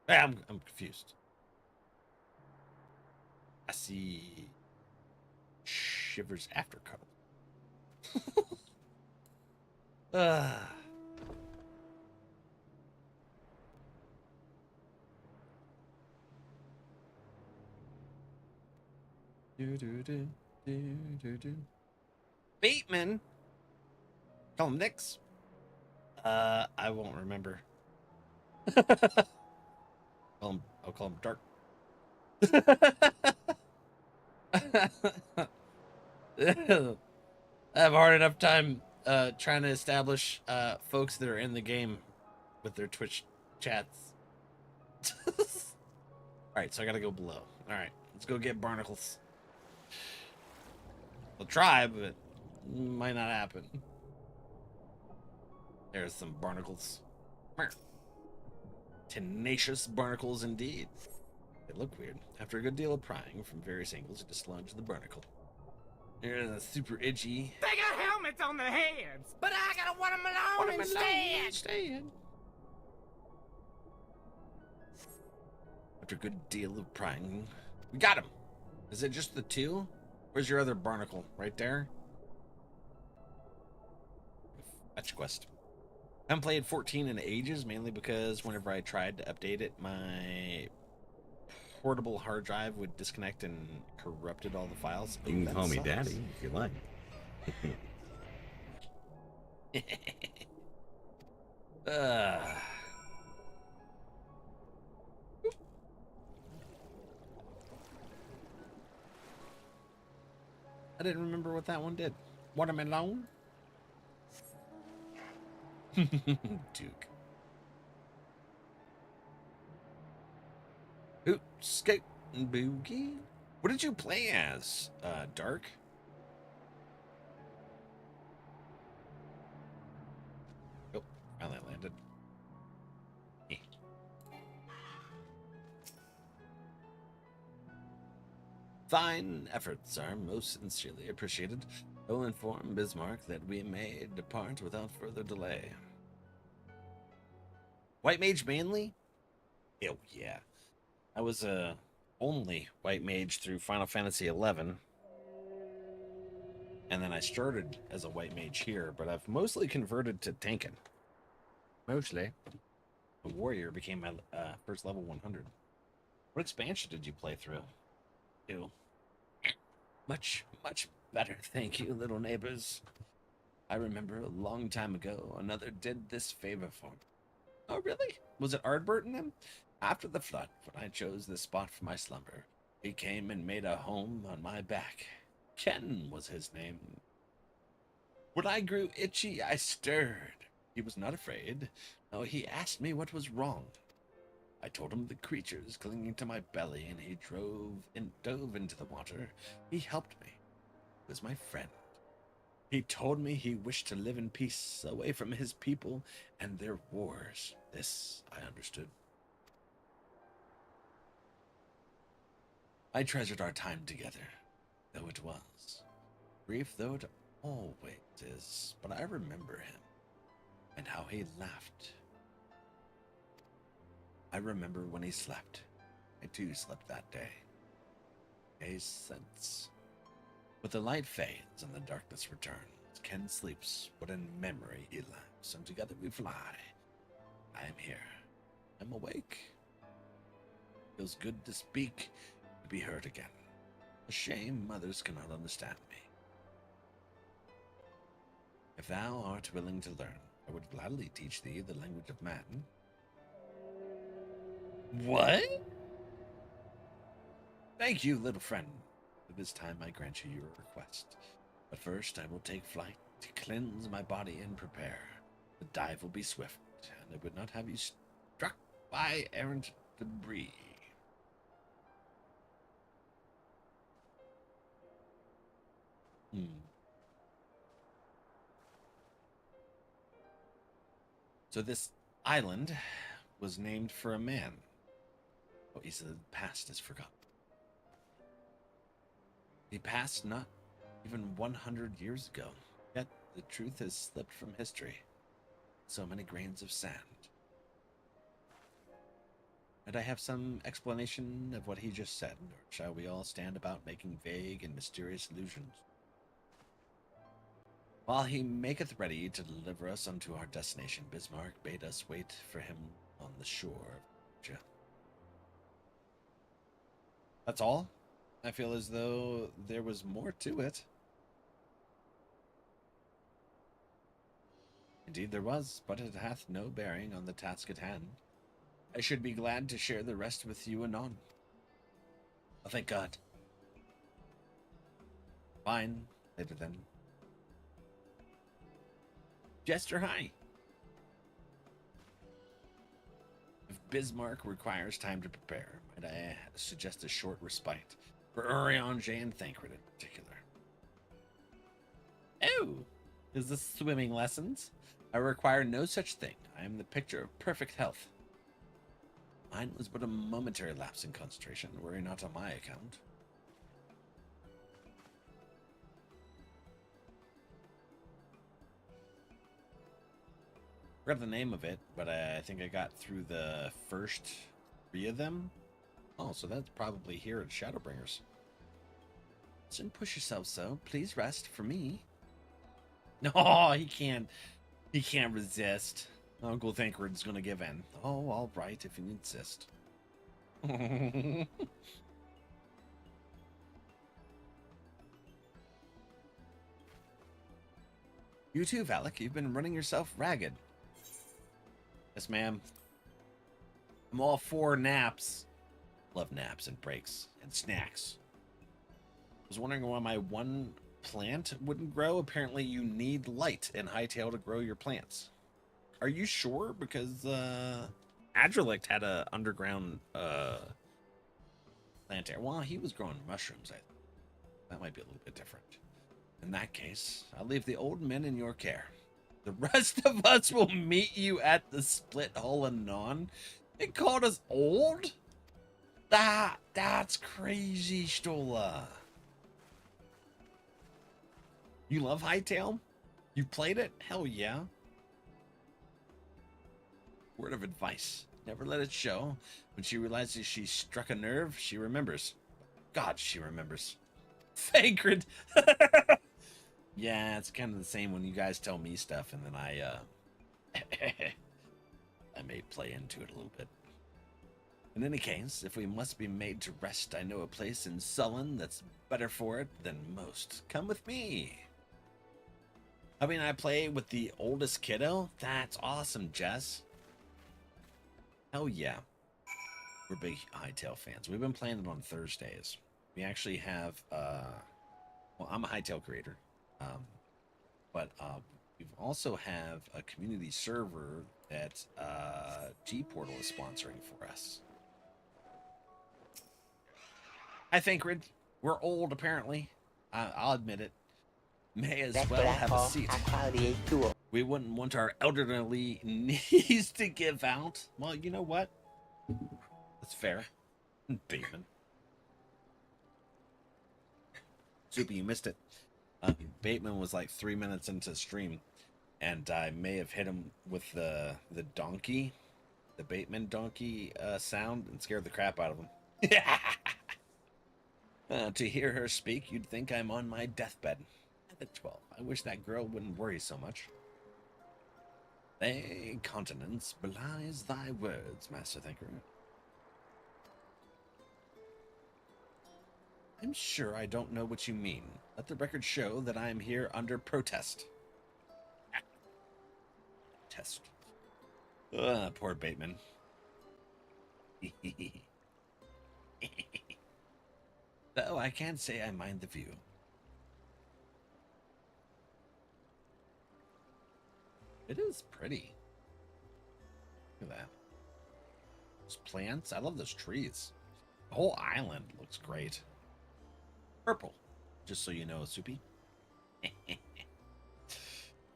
Hey, I'm confused. I see Shivers after cuddle. Bateman. Call him Nix. I won't remember. I'll call him Dark. I have a hard enough time trying to establish folks that are in the game with their Twitch chats. Alright, so I gotta go below. Alright, let's go get barnacles. We'll try, but it might not happen. There's some barnacles. Tenacious barnacles indeed. They look weird. After a good deal of prying from various angles, you dislodge the barnacle. They're super itchy. They got helmets on their heads, but I gotta want them alone instead. After a good deal of prying, we got him. Is it just the two? Where's your other barnacle? Right there? Fetch quest. I haven't played 14 in ages, mainly because whenever I tried to update it, my portable hard drive would disconnect and corrupted all the files. You can call me Daddy if you like. I didn't remember what that one did. Watermelon? Duke. Hoot, skate, and boogie. What did you play as, Dark? Oh, finally landed. Thine efforts are most sincerely appreciated. I will inform Bismarck that we may depart without further delay. White mage mainly? Hell yeah. I was only white mage through Final Fantasy XI. And then I started as a white mage here, but I've mostly converted to tanking. Mostly. The warrior became my first level 100. What expansion did you play through? Two. Much, much better, thank you, little neighbors. I remember a long time ago, another did this favor for me. Oh, really? Was it Ardbert and them? After the flood, when I chose this spot for my slumber, he came and made a home on my back. Ken was his name. When I grew itchy, I stirred. He was not afraid. No, he asked me what was wrong. I told him the creatures clinging to my belly, and he dove into the water. He helped me. He was my friend. He told me he wished to live in peace, away from his people and their wars. This I understood. I treasured our time together, though it was. Brief though it always is, but I remember him, and how he laughed. I remember when he slept. I too slept that day. Days since. But the light fades and the darkness returns. Ken sleeps, but in memory he laughs, and together we fly. I am here. I'm awake. Feels good to speak, to be heard again. A shame others cannot understand me. If thou art willing to learn, I would gladly teach thee the language of man. What? Thank you, little friend. For this time I grant you your request. But first I will take flight to cleanse my body and prepare. The dive will be swift, and I would not have you struck by errant debris. So this island was named for a man. Oh, he said the past is forgotten. He passed not even 100 years ago, yet the truth has slipped from history. So many grains of sand. And I have some explanation of what he just said, or shall we all stand about making vague and mysterious allusions? While he maketh ready to deliver us unto our destination, Bismarck bade us wait for him on the shore of Georgia. That's all? I feel as though there was more to it. Indeed there was, but it hath no bearing on the task at hand. I should be glad to share the rest with you anon. Oh, thank God. Fine, later then. Jester, hi. If Bismarck requires time to prepare, might I suggest a short respite for Urianger and Thancred in particular? Oh, is this swimming lessons? I require no such thing. I am the picture of perfect health. Mine was but a momentary lapse in concentration, were it not on my account. I forgot the name of it, but I think I got through the first 3 of them. Oh, so that's probably here at Shadowbringers. Shouldn't push yourself so. Please rest for me. No, he can't resist. Uncle Thancred's gonna give in. Oh, all right, if you insist. You too, Valak. You've been running yourself ragged. Yes, ma'am. I'm all for naps. Love naps and breaks and snacks. I was wondering why my one plant wouldn't grow. Apparently you need light and hightail to grow your plants. Are you sure? Because NRValeck had a underground plant area. Well, he was growing mushrooms, I think. That might be a little bit different. In that case, I'll leave the old men in your care. The rest of us will meet you at the split hole anon. They called us old? That's crazy, Stola. You love Hightail? You played it? Hell yeah. Word of advice. Never let it show. When she realizes she struck a nerve, she remembers. God, she remembers. Thancred. Yeah, it's kind of the same when you guys tell me stuff and then I I may play into it a little bit. In any case, if we must be made to rest, I know a place in Sullen that's better for it than most. Come with me. I mean, I play with the oldest kiddo? That's awesome, Jess. Hell yeah. We're big Hightail fans. We've been playing it on Thursdays. We actually have, well, I'm a Hightail creator. But we also have a community server that G-Portal is sponsoring for us. I think we're old, apparently. I'll admit it. May as well have a seat. We wouldn't want our elderly knees to give out. Well, you know what? That's fair. Bateman. Soupy, you missed it. Bateman was like 3 minutes into the stream, and I may have hit him with the donkey, the Bateman donkey sound, and scared the crap out of him. To hear her speak, you'd think I'm on my deathbed. At 12, I wish that girl wouldn't worry so much. Thy continence belies thy words, Master Thinker. I'm sure I don't know what you mean. Let the record show that I am here under protest. Test. Poor Bateman. Though I can't say I mind the view. It is pretty. Look at that. Those plants. I love those trees. The whole island looks great. Purple. Just so you know, Soupy.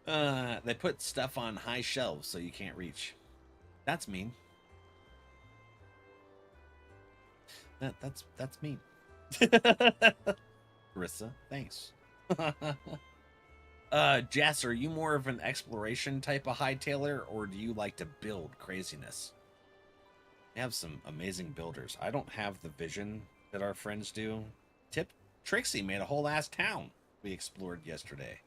They put stuff on high shelves so you can't reach. That's mean. That's mean. Carissa, thanks. Jess, are you more of an exploration type of hightailer, or do you like to build craziness? We have some amazing builders. I don't have the vision that our friends do. Trixie made a whole ass town we explored yesterday.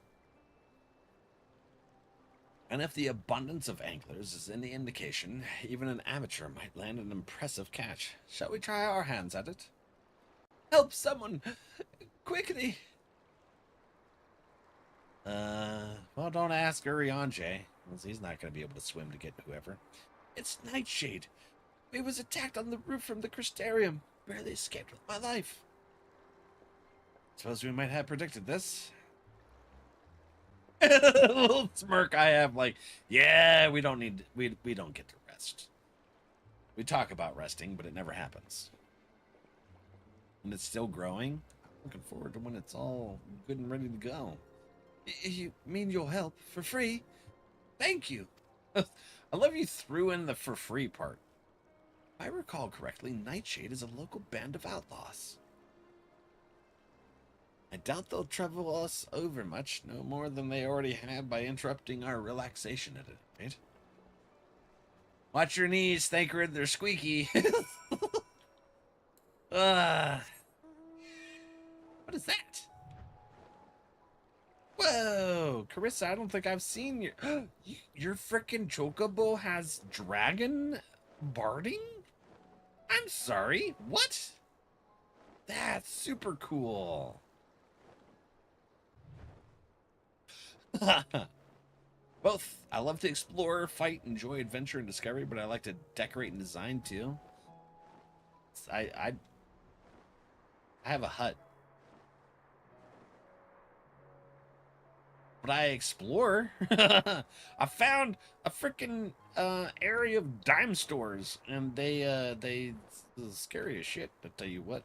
And if the abundance of anglers is any indication, even an amateur might land an impressive catch. Shall we try our hands at it? Help someone! Quickly! Well, don't ask Urianjay, because he's not going to be able to swim to get whoever. It's Nightshade. We was attacked on the roof from the Crystarium. Barely escaped with my life. Suppose we might have predicted this. A little smirk I have, like, yeah, we don't need, we don't get to rest. We talk about resting, but it never happens. And it's still growing. I'm looking forward to when it's all good and ready to go. You mean you'll help for free? Thank you. I love you threw in the for free part. If I recall correctly, Nightshade is a local band of outlaws. I doubt they'll trouble us over much, no more than they already have by interrupting our relaxation at it, right? Watch your knees, Thancred, they're squeaky. What is that? Whoa, Carissa, I don't think I've seen your... Your frickin' Chocobo has dragon barding? I'm sorry, what? That's super cool. Both. I love to explore, fight, enjoy adventure and discovery, but I like to decorate and design too. I have a hut. But I explore. I found a freaking area of dime stores, and they scary as shit, I'll tell you what.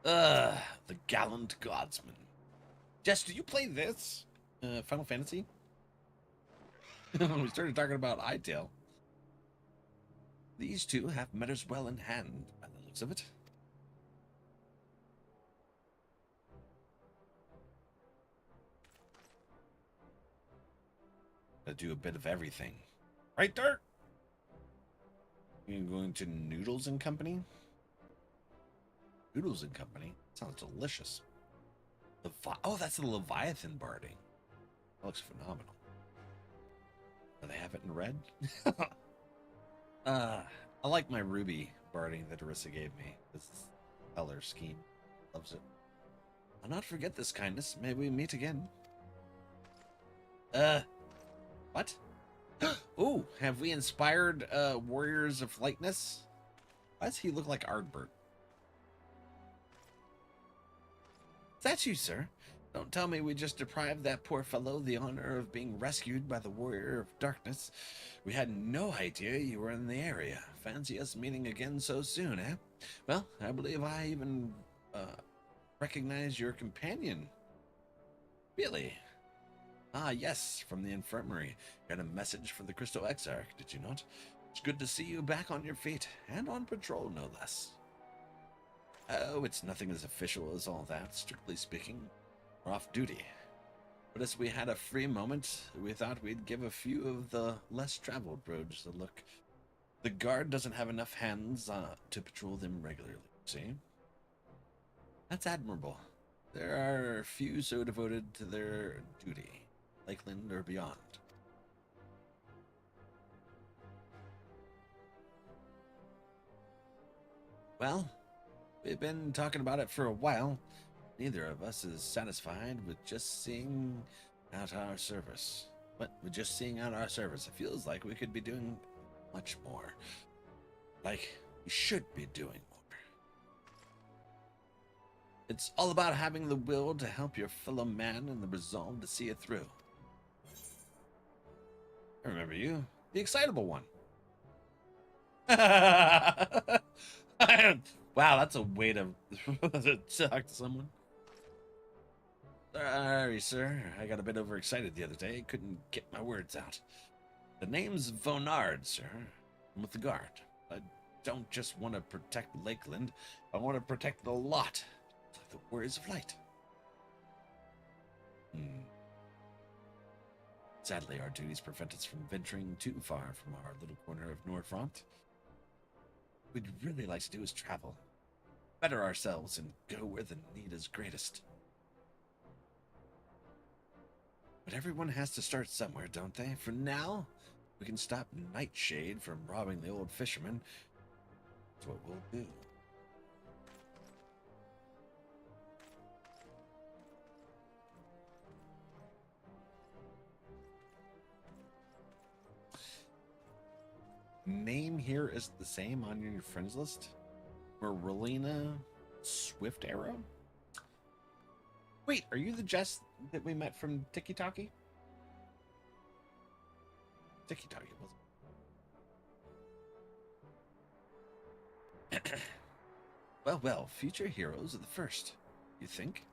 The Gallant Godsman. Jess, do you play this? Final Fantasy? We started talking about Hytale. These two have matters well in hand, by the looks of it. I do a bit of everything. Right, Dirt? You're going to Noodles and Company? Noodles and Company? Sounds delicious. Oh, that's the Leviathan barding. That looks phenomenal. Do they have it in red? I like my ruby barding that Arissa gave me. This color scheme. Loves it. I'll not forget this kindness. May we meet again. What? Ooh, have we inspired warriors of lightness? Why does he look like Ardbert? Is that you, sir? Don't tell me we just deprived that poor fellow the honor of being rescued by the warrior of darkness. We had no idea you were in the area. Fancy us meeting again so soon, eh? Well, I believe I even recognize your companion. Really? Ah, yes, from the infirmary. Got a message for the Crystal Exarch, did you not? It's good to see you back on your feet, and on patrol, no less. Oh, it's nothing as official as all that, strictly speaking. We're off duty. But as we had a free moment, we thought we'd give a few of the less traveled roads a look. The guard doesn't have enough hands to patrol them regularly, see? That's admirable. There are few so devoted to their duty, Lakeland or beyond. Well, we've been talking about it for a while. Neither of us is satisfied with just seeing out our service. But with just seeing out our service, it feels like we could be doing much more. Like, we should be doing more. It's all about having the will to help your fellow man and the resolve to see it through. I remember you, the excitable one. Wow, that's a way to talk to someone. Sorry, sir. I got a bit overexcited the other day. Couldn't get my words out. The name's Vonard, sir. I'm with the guard. I don't just want to protect Lakeland. I want to protect the lot. Like the Warriors of Light. Sadly, our duties prevent us from venturing too far from our little corner of Nordfront. What we'd really like to do is travel. Better ourselves and go where the need is greatest. But everyone has to start somewhere, don't they? For now, we can stop Nightshade from robbing the old fisherman. That's what we'll do. Name here is the same on your friends list. Marlena Swift Arrow? Wait, are you the Jess that we met from Tiki Talkie? Tiki Talkie wasn't. Well, future heroes are the first, you think?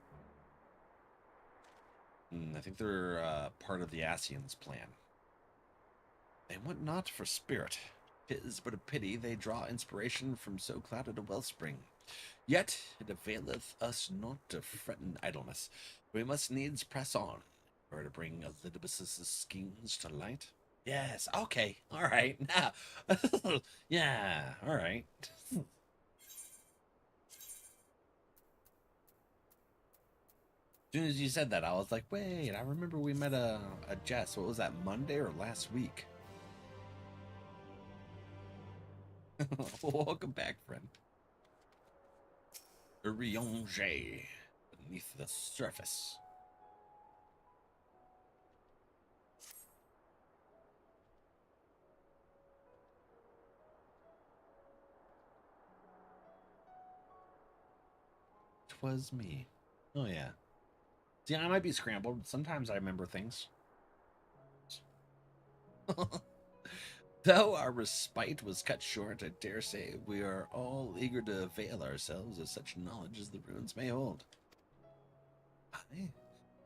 I think they're part of the Asians' plan. They want naught for spirit. 'Tis but a pity they draw inspiration from so clouded a wellspring. Yet it availeth us not to fret in idleness. We must needs press on, in order to bring Elidibus's schemes to light. Yes, okay, all right, now, yeah, all right. As soon as you said that, I was like, wait, I remember we met a Jess. What was that, Monday or last week? Welcome back, friend. Urianger beneath the surface. Twas me. Oh yeah. See, I might be scrambled. Sometimes I remember things. Though our respite was cut short, I dare say we are all eager to avail ourselves of such knowledge as the ruins may hold. Aye,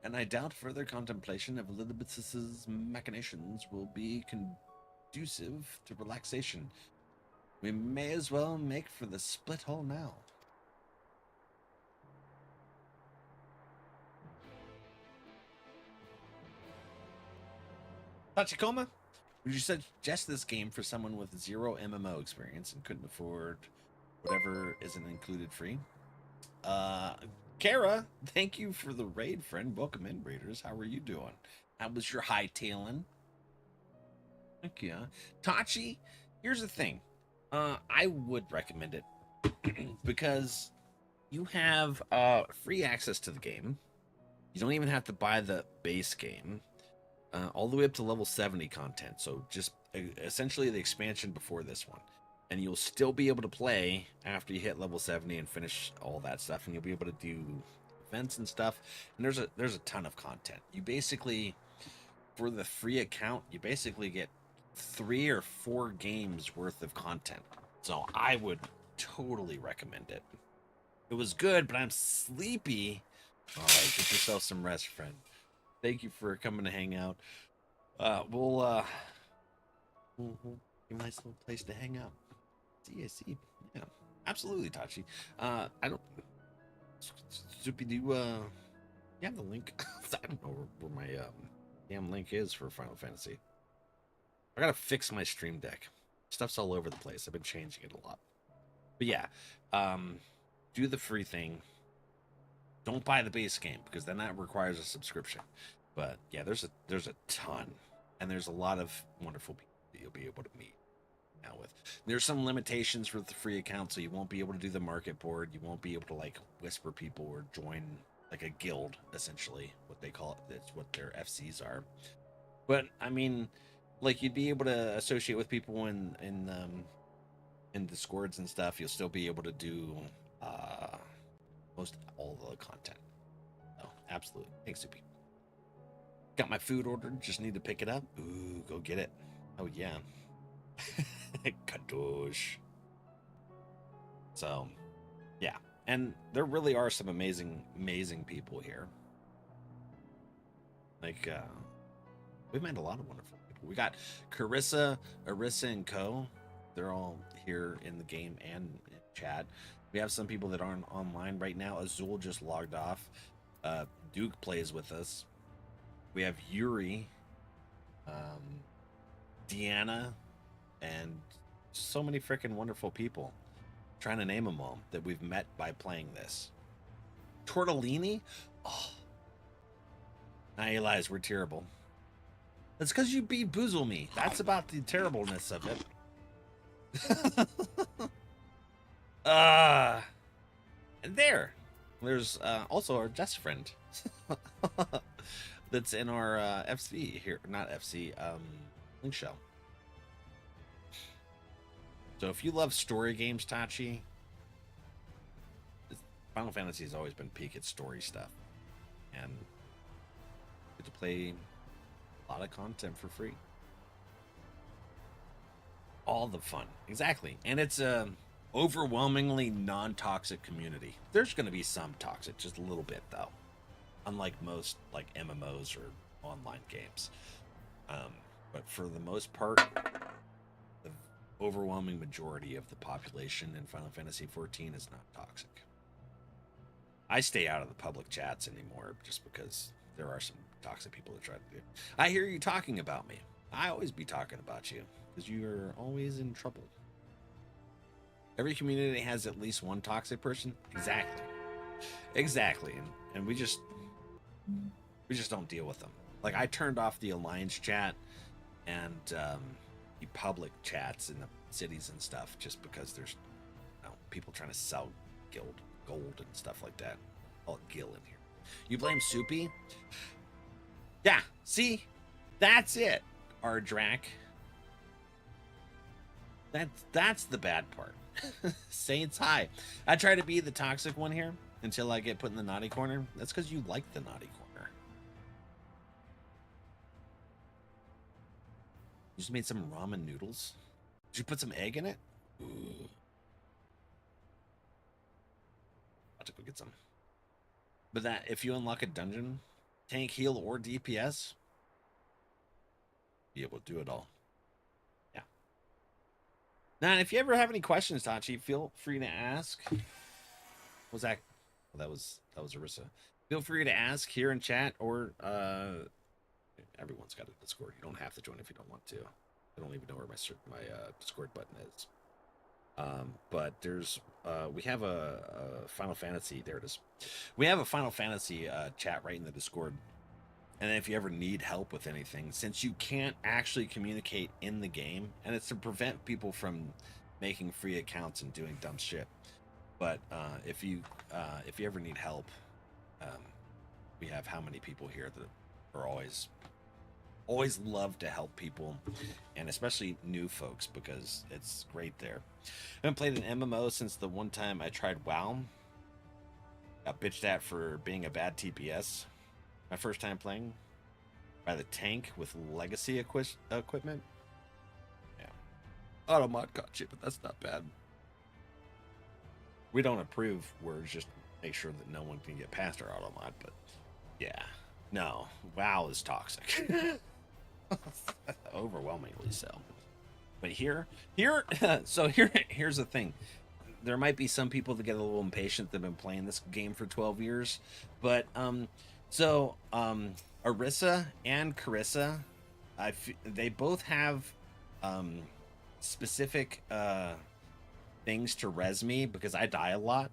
and I doubt further contemplation of Elidibus's machinations will be conducive to relaxation. We may as well make for the split hole now. Tachikoma? Would you suggest this game for someone with zero MMO experience and couldn't afford whatever isn't included free? Kara, thank you for the raid, friend. Welcome in, raiders. How are you doing? How was your hightailing? Thank you. Tachi, here's the thing. I would recommend it because you have free access to the game. You don't even have to buy the base game. All the way up to level 70 content. So just essentially the expansion before this one. And you'll still be able to play after you hit level 70 and finish all that stuff. And you'll be able to do events and stuff. And there's a ton of content. You basically, for the free account, you basically get 3 or 4 games worth of content. So I would totally recommend it. It was good, but I'm sleepy. All right, get yourself some rest, friend. Thank you for coming to hang out. We'll be a nice little place to hang out. See. Yeah, absolutely, Tachi. I don't. Soupy, do you have the link? I don't know where my damn link is for Final Fantasy. I gotta fix my Stream Deck. Stuff's all over the place. I've been changing it a lot. But yeah, do the free thing. Don't buy the base game because then that requires a subscription. But yeah, there's a ton, and there's a lot of wonderful people that you'll be able to meet now with. There's some limitations with the free account, so you won't be able to do the market board. You won't be able to like whisper people or join like a guild, essentially, what they call it. That's what their FCs are. But I mean, like you'd be able to associate with people in Discords and stuff. You'll still be able to do most all the content. Oh, absolutely. Thanks, Soupy. Got my food ordered. Just need to pick it up. Ooh, go get it. Oh yeah. Kadosh. So, yeah. And there really are some amazing people here. Like, we've met a lot of wonderful people. We got Carissa, Arissa, and Co. They're all here in the game and in chat. We have some people that aren't online right now. Azul just logged off. Duke plays with us. We have Yuri, Deanna, and so many freaking wonderful people. I'm trying to name them all that we've met by playing this. Tortellini? Oh. Nah, you lies, we're terrible. That's because you beat Boozle me. That's about the terribleness of it. And there's also our best friend that's in our FC here, not FC, link show. So if you love story games, Tachi, Final Fantasy has always been peak at story stuff, and you get to play a lot of content for free. All the fun, exactly, and it's a overwhelmingly non-toxic community. There's going to be some toxic, just a little bit though, unlike most like MMOs or online games. But for the most part, the overwhelming majority of the population in Final Fantasy XIV is not toxic. I stay out of the public chats anymore just because there are some toxic people that try to do. I hear you talking about me. I always be talking about you because you're always in trouble. Every community has at least one toxic person. Exactly. And we just don't deal with them. Like I turned off the Alliance chat and the public chats in the cities and stuff just because there's people trying to sell gold and stuff like that. All Gil in here. You blame Soupy? Yeah, see? That's it, Ardrak. That's the bad part. Saints, hi. I try to be the toxic one here until I get put in the naughty corner. That's because you like the naughty corner. You just made some ramen noodles. Did you put some egg in it? Ooh. I'll have to go get some. But that, if you unlock a dungeon, tank, heal, or DPS, be able to do it all. Yeah. Now, if you ever have any questions, Tachi, feel free to ask. What was that? Well, that was Arissa. Feel free to ask here in chat, or everyone's got a Discord. You don't have to join if you don't want to. I don't even know where my Discord button is. But there's we have a Final Fantasy. There it is. We have a Final Fantasy chat right in the Discord, And if you ever need help with anything, since you can't actually communicate in the game, and it's to prevent people from making free accounts and doing dumb shit. But if you ever need help, we have how many people here that are always love to help people, and especially new folks, because it's great there. I haven't played an MMO since the one time I tried WoW. Got bitched at for being a bad TPS. My first time playing by the tank with legacy equipment. Yeah. Automod got you, but that's not bad. We don't approve words, just make sure that no one can get past our automod, but yeah. No, WoW is toxic. Overwhelmingly so. But here's the thing. There might be some people that get a little impatient that have been playing this game for 12 years, but Orisa and Carissa, they both have specific things to res me because I die a lot.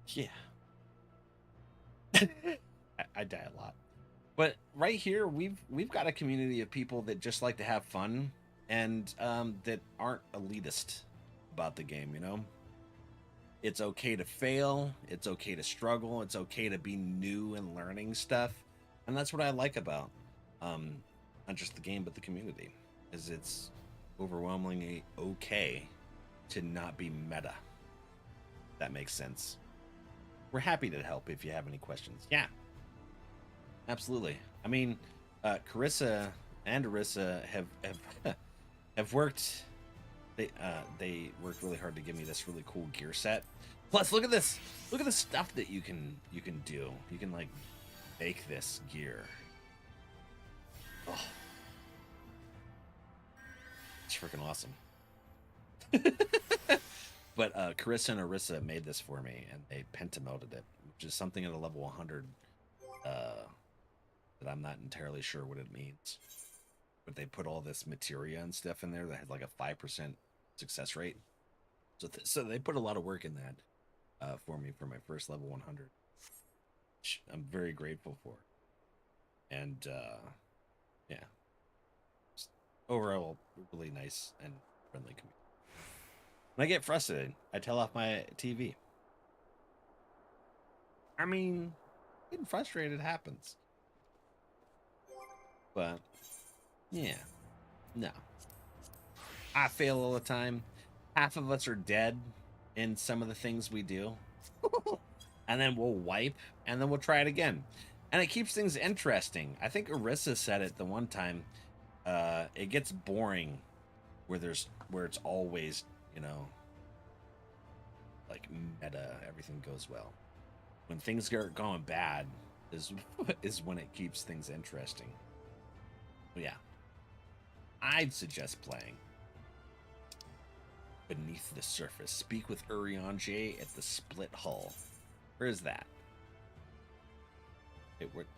Yeah. I die a lot. But right here, we've got a community of people that just like to have fun and that aren't elitist about the game, you know? It's okay to fail. It's okay to struggle. It's okay to be new and learning stuff. And that's what I like about not just the game, but the community, is it's overwhelmingly okay to not be meta. That makes sense. We're happy to help if you have any questions. Yeah, absolutely. I mean, Carissa and Orisa have worked. They worked really hard to give me this really cool gear set. Plus, look at this. Look at the stuff that you can do. You can like make this gear. Oh, it's freaking awesome. But Carissa and Orisa made this for me, and they pentamoted it, which is something at a level 100 that I'm not entirely sure what it means. But they put all this materia and stuff in there that had like a 5% success rate. So they put a lot of work in that for me for my first level 100. Which I'm very grateful for. And yeah, just overall really nice and friendly community. When I get frustrated, I tell off my TV. I mean, getting frustrated happens. But yeah, no. I fail all the time. Half of us are dead in some of the things we do. And then we'll wipe, and then we'll try it again. And it keeps things interesting. I think Orisa said it the one time. It gets boring where it's always, you know, like meta, everything goes well. When things get going bad is when it keeps things interesting. Yeah, I'd suggest playing Beneath the Surface. Speak with Urianger at the Split Hull. Where is that? Wait, where the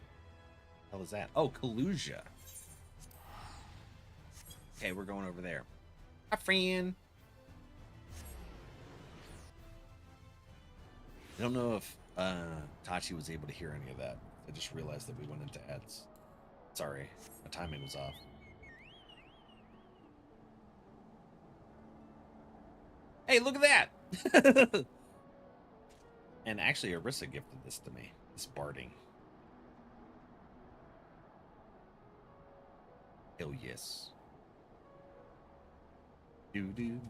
hell is that? Oh, Kalusia. Okay, we're going over there. Hi, friend. I don't know if Tachi was able to hear any of that. I just realized that we went into ads. Sorry, my timing was off. Hey, look at that! And actually, Orisa gifted this to me. This barding. Hell yes. Doo-doo.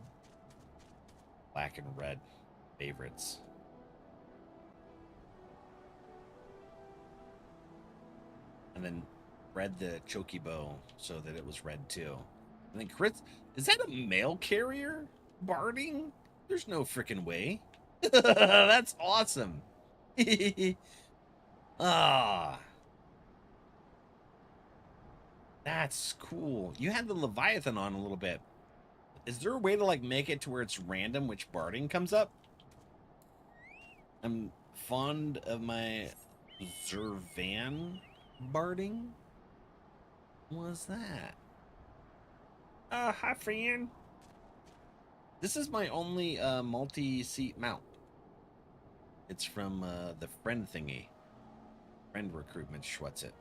Black and red favorites. And then read the chocobo so that it was red too. And then Chris, is that a mail carrier barding? There's no freaking way. That's awesome. Ah, that's cool. You had the Leviathan on a little bit. Is there a way to like make it to where it's random which barding comes up? I'm fond of my Zervan barding. What was that? Hi, friend. This is my only multi-seat mount. It's from the friend thingy. Friend recruitment, Schwatz it.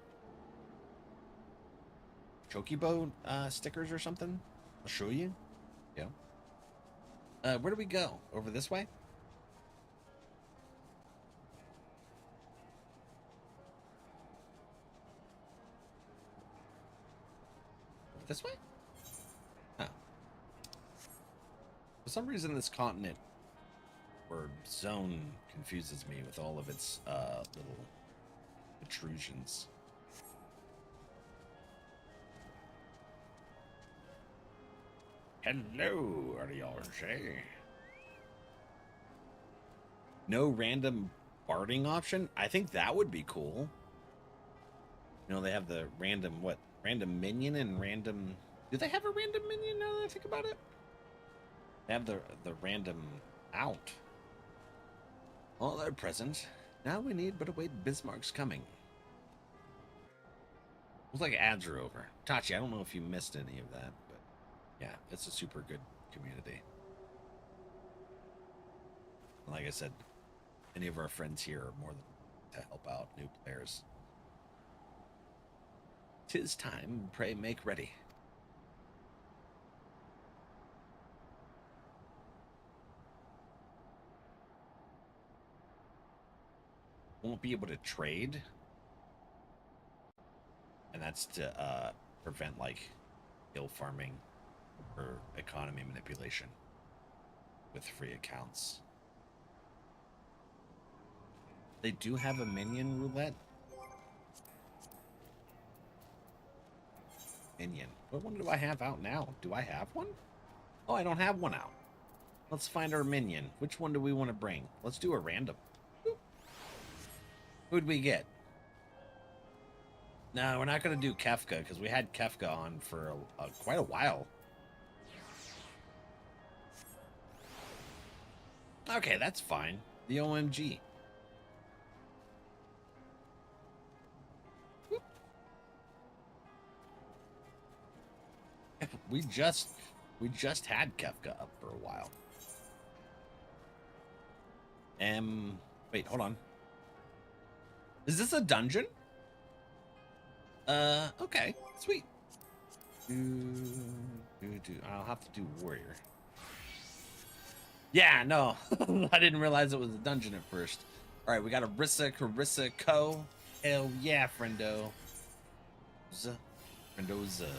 Chocobo stickers or something? I'll show you. Yeah. Where do we go? Over this way? This way? Huh. For some reason, this continent or zone confuses me with all of its little intrusions. Hello, are y'all say? No random barding option? I think that would be cool. You know, they have the random, what? Random minion and random... Do they have a random minion now that I think about it? They have the random out. All are present. Now we need but await Bismarck's coming. Looks like ads are over. Tachi, I don't know if you missed any of that, but yeah, it's a super good community. Like I said, any of our friends here are more than to help out new players. 'Tis time, pray make ready. Won't be able to trade. And that's to prevent like hill farming or economy manipulation with free accounts. They do have a minion roulette. Minion. What one do I have out now? Do I have one? Oh, I don't have one out. Let's find our minion. Which one do we want to bring? Let's do a random. Who'd we get? No, we're not going to do Kefka because we had Kefka on for quite a while. Okay, that's fine. The OMG. We just had Kefka up for a while. Wait, hold on. Is this a dungeon? Okay, sweet. I'll have to do warrior. Yeah, no, I didn't realize it was a dungeon at first. All right, we got a Carissa, Co. Hell yeah, friendo. Friendoza.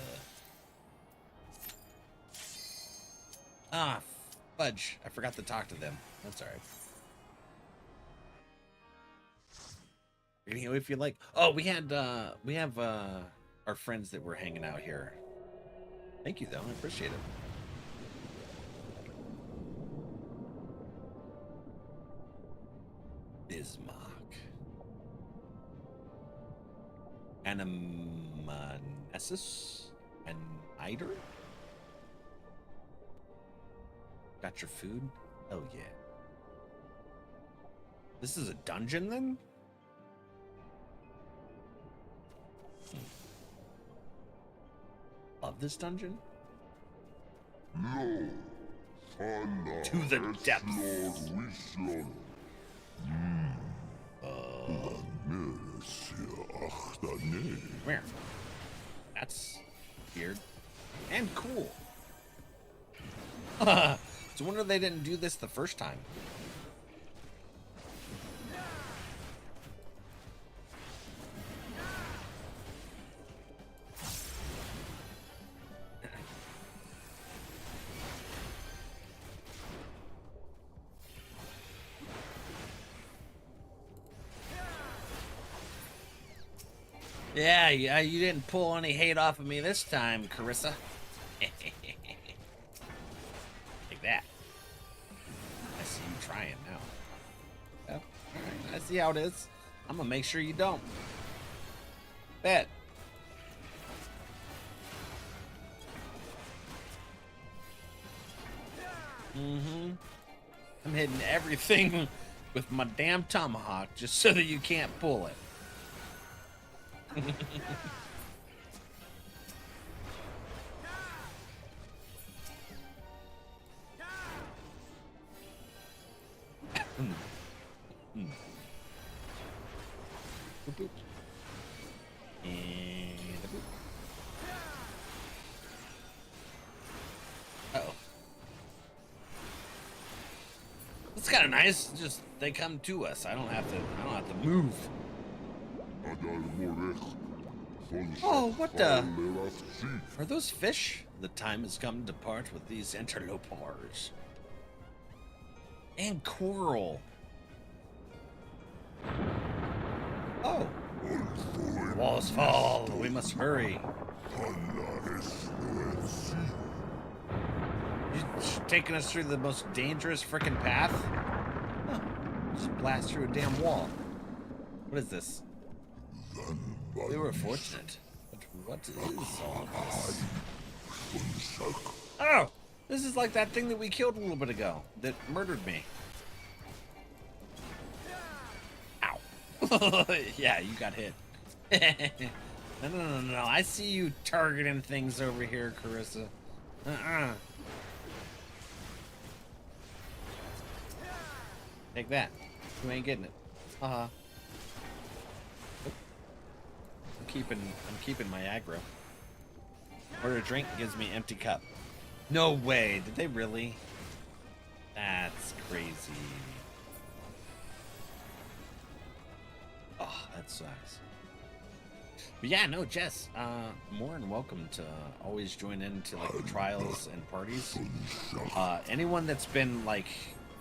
Ah, fudge. I forgot to talk to them. That's all right. You can heal if you like. Oh, we have our friends that were hanging out here. Thank you, though. I appreciate it. Bismarck. Anamanessus? And Eider? Got your food? Oh, yeah. This is a dungeon, then? Love this dungeon. To the depths. Where? That's weird and cool. It's a wonder they didn't do this the first time. Yeah, you didn't pull any hate off of me this time, Carissa. Like that. I see you trying now. Yep. All right, I see how it is. I'm gonna make sure you don't. Bet. I'm hitting everything with my damn tomahawk just so that you can't pull it. And a boop. Uh-oh. It's kind of nice. Just they come to us. I don't have to move. Oh, what the? Are those fish? The time has come to part with these interlopers. And coral. Oh. The walls fall. We must hurry. You're taking us through the most dangerous frickin' path? Huh. Just blast through a damn wall. What is this? We were fortunate. But what is all this? Oh! This is like that thing that we killed a little bit ago that murdered me. Ow. Yeah, you got hit. No. I see you targeting things over here, Carissa. Take that. You ain't getting it. I'm keeping my aggro. Order a drink, gives me empty cup. No way. Did they really? That's crazy. Oh, that sucks. But yeah, no, Jess, more than welcome to always join into like the trials and parties. Anyone that's been like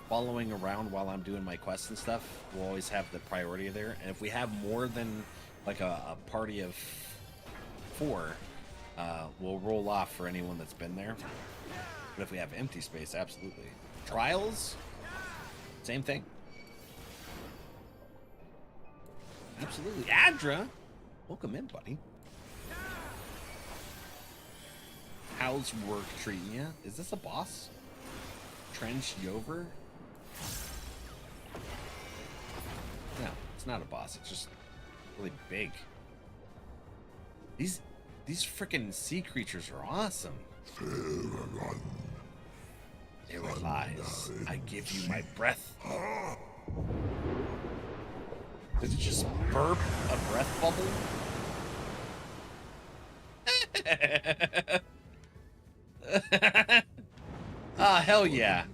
following around while I'm doing my quests and stuff will always have the priority there. And if we have more than like a party of 4, we'll roll off for anyone that's been there. But if we have empty space, absolutely. Trials, same thing. Absolutely. Adra, welcome in, buddy. How's work treating ya? Is this a boss? Trench Yover? No, it's not a boss. It's just really big. These freaking sea creatures are awesome. There it lies. I give you my breath. Did it just burp a breath bubble? Ah, hell yeah.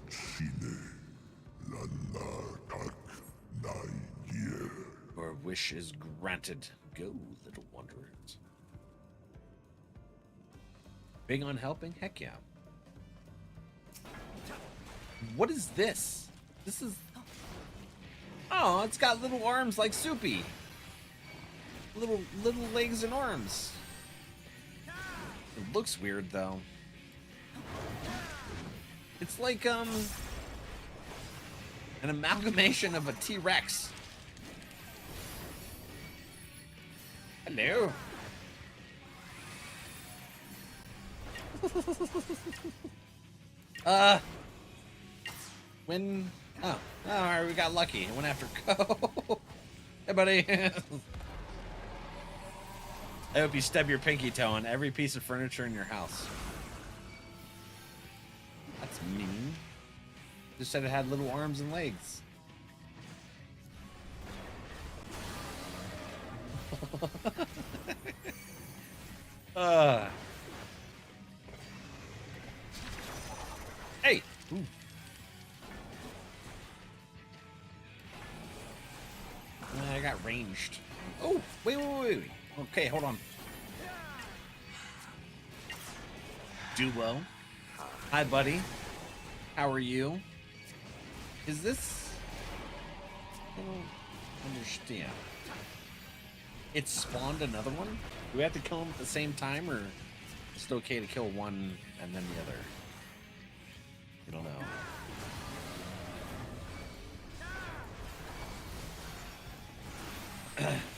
Your wish is granted. Go, little wanderers. Big on helping? Heck yeah. What is this? This is... Oh, it's got little arms like Soupy. Little legs and arms. It looks weird though. It's like an amalgamation of a T-Rex. Hello. Alright, we got lucky. It went after Ko. Hey, buddy. I hope you stub your pinky toe on every piece of furniture in your house. That's mean. Just said it had little arms and legs. Hey. Ooh. I got ranged. Oh, wait. Okay, hold on. Duo. Hi, buddy. How are you? Is this... I don't understand. It spawned another one? Do we have to kill them at the same time, or is it okay to kill one and then the other? I don't know.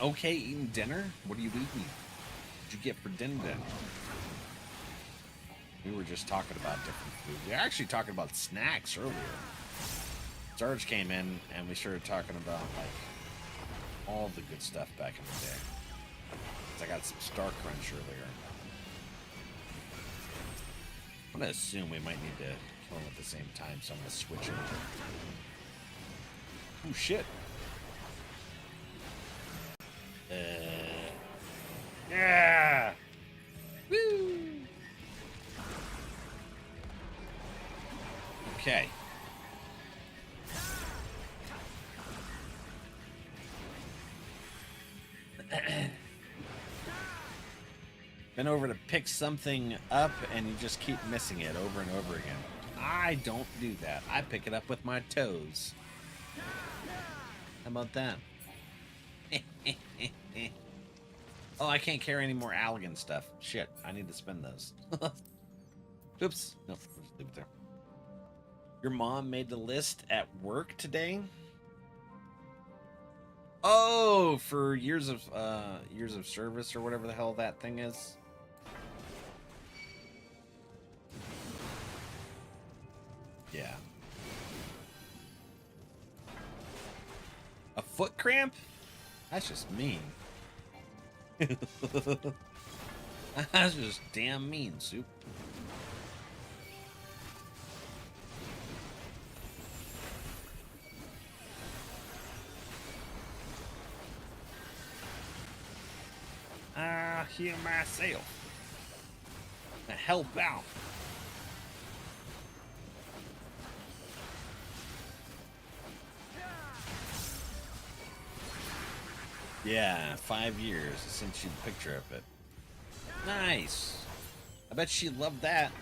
Okay, eating dinner? What are you eating? What'd you get for dinner then? We were just talking about different food. We were actually talking about snacks earlier. Sarge came in and we started talking about like all the good stuff back in the day. I got some Star Crunch earlier. I'm gonna assume we might need to kill them at the same time, so I'm gonna switch over. Oh shit. Okay. Been over to pick something up and you just keep missing it over and over again. I don't do that. I pick it up with my toes. How about that? Oh, I can't carry any more Allegan stuff. Shit, I need to spend those. Oops. No, just leave it there. Your mom made the list at work today? Oh, for years of service or whatever the hell that thing is. Yeah. A foot cramp? That's just mean. That's just damn mean, Soup. I heal myself. To help out. Yeah, 5 years since you picture of it. Nice. I bet she loved that.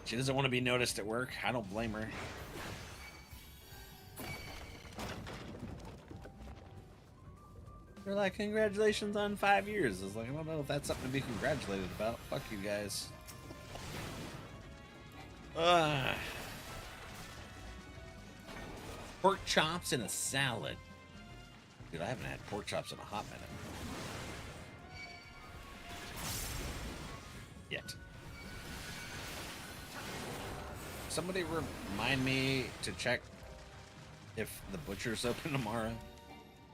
She doesn't want to be noticed at work. I don't blame her. They're like, congratulations on 5 years. I was like, I don't know if that's something to be congratulated about. Fuck you guys. Pork chops in a salad. Dude, I haven't had pork chops in a hot minute. Yet. Somebody remind me to check if the butcher's open tomorrow.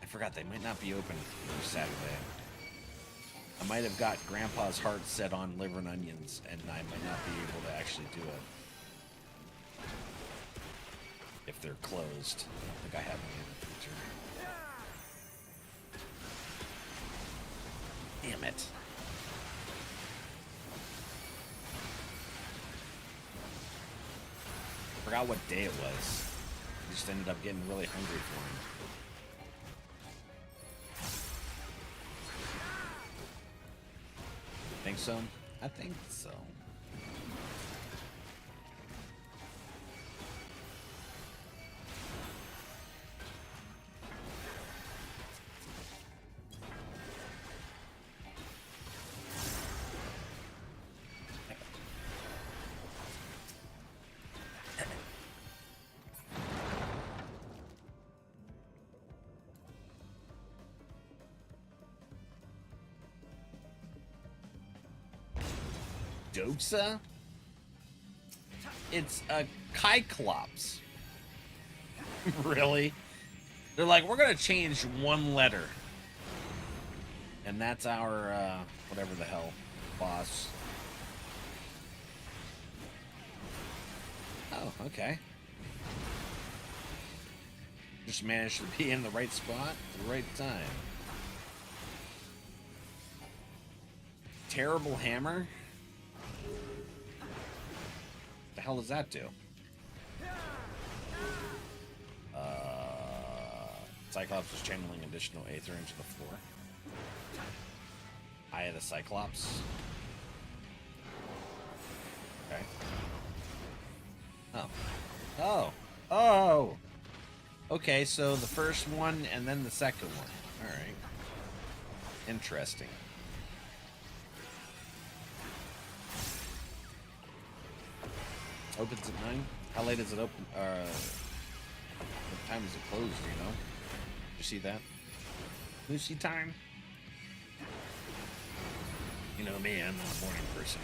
I forgot they might not be open for Saturday. I might have got Grandpa's heart set on liver and onions, and I might not be able to actually do it. If they're closed. I don't think I have any in the future. Damn it. Forgot what day it was. I just ended up getting really hungry for him. Think so? I think so. Doxa? It's a Cyclops. Really? They're like, we're gonna change one letter. And that's our, whatever the hell, boss. Oh, okay. Just managed to be in the right spot at the right time. Terrible hammer? The hell does that do? Cyclops is channeling additional aether into the floor. Eye of the Cyclops. Okay. Oh. Oh. Oh! Okay, so the first one and then the second one. Alright. Interesting. Opens at 9? How late is it open? What time is it closed, do you know? Did you see that? Lucy time? You know me, I'm not a morning person.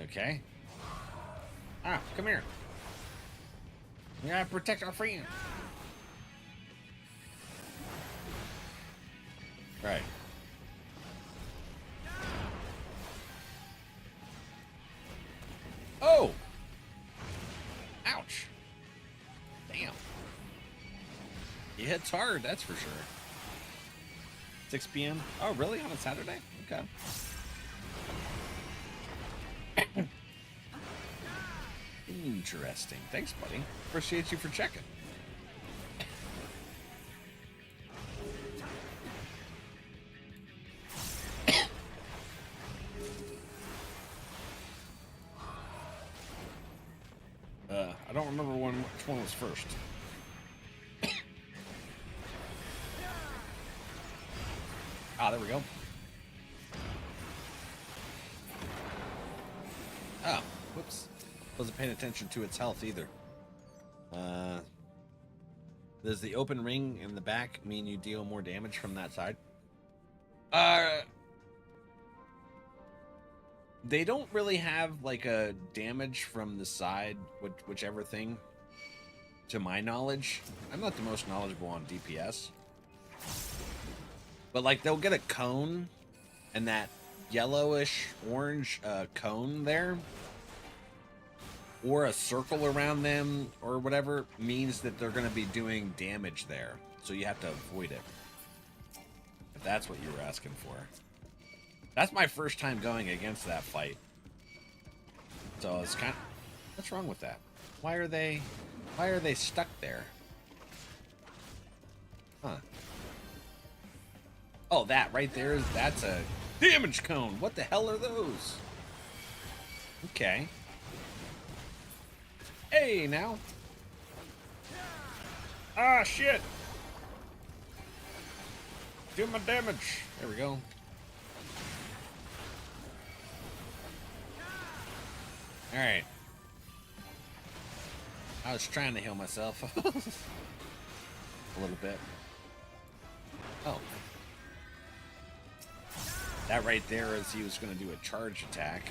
Okay. Ah, come here. We gotta protect our friend. Right. Oh! hits hard, that's for sure. 6 p.m. Oh, really? On a Saturday? Okay. Interesting. Thanks, buddy. Appreciate you for checking. I don't remember which one was first. Ah, there we go. Oh, whoops. Wasn't paying attention to its health either. Does the open ring in the back mean you deal more damage from that side? They don't really have like a damage from the side, whichever thing, to my knowledge. I'm not the most knowledgeable on DPS. But like they'll get a cone, and that yellowish orange cone there, or a circle around them or whatever, means that they're going to be doing damage there. So you have to avoid it. If that's what you were asking for. That's my first time going against that fight. So it's kind of... What's wrong with that? Why are they stuck there? Huh. Oh, that right there, that's a damage cone. What the hell are those? Okay. Hey, now. Ah, shit. Do my damage. There we go. Alright. I was trying to heal myself. A little bit. Oh. That right there is he was going to do a charge attack.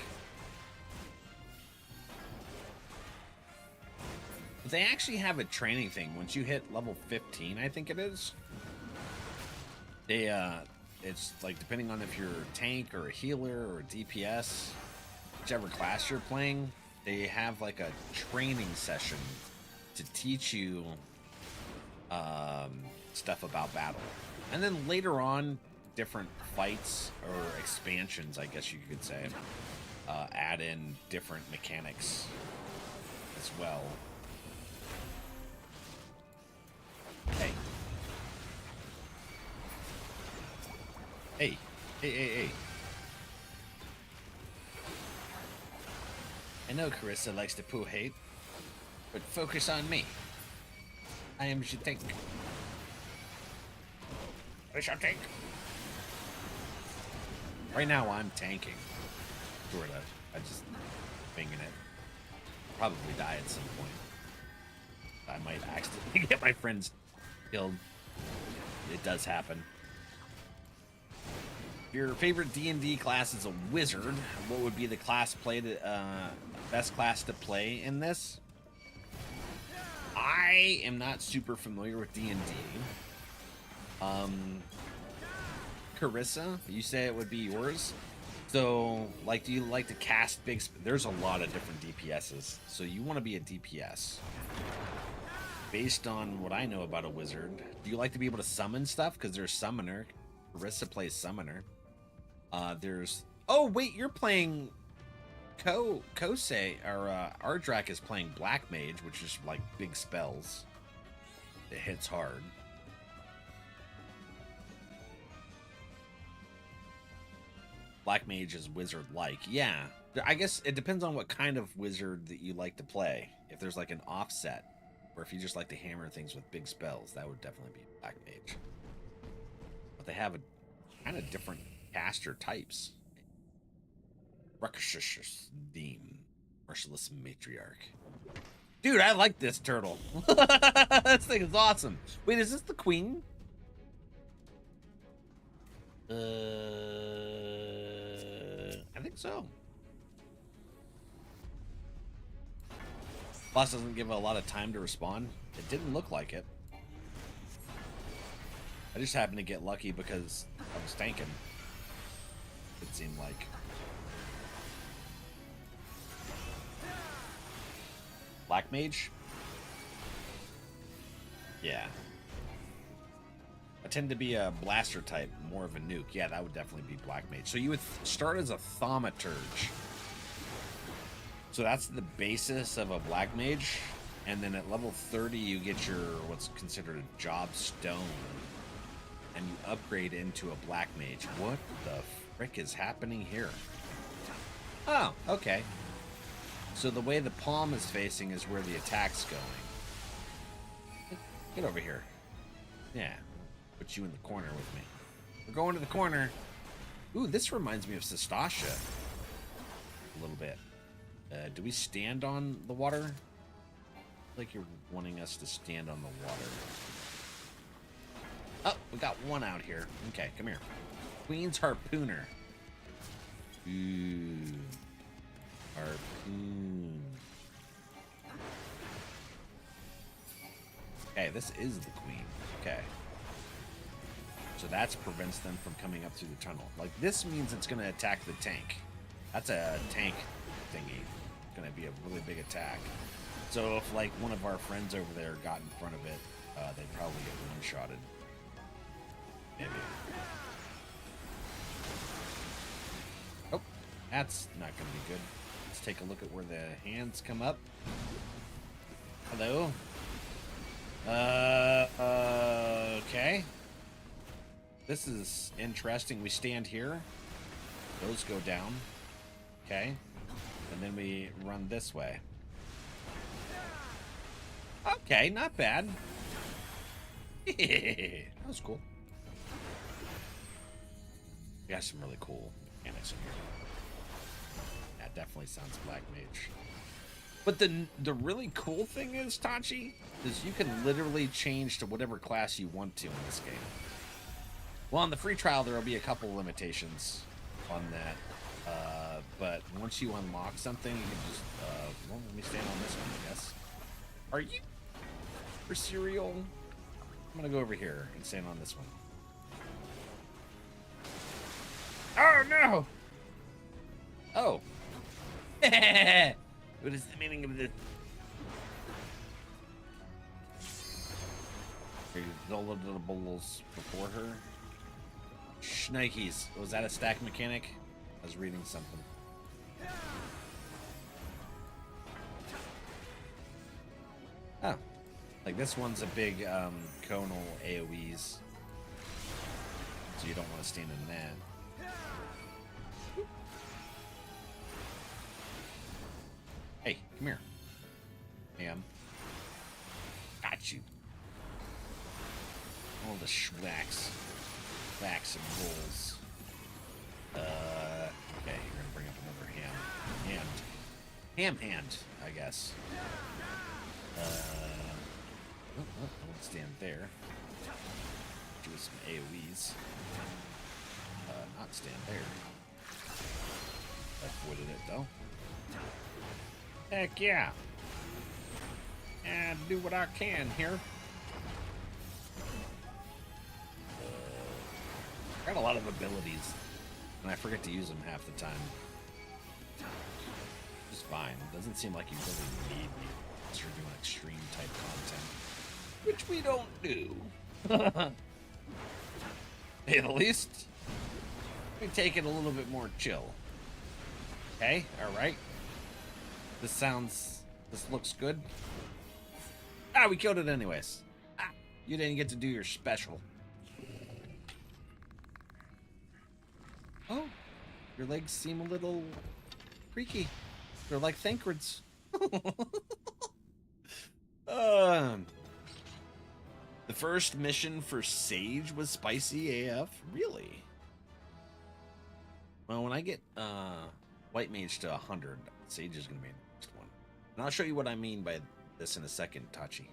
But they actually have a training thing. Once you hit level 15, I think it is. They, it's like depending on if you're a tank or a healer or a DPS, whichever class you're playing, they have like a training session to teach you stuff about battle. And then later on, different fights or expansions, I guess you could say, add in different mechanics as well. Hey. Hey. Hey, hey, hey. I know Carissa likes to poo hate, but focus on me. I am your tank. I shall tank. Right now I'm tanking. Sorta. I just banging it. Probably die at some point. I might accidentally get my friends killed. It does happen. Your favorite D&D class is a wizard. What would be the class played? Best class to play in this? I am not super familiar with D&D. Carissa, you say it would be yours. So, like, do you like to cast big? There's a lot of different DPSs. So you want to be a DPS. Based on what I know about a wizard, do you like to be able to summon stuff? Because there's summoner. Carissa plays summoner. There's... Oh, wait, you're playing... Kosei, or Ardrak is playing Black Mage, which is like big spells. It hits hard. Black Mage is wizard-like. Yeah, I guess it depends on what kind of wizard that you like to play. If there's like an offset, or if you just like to hammer things with big spells, that would definitely be Black Mage. But they have a kind of different caster types. Rakshas Deem, Merciless Matriarch. Dude, I like this turtle. This thing is awesome. Wait, is this the queen? I think so. Boss doesn't give a lot of time to respond. It didn't look like it. I just happened to get lucky because I was tanking. It seemed like. Black Mage? Yeah. I tend to be a blaster type, more of a nuke. Yeah, that would definitely be Black Mage. So you would start as a Thaumaturge. So that's the basis of a Black Mage. And then at level 30, you get your what's considered a Job Stone. And you upgrade into a Black Mage. What the frick is happening here? Oh, okay. So the way the palm is facing is where the attack's going. Get over here. Yeah. Put you in the corner with me. We're going to the corner. Ooh, this reminds me of Sestasha. A little bit. Do we stand on the water? Like you're wanting us to stand on the water. Oh, we got one out here. Okay, come here. Queen's Harpooner. Ooh. Harpoon. Okay, this is the queen. Okay. So that prevents them from coming up through the tunnel. Like, this means it's going to attack the tank. That's a tank thingy. It's going to be a really big attack. So if, like, one of our friends over there got in front of it, they'd probably get one-shotted. Maybe. Oh, that's not going to be good. Let's take a look at where the hands come up. Hello? Okay. This is interesting. We stand here. Those go down. Okay. And then we run this way. Okay, not bad. That was cool. We got some really cool mechanics in here. That definitely sounds Black Mage. But the really cool thing is, Tachi, is you can literally change to whatever class you want to in this game. Well, on the free trial, there will be a couple limitations on that. But once you unlock something, you can just, well, let me stand on this one, I guess. Are you for cereal? I'm gonna go over here and stand on this one. Oh, no! Oh. What is the meaning of this? The little bulls before her. Shnikes. Was that a stack mechanic? I was reading something. Oh. Like this one's a big conal AoEs. So you don't want to stand in that. Hey, come here. Ma'am. Got you. All the schwacks. Backs and bulls. Okay, you're gonna bring up another hand, I guess. I won't stand there. Do some AoEs. Not stand there. Avoided it though. Heck yeah. And do what I can here. I got a lot of abilities, and I forget to use them half the time. Just fine. It doesn't seem like you really need me unless you're doing extreme type content, which we don't do. Hey, the least, we take it a little bit more chill. Okay, all right. This looks good. Ah, we killed it anyways. Ah, you didn't get to do your special. Oh, your legs seem a little creaky. They're like Thankreds. The first mission for Sage was spicy AF? Really? Well, when I get White Mage to 100, Sage is going to be the next one. And I'll show you what I mean by this in a second, Tachi.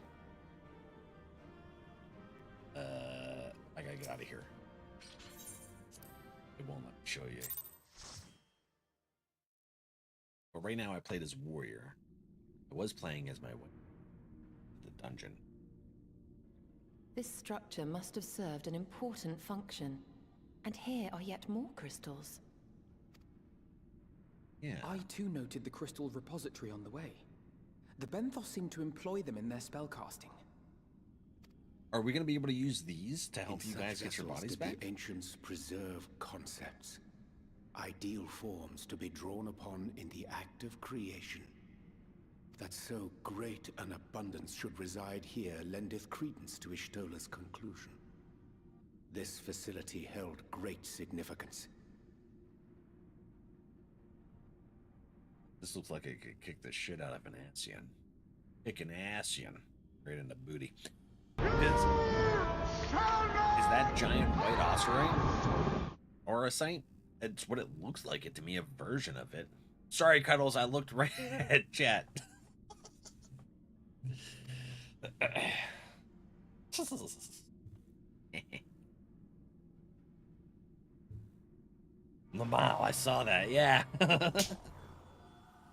I gotta get out of here. It won't let me show you. But right now I played as warrior. I was playing as my the dungeon. This structure must have served an important function. And here are yet more crystals. Yeah. I too noted the crystal repository on the way. The Benthos seem to employ them in their spellcasting. Are we going to be able to use these to help In you guys such get your vessels bodies did back? the ancients preserve concepts, ideal forms to be drawn upon in the act of creation. That so great an abundance should reside here lendeth credence to Ishtola's conclusion. This facility held great significance. This looks like it could kick the shit out of an Asian. Kick an Asian right in the booty. Is that giant white osprey or a saint? It's what it looks like it to me, a version of it. Sorry, Cuddles, I looked right at chat. Lamau, I saw that, yeah.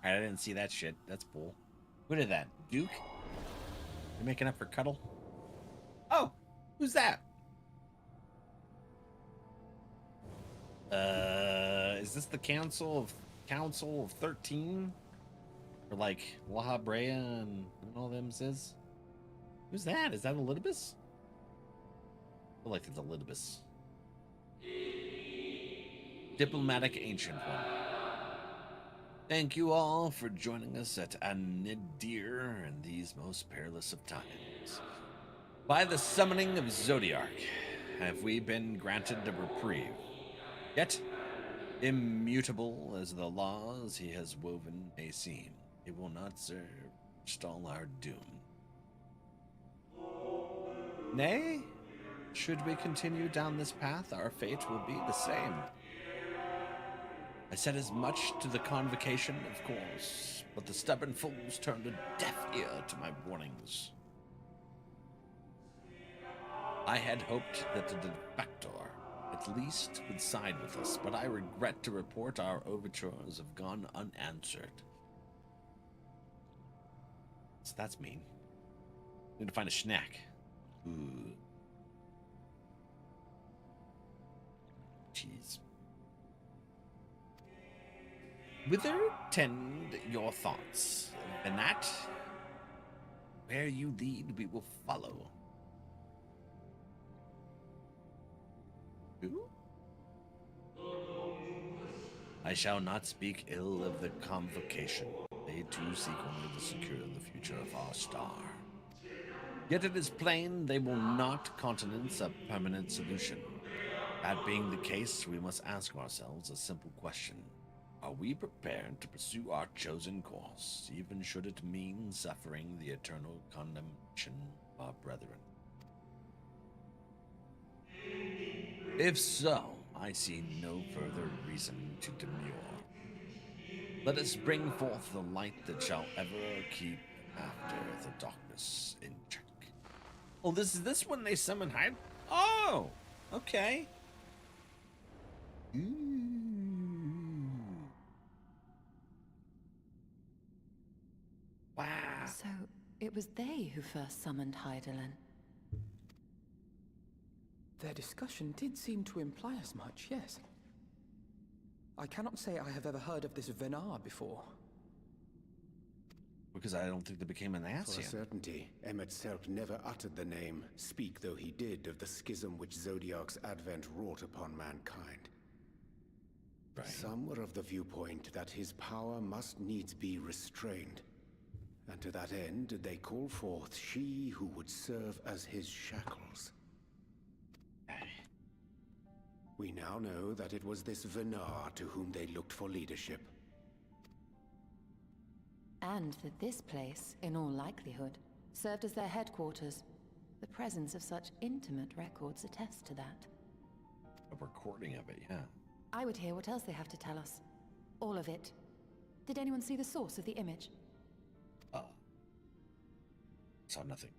I didn't see that shit. That's bull. Who did that? Duke? You making up for Cuddle? Oh, who's that? Is this the Council of 13? Or like La Brea and all them says? Who's that? Is that Elidibus? I feel like it's Elidibus. Diplomatic Ancient One. Thank you all for joining us at Anidir in these most perilous of times. By the summoning of Zodiark, have we been granted a reprieve. Yet, immutable as the laws he has woven may seem, it will not serve to stall our doom. Nay, should we continue down this path, our fate will be the same. I said as much to the convocation, of course, but the stubborn fools turned a deaf ear to my warnings. I had hoped that the defector at least would side with us, but I regret to report our overtures have gone unanswered. So that's mean. Need to find a snack. Ooh. Jeez. Whither tend your thoughts, Venat? Where you lead, we will follow. Who? I shall not speak ill of the convocation. They too seek only to secure the future of our star. Yet it is plain they will not countenance a permanent solution. That being the case, we must ask ourselves a simple question. Are we prepared to pursue our chosen course, even should it mean suffering the eternal condemnation of our brethren? If so, I see no further reason to demur. Let us bring forth the light that shall ever keep after the darkness in check. Oh, this is this when they summon Hyde? Oh, okay. Wow. So, it was they who first summoned Hydaelyn. Their discussion did seem to imply as much, yes. I cannot say I have ever heard of this Venar before. Because I don't think they became an For Asian. a certainty, Emmet-Selch never uttered the name, speak though he did of the schism which Zodiark's advent wrought upon mankind. Right. Some were of the viewpoint that his power must needs be restrained, and to that end they call forth she who would serve as his shackles. We now know that it was this Venar to whom they looked for leadership. And that this place, in all likelihood, served as their headquarters. The presence of such intimate records attests to that. A recording of it, yeah. I would hear what else they have to tell us. All of it. Did anyone see the source of the image? Saw nothing.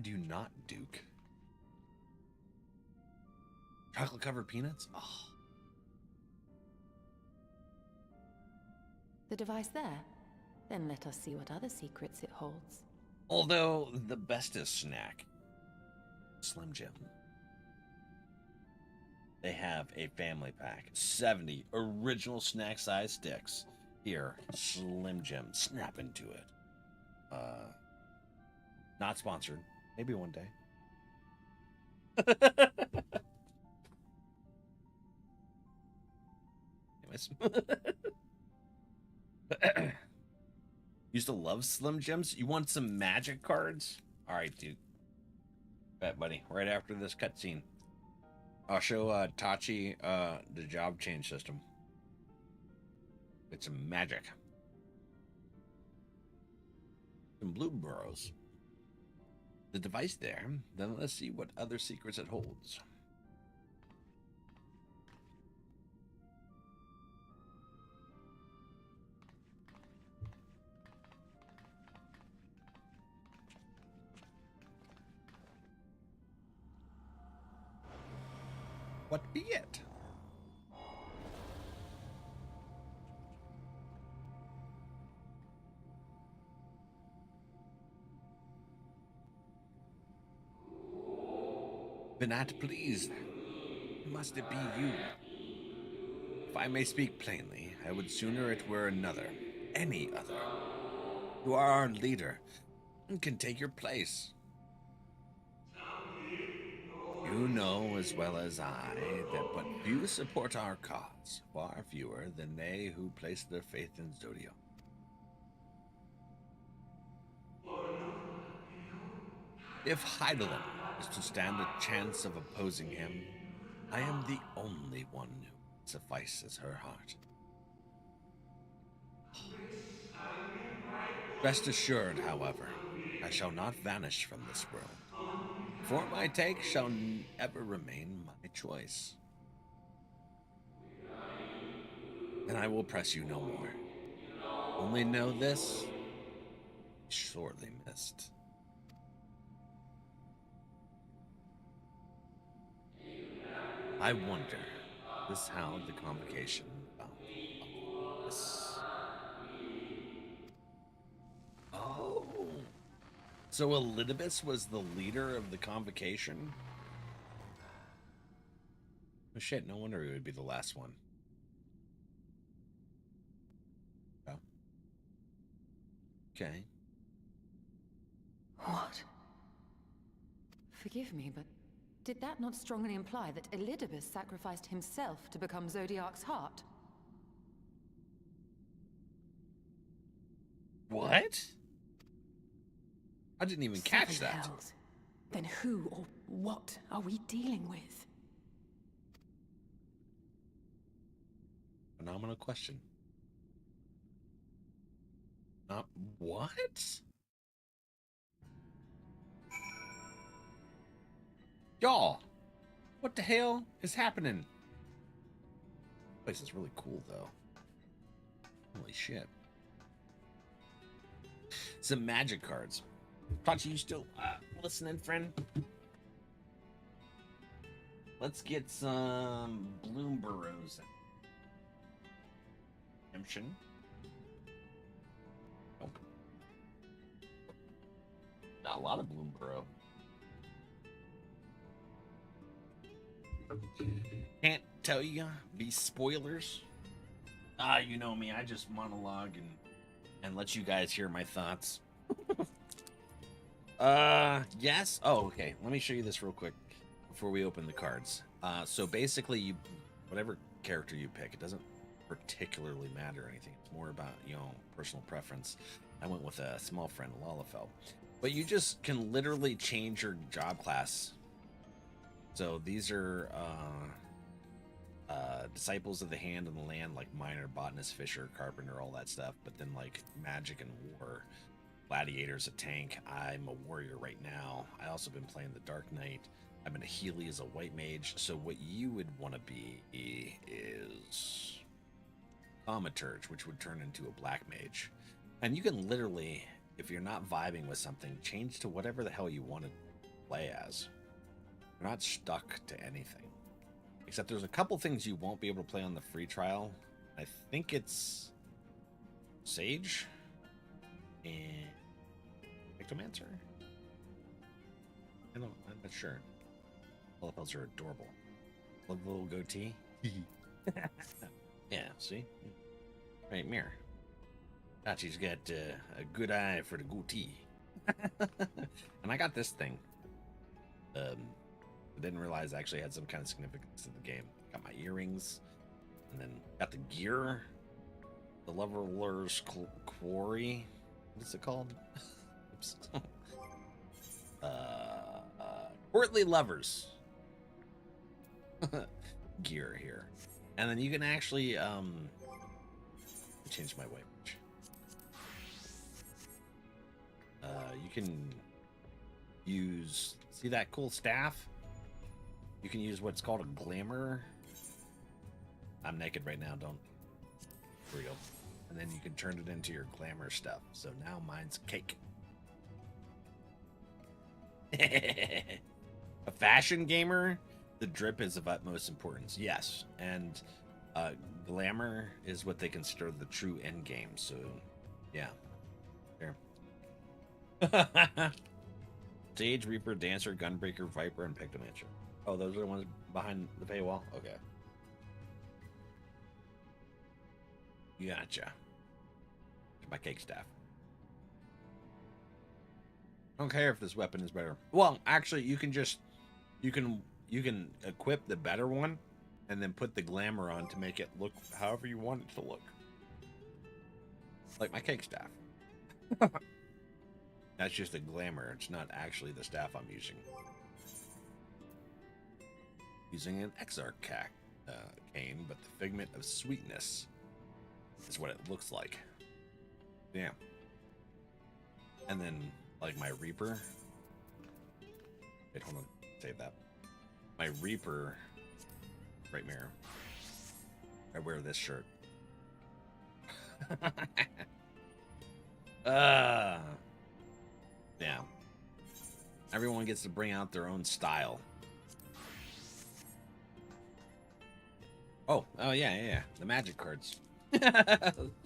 Do you not, Duke? Chocolate-covered peanuts? Oh. The device there? Then let us see what other secrets it holds. Although, the bestest snack. Slim Jim. They have a family pack. 70 original snack-size sticks. Here, Slim Jim. Snap into it. Not sponsored. Maybe one day. Anyways. Used to love Slim Jims. You want some magic cards? All right, dude. Bet, buddy. Right after this cutscene, I'll show Tachi the job change system. It's some magic. Some blue burrows. The device there. Then let's see what other secrets it holds. What be it? Benat, please. Must it be you? If I may speak plainly, I would sooner it were another. Any other. You are our leader and can take your place. You know as well as I that but few support our cause, far fewer than they who place their faith in Zodio. If Heidelin is to stand a chance of opposing him, I am the only one who suffices her heart. Rest assured, however, I shall not vanish from this world. For my take shall ever remain my choice. And I will press you no more. Only know this, sorely missed. I wonder, this how the convocation found this. Oh. So Elidibus was the leader of the convocation? Oh shit, no wonder he would be the last one. Oh. Okay. What? Forgive me, but did that not strongly imply that Elidibus sacrificed himself to become Zodiark's heart? What? I didn't even catch that. Hells. Then who or what are we dealing with? Phenomenal question. What? Y'all, what the hell is happening? This place is really cool, though. Holy shit. Some magic cards. Tachi, you still listening, friend? Let's get some bloom burrows. Redemption. Oh. Not a lot of bloom burrow. Can't tell you these spoilers. You know me. I just monologue and let you guys hear my thoughts. Yes. Oh, okay. Let me show you this real quick before we open the cards. So basically, whatever character you pick, it doesn't particularly matter or anything. It's more about, personal preference. I went with a small friend, Lalafell. But you just can literally change your job class. So these are disciples of the hand and the land, like miner, botanist, fisher, carpenter, all that stuff. But then like magic and war, gladiator's a tank. I'm a warrior right now. I also been playing the Dark Knight. I've been a Healy as a white mage. So what you would want to be is thaumaturge, which would turn into a black mage. And you can literally, if you're not vibing with something, change to whatever the hell you want to play as. You're not stuck to anything. Except there's a couple things you won't be able to play on the free trial. I think it's Sage and Ectomancer. I'm not sure. All of those are adorable. Love the little goatee. Yeah, see? Right, mirror. Tachi's got a good eye for the goatee. And I got this thing. I didn't realize I actually had some kind of significance to the game. Got my earrings, and then got the gear. The Leveler's Quarry. What's it called? Oops. Courtly Lovers. Gear here. And then you can actually, change my weight. You can use, see that cool staff? You can use what's called a glamour. I'm naked right now, don't. For real. And then you can turn it into your glamour stuff. So now mine's cake. A fashion gamer, the drip is of utmost importance. Yes. And glamour is what they consider the true end game. So, yeah. There. Sage, Reaper, Dancer, Gunbreaker, Viper, and Pictomancer. Oh, those are the ones behind the paywall? Okay. Gotcha. My cake staff. I don't care if this weapon is better. Well, actually, you can just you can equip the better one and then put the glamour on to make it look however you want it to look. Like my cake staff. That's just a glamour. It's not actually the staff I'm using. Using an XR cane, but the figment of sweetness is what it looks like. Yeah. And then, like my Reaper. Wait, hold on. Save that. My Reaper. Right mirror. I wear this shirt. Yeah. Everyone gets to bring out their own style. Oh, yeah. The magic cards.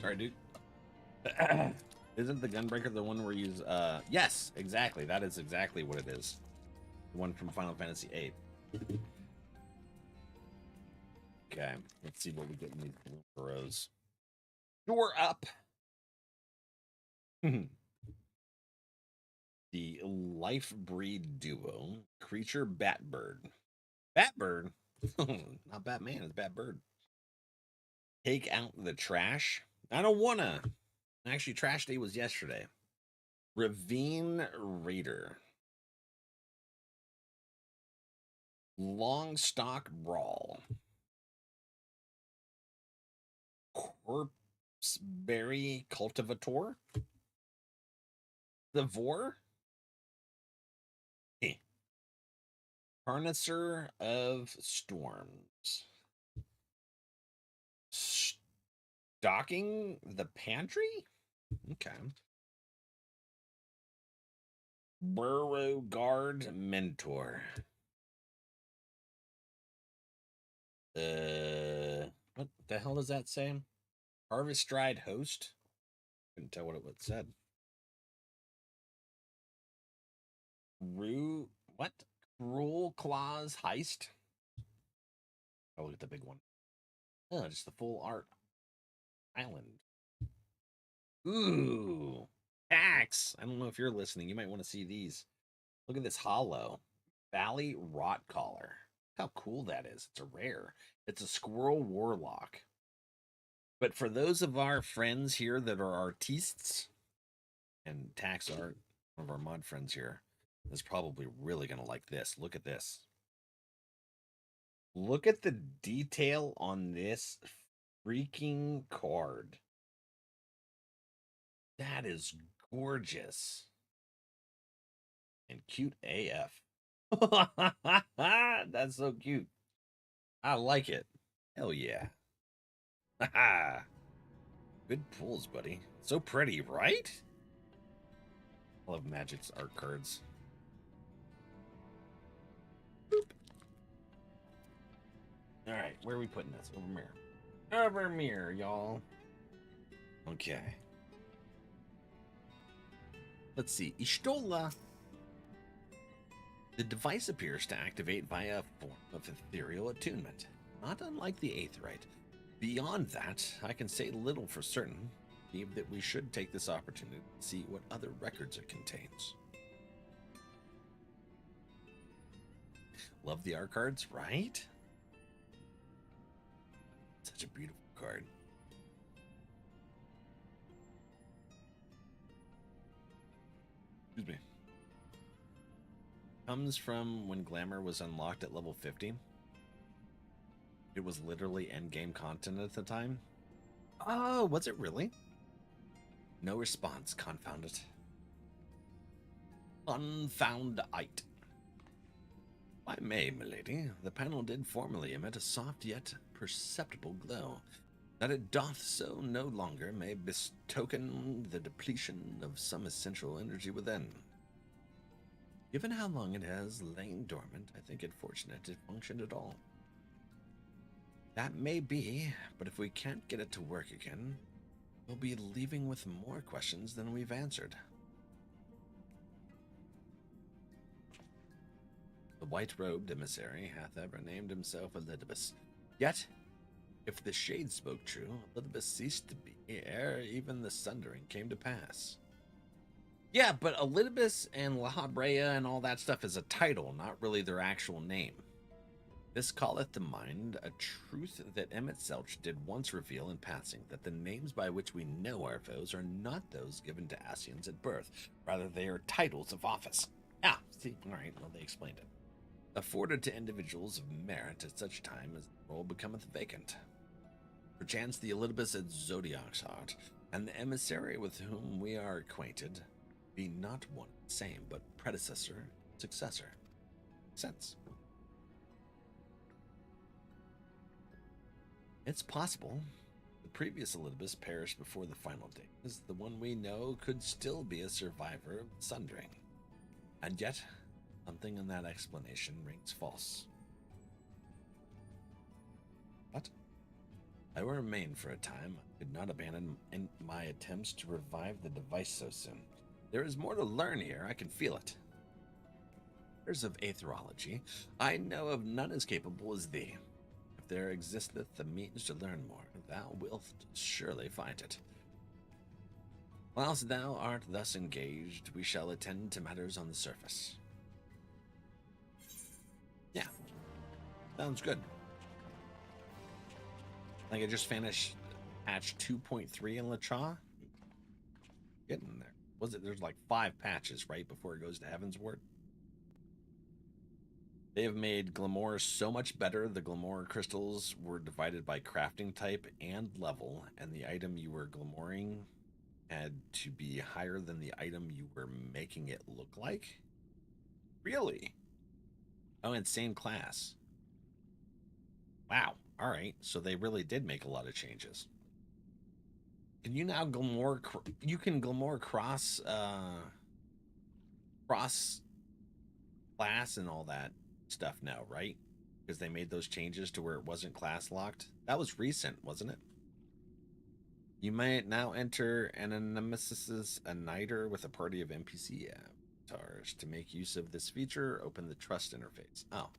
Sorry, dude. Isn't the Gunbreaker the one where you use, yes, exactly. That is exactly what it is. The one from Final Fantasy VIII. Okay, let's see what we get in these rows. Door up. The Life Breed Duo. Creature Batbird. Batbird? Not Batman, it's Batbird. Take out the trash. I don't wanna. Actually, trash day was yesterday. Ravine Raider. Longstock Brawl. Corpseberry Cultivator. The Vor. Harnesser of Storms. Stocking the Pantry? Okay. Burrow Guard Mentor. What the hell does that say? Harvest Stride Host? Couldn't tell what it said. What? Cruel Claws Heist? Oh, look at the big one. Oh, just the full art island. Ooh. Axe. I don't know if you're listening. You might want to see these. Look at this hollow. Valley Rot Collar. How cool that is. It's a rare. It's a Squirrel Warlock. But for those of our friends here that are artistes, and Tax Art, one of our mod friends here, is probably really going to like this. Look at this. Look at the detail on this freaking card. That is gorgeous. And cute AF. That's so cute. I like it. Hell yeah. Good pulls, buddy. So pretty, right? I love Magic's art cards. Boop. All right, where are we putting this? Over mirror. Over mirror, y'all. Okay. Let's see. Ishtola. The device appears to activate via a form of ethereal attunement, not unlike the Aetheryte. Beyond that, I can say little for certain. believe that we should take this opportunity to see what other records it contains. Love the art cards, right? Such a beautiful card. Excuse me. Comes from when Glamour was unlocked at level 50. It was literally endgame content at the time. Oh, was it really? No response, confound it. Unfound-ite. By May, milady, the panel did formerly emit a soft yet perceptible glow. That it doth so no longer may betoken the depletion of some essential energy within. Given how long it has lain dormant, I think it fortunate it functioned at all. That may be, but if we can't get it to work again, we'll be leaving with more questions than we've answered. The white-robed emissary hath ever named himself Elidibus. Yet, if the shade spoke true, Elidibus ceased to be ere even the sundering came to pass. Yeah, but Elidibus and La Habrea and all that stuff is a title, not really their actual name. This calleth to mind a truth that Emmet-Selch did once reveal in passing, that the names by which we know our foes are not those given to Ascians at birth. Rather, they are titles of office. Ah, see, alright, well, they explained it. Afforded to individuals of merit at such time as the role becometh vacant. Perchance the Elidibus at Zodiac's heart, and the emissary with whom we are acquainted, be not one and the same, but predecessor, successor. Sense. It's possible. The previous Elidibus perished before the final days. The one we know could still be a survivor of the Sundering. And yet, something in that explanation rings false. What? I will remain for a time. I could not abandon my attempts to revive the device so soon. There is more to learn here. I can feel it. There's of aetherology. I know of none as capable as thee. If there existeth the means to learn more, thou wilt surely find it. Whilst thou art thus engaged, we shall attend to matters on the surface. Yeah, sounds good. I think I just finished patch 2.3 in LaCha. Getting there. Was it? There's like 5 patches right before it goes to Heavensward. They have made Glamour so much better. The Glamour crystals were divided by crafting type and level, and the item you were glamouring had to be higher than the item you were making it look like. Really? Oh, and same class. Wow. All right. So they really did make a lot of changes. Can you now glamour? You can glamour cross class and all that stuff now, right? Because they made those changes to where it wasn't class locked. That was recent, wasn't it? You might now enter an nemesis, a niter with a party of NPC avatars. To make use of this feature, open the trust interface. Oh,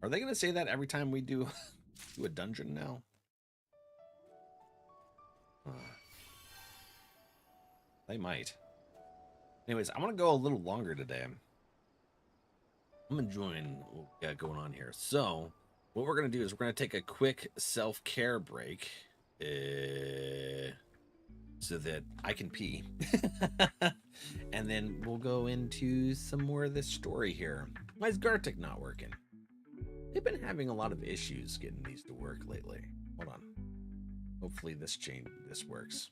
are they going to say that every time we do a dungeon now? They might. Anyways, I want to go a little longer today. I'm enjoying what we got going on here. So, what we're going to do is we're going to take a quick self-care break so that I can pee. And then we'll go into some more of this story here. Why is Gartic not working? They've been having a lot of issues getting these to work lately. Hold on. Hopefully this works.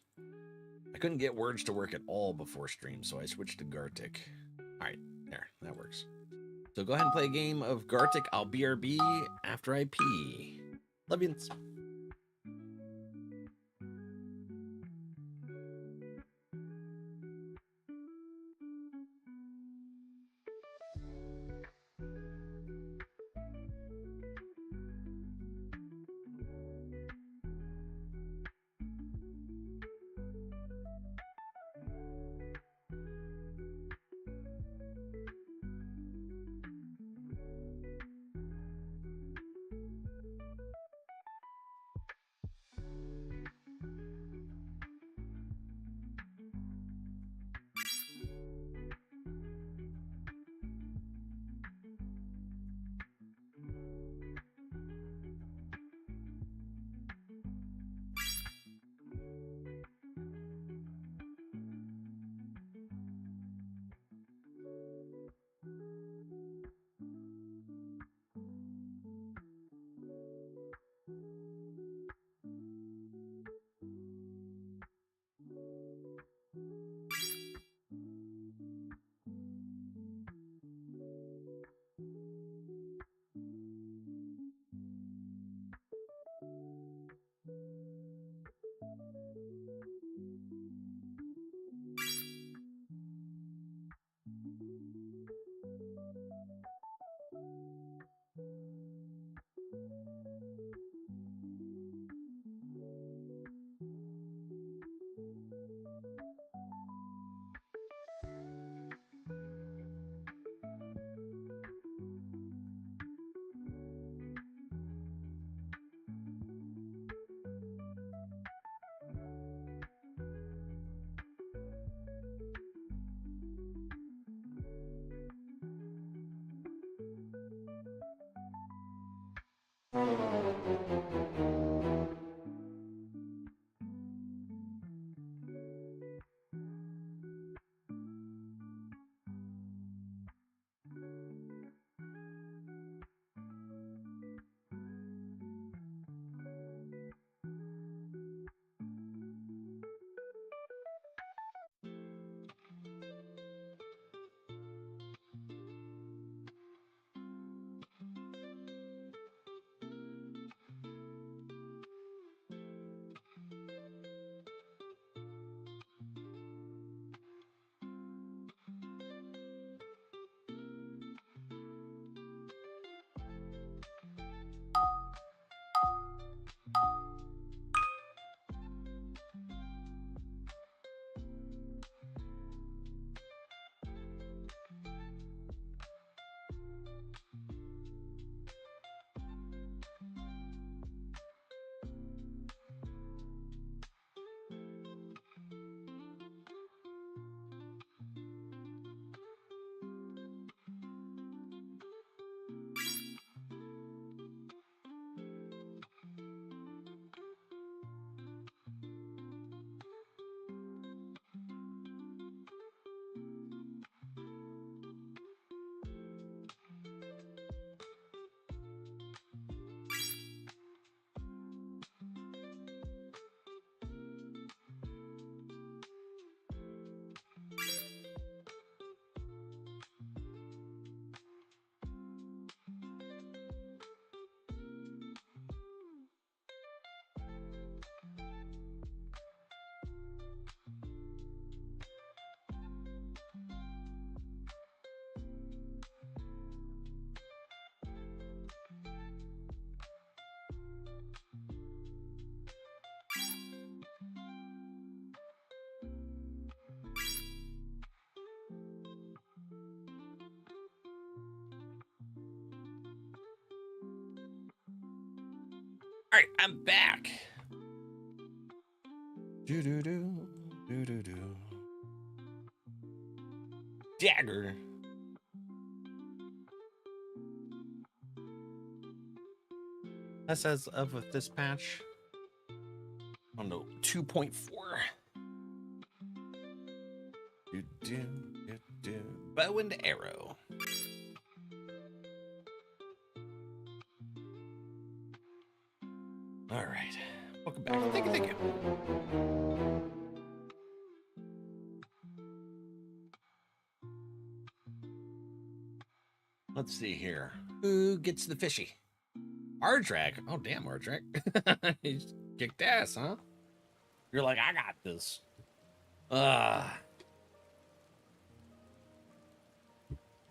I couldn't get words to work at all before stream, so I switched to Gartic. Alright, there, that works. So go ahead and play a game of Gartic. I'll BRB after I pee. Love you. All right, I'm back. Do do do do do do. Dagger. That says of this patch. Oh no, 2.4. Do do do do. Bow and arrow. All right, welcome back. Thank you, thank you. Let's see here. Who gets the fishy? Ardrak. Oh, damn, Ardrak. He's kicked ass, huh? You're like, I got this. Got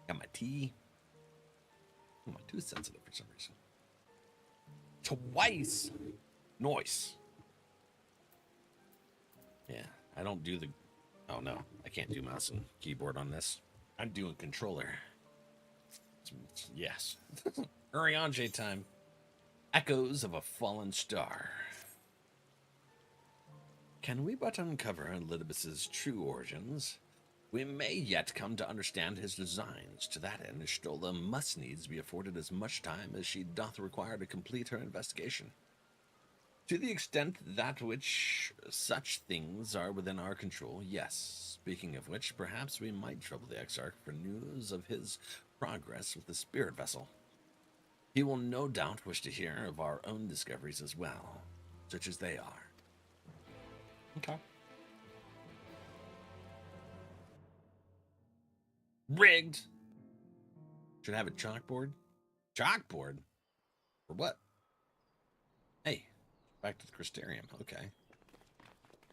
my tea. Oh, my tooth sensitive for some reason. Twice. Noise. Yeah, I don't do the... Oh, no. I can't do mouse and keyboard on this. I'm doing controller. Yes. Urianger time. Echoes of a fallen star. Can we but uncover Elidibus's true origins, we may yet come to understand his designs. To that end, Stola must needs be afforded as much time as she doth require to complete her investigation. To the extent that which such things are within our control, yes. Speaking of which, perhaps we might trouble the Exarch for news of his progress with the spirit vessel. He will no doubt wish to hear of our own discoveries as well, such as they are. Okay. Rigged. Should have a chalkboard. Chalkboard? For what? Hey, back to the Crystarium. Okay.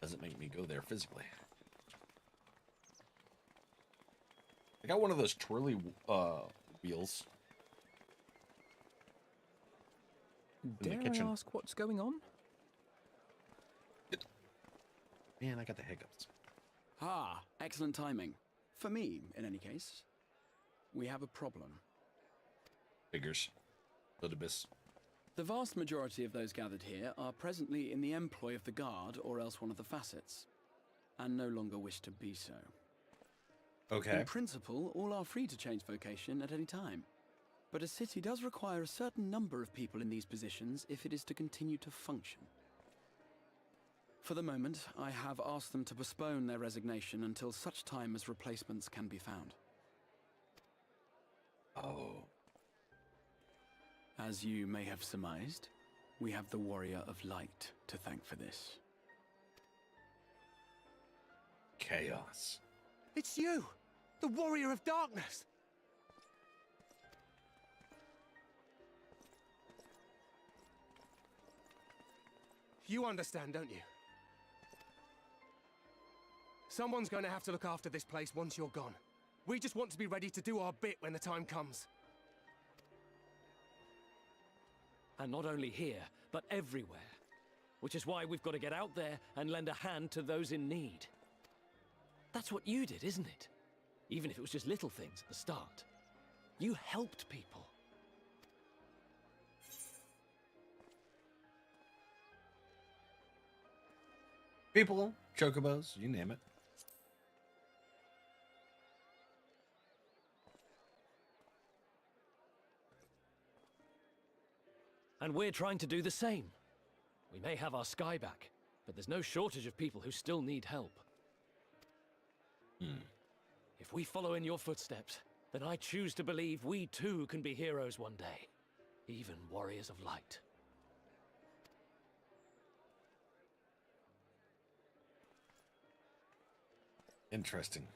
Doesn't make me go there physically. I got one of those twirly wheels. Dare I ask what's going on? Man, I got the hiccups. Ah, excellent timing. For me, in any case. We have a problem. Figures. Elidibus. The vast majority of those gathered here are presently in the employ of the Guard or else one of the facets, and no longer wish to be so. Okay. In principle, all are free to change vocation at any time. But a city does require a certain number of people in these positions if it is to continue to function. For the moment, I have asked them to postpone their resignation until such time as replacements can be found. Oh. As you may have surmised, we have the Warrior of Light to thank for this. Chaos. It's you! The Warrior of Darkness! You understand, don't you? Someone's going to have to look after this place once you're gone. We just want to be ready to do our bit when the time comes. And not only here, but everywhere. Which is why we've got to get out there and lend a hand to those in need. That's what you did, isn't it? Even if it was just little things at the start. You helped people. People, chocobos, you name it. And we're trying to do the same. We may have our sky back, but there's no shortage of people who still need help. If we follow in your footsteps, then I choose to believe we too can be heroes one day. Even warriors of light. Interesting.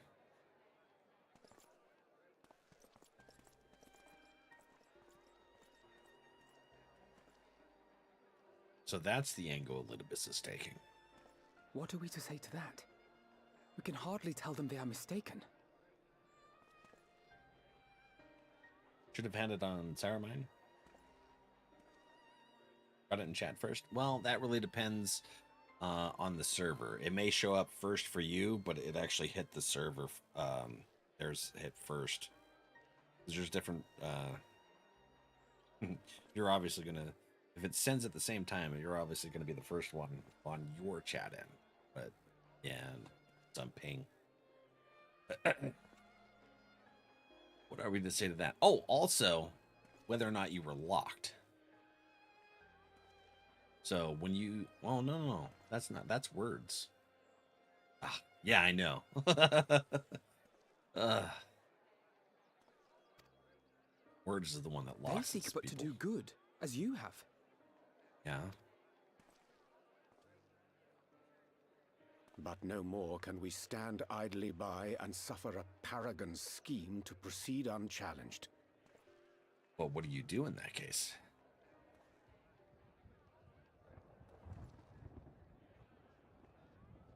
So that's the angle Elidibus is taking. What are we to say to that? We can hardly tell them they are mistaken. Should have had it on Saramine. Got it in chat first. Well, that really depends on the server. It may show up first for you, but it actually hit the server. There's hit first. There's different. You're obviously gonna If it sends at the same time, you're obviously going to be the first one on your chat end. But yeah, it's on ping. What are we to say to that? Oh, also, whether or not you were locked. So when you, oh no, that's not, that's words. Ah, yeah, I know. Words is the one that locks. They seek but to do good, as you have. Yeah. But no more can we stand idly by and suffer a paragon's scheme to proceed unchallenged. Well, what do you do in that case?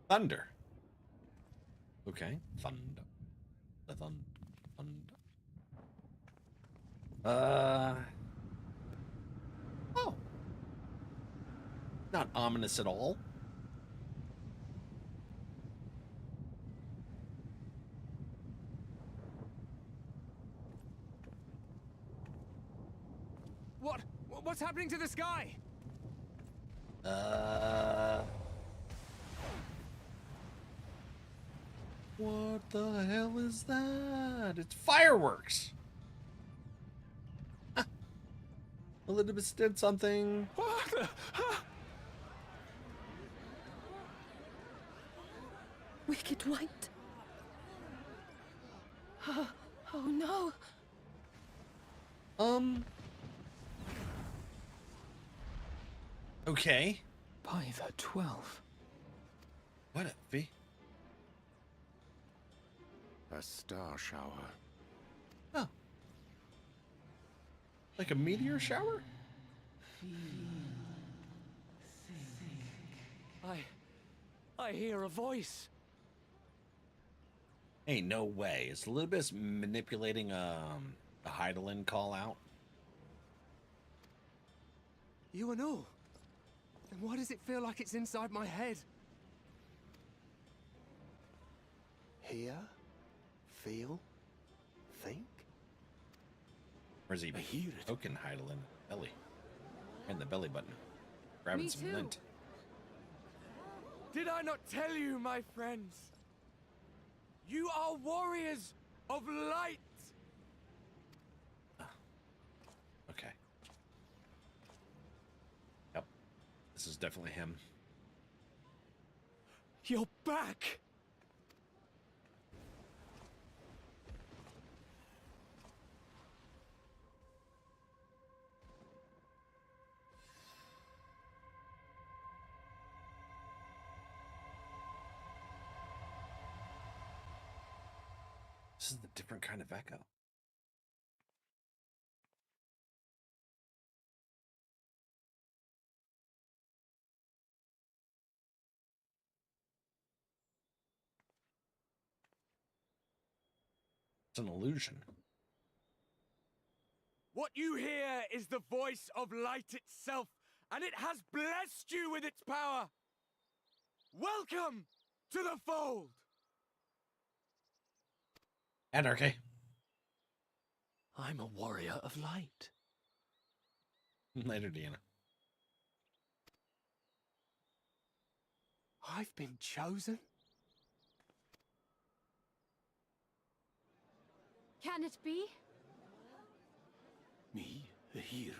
Thunder. Okay, thunder. The thunder. Oh. Not ominous at all. What's happening to the sky? What the hell is that? It's fireworks. Ah. Elizabeth did something. What the? Wicked White. Oh no. Okay. By the 12. What, V? A star shower. Oh. Like a meteor shower? I hear a voice. Hey, no way. Is Libis manipulating a Heidelin call out? You and all? Then why does it feel like it's inside my head? Hear? Feel? Think? Or is he poking Heidelin belly? And the belly button. Grabbing some lint. Did I not tell you, my friends? You are warriors of light! Okay. Yep. This is definitely him. You're back! This is a different kind of echo. It's an illusion. What you hear is the voice of light itself, and it has blessed you with its power. Welcome to the fold! Anarchy. I'm a warrior of light. Later, Deanna. I've been chosen? Can it be? Me, a hero?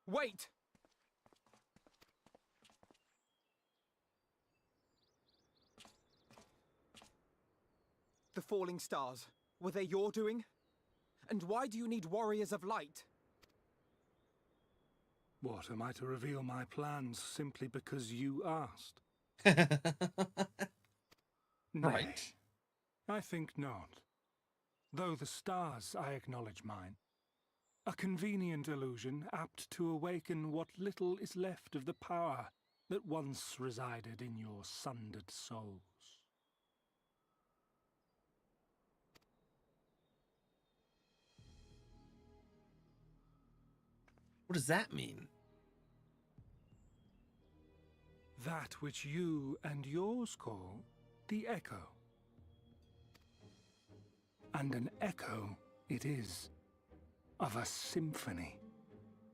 Wait! The falling stars, were they your doing? And why do you need warriors of light? What, am I to reveal my plans simply because you asked? Right. I think not. Though the stars, I acknowledge mine. A convenient illusion, apt to awaken what little is left of the power that once resided in your sundered souls. What does that mean? That which you and yours call the echo. And an echo it is, of a symphony,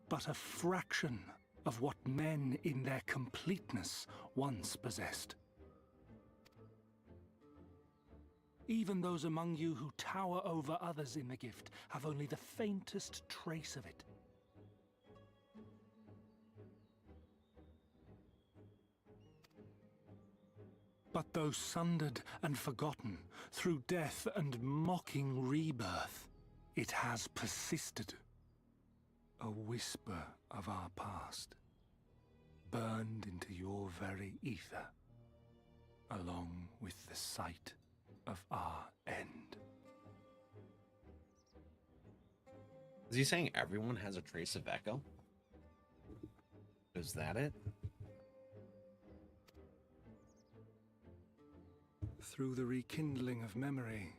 but a fraction of what men in their completeness once possessed. Even those among you who tower over others in the gift have only the faintest trace of it. But though sundered and forgotten through death and mocking rebirth, it has persisted. A whisper of our past, burned into your very ether, along with the sight of our end. Is he saying everyone has a trace of echo? Is that it? Through the rekindling of memory,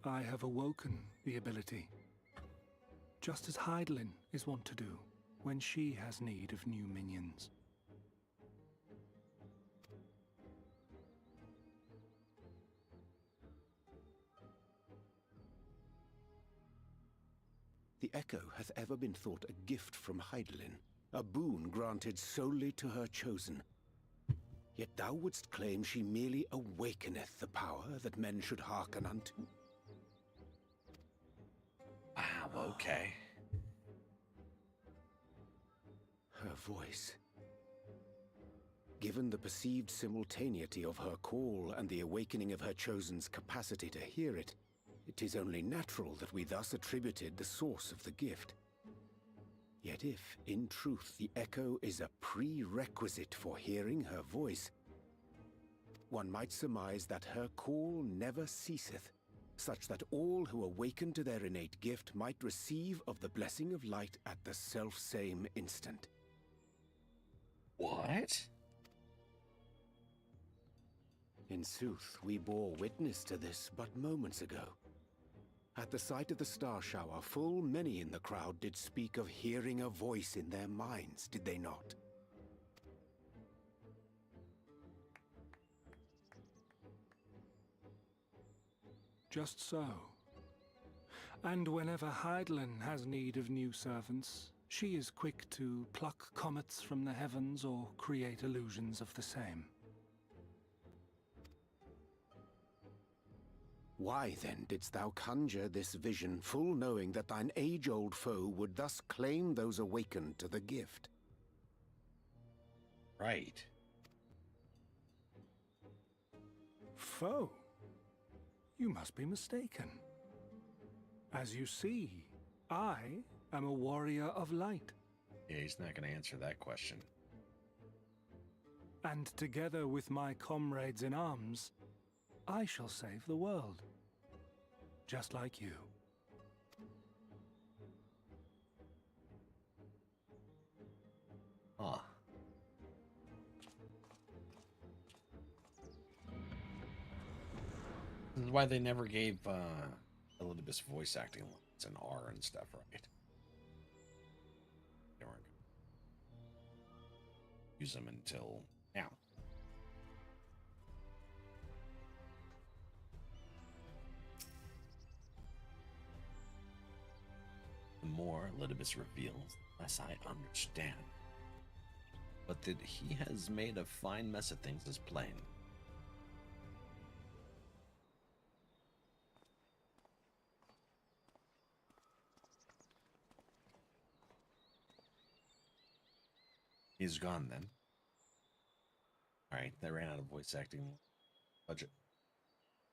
I have awoken the ability. Just as Hydaelyn is wont to do when she has need of new minions. The echo hath ever been thought a gift from Hydaelyn, a boon granted solely to her chosen. Yet thou wouldst claim she merely awakeneth the power that men should hearken unto. Wow, okay. Her voice. Given the perceived simultaneity of her call and the awakening of her chosen's capacity to hear it, it is only natural that we thus attributed the source of the gift. Yet if, in truth, the echo is a prerequisite for hearing her voice, one might surmise that her call never ceaseth, such that all who awaken to their innate gift might receive of the blessing of light at the self-same instant. What? In sooth, we bore witness to this but moments ago. At the sight of the star shower, full many in the crowd did speak of hearing a voice in their minds, did they not? Just so. And whenever Hydaelyn has need of new servants, she is quick to pluck comets from the heavens or create illusions of the same. Why, then, didst thou conjure this vision, full knowing that thine age-old foe would thus claim those awakened to the gift? Right. Foe? You must be mistaken. As you see, I am a warrior of light. Yeah, he's not going to answer that question. And together with my comrades in arms, I shall save the world. Just like you. Ah. This is why they never gave Elizabeth's voice acting lines and R and stuff, right? They weren't gonna use them until now. The more Elizabeth reveals, the less I understand. But that he has made a fine mess of things is plain. He's gone then. Alright, they ran out of voice acting budget.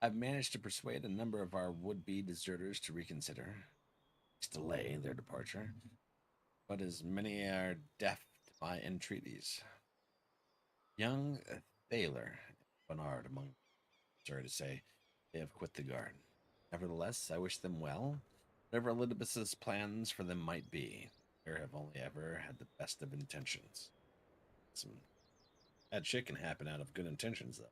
I've managed to persuade a number of our would-be deserters to reconsider, delay their departure, but as many are deaf to my entreaties. Young Thaler and Bernard among them, sorry to say, they have quit the guard. Nevertheless, I wish them well, whatever Elizabeth's plans for them might be. They have only ever had the best of intentions. Some bad shit can happen out of good intentions, though.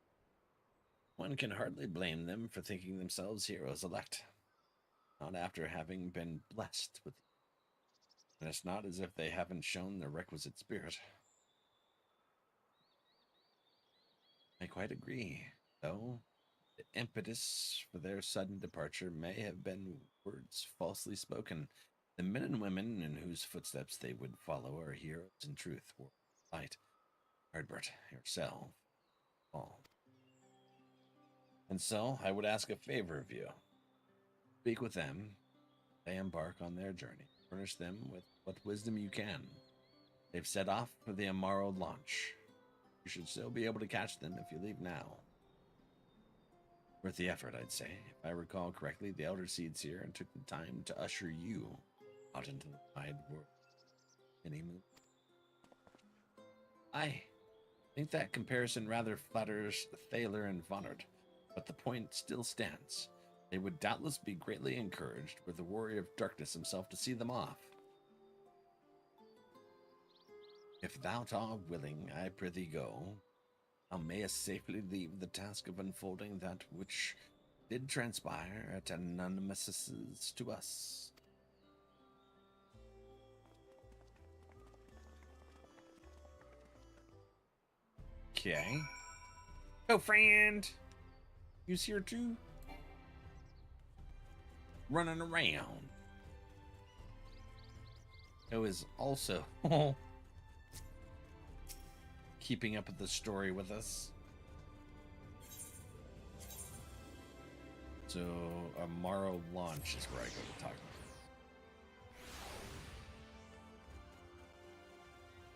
One can hardly blame them for thinking themselves heroes elect. Not after having been blessed with And it's not as if they haven't shown the requisite spirit. I quite agree, though. The impetus for their sudden departure may have been words falsely spoken. The men and women in whose footsteps they would follow are heroes in truth, or light. Hardbert, yourself, all. And so, I would ask a favor of you. Speak with them. They embark on their journey. Furnish them with what wisdom you can. They've set off for the Amaro launch. You should still be able to catch them if you leave now. Worth the effort, I'd say. If I recall correctly, the Elder Seeds here and took the time to usher you out into the wide world. Any move? I think that comparison rather flatters Thaler and Vonard, but the point still stands. They would doubtless be greatly encouraged were the Warrior of Darkness himself to see them off. If thou art willing, I prithee go. Thou mayest safely leave the task of unfolding that which did transpire at Anonymous to us. Okay. Oh, friend! You's here too? Running around. Who is also keeping up with the story with us. So, Amaro launch is where I go to talk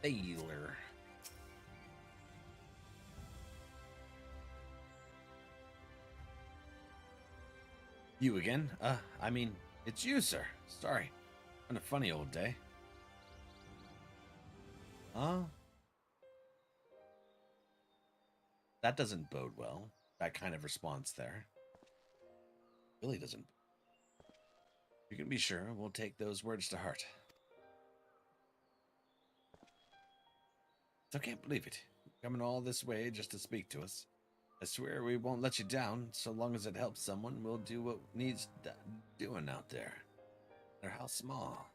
to Thaler. You again? I mean, it's you, sir. Sorry. Been a funny old day. Huh? That doesn't bode well. That kind of response there. Really doesn't. You can be sure we'll take those words to heart. I can't believe it. Coming all this way just to speak to us. I swear we won't let you down. So long as it helps someone, we'll do what needs doing out there. No matter how small.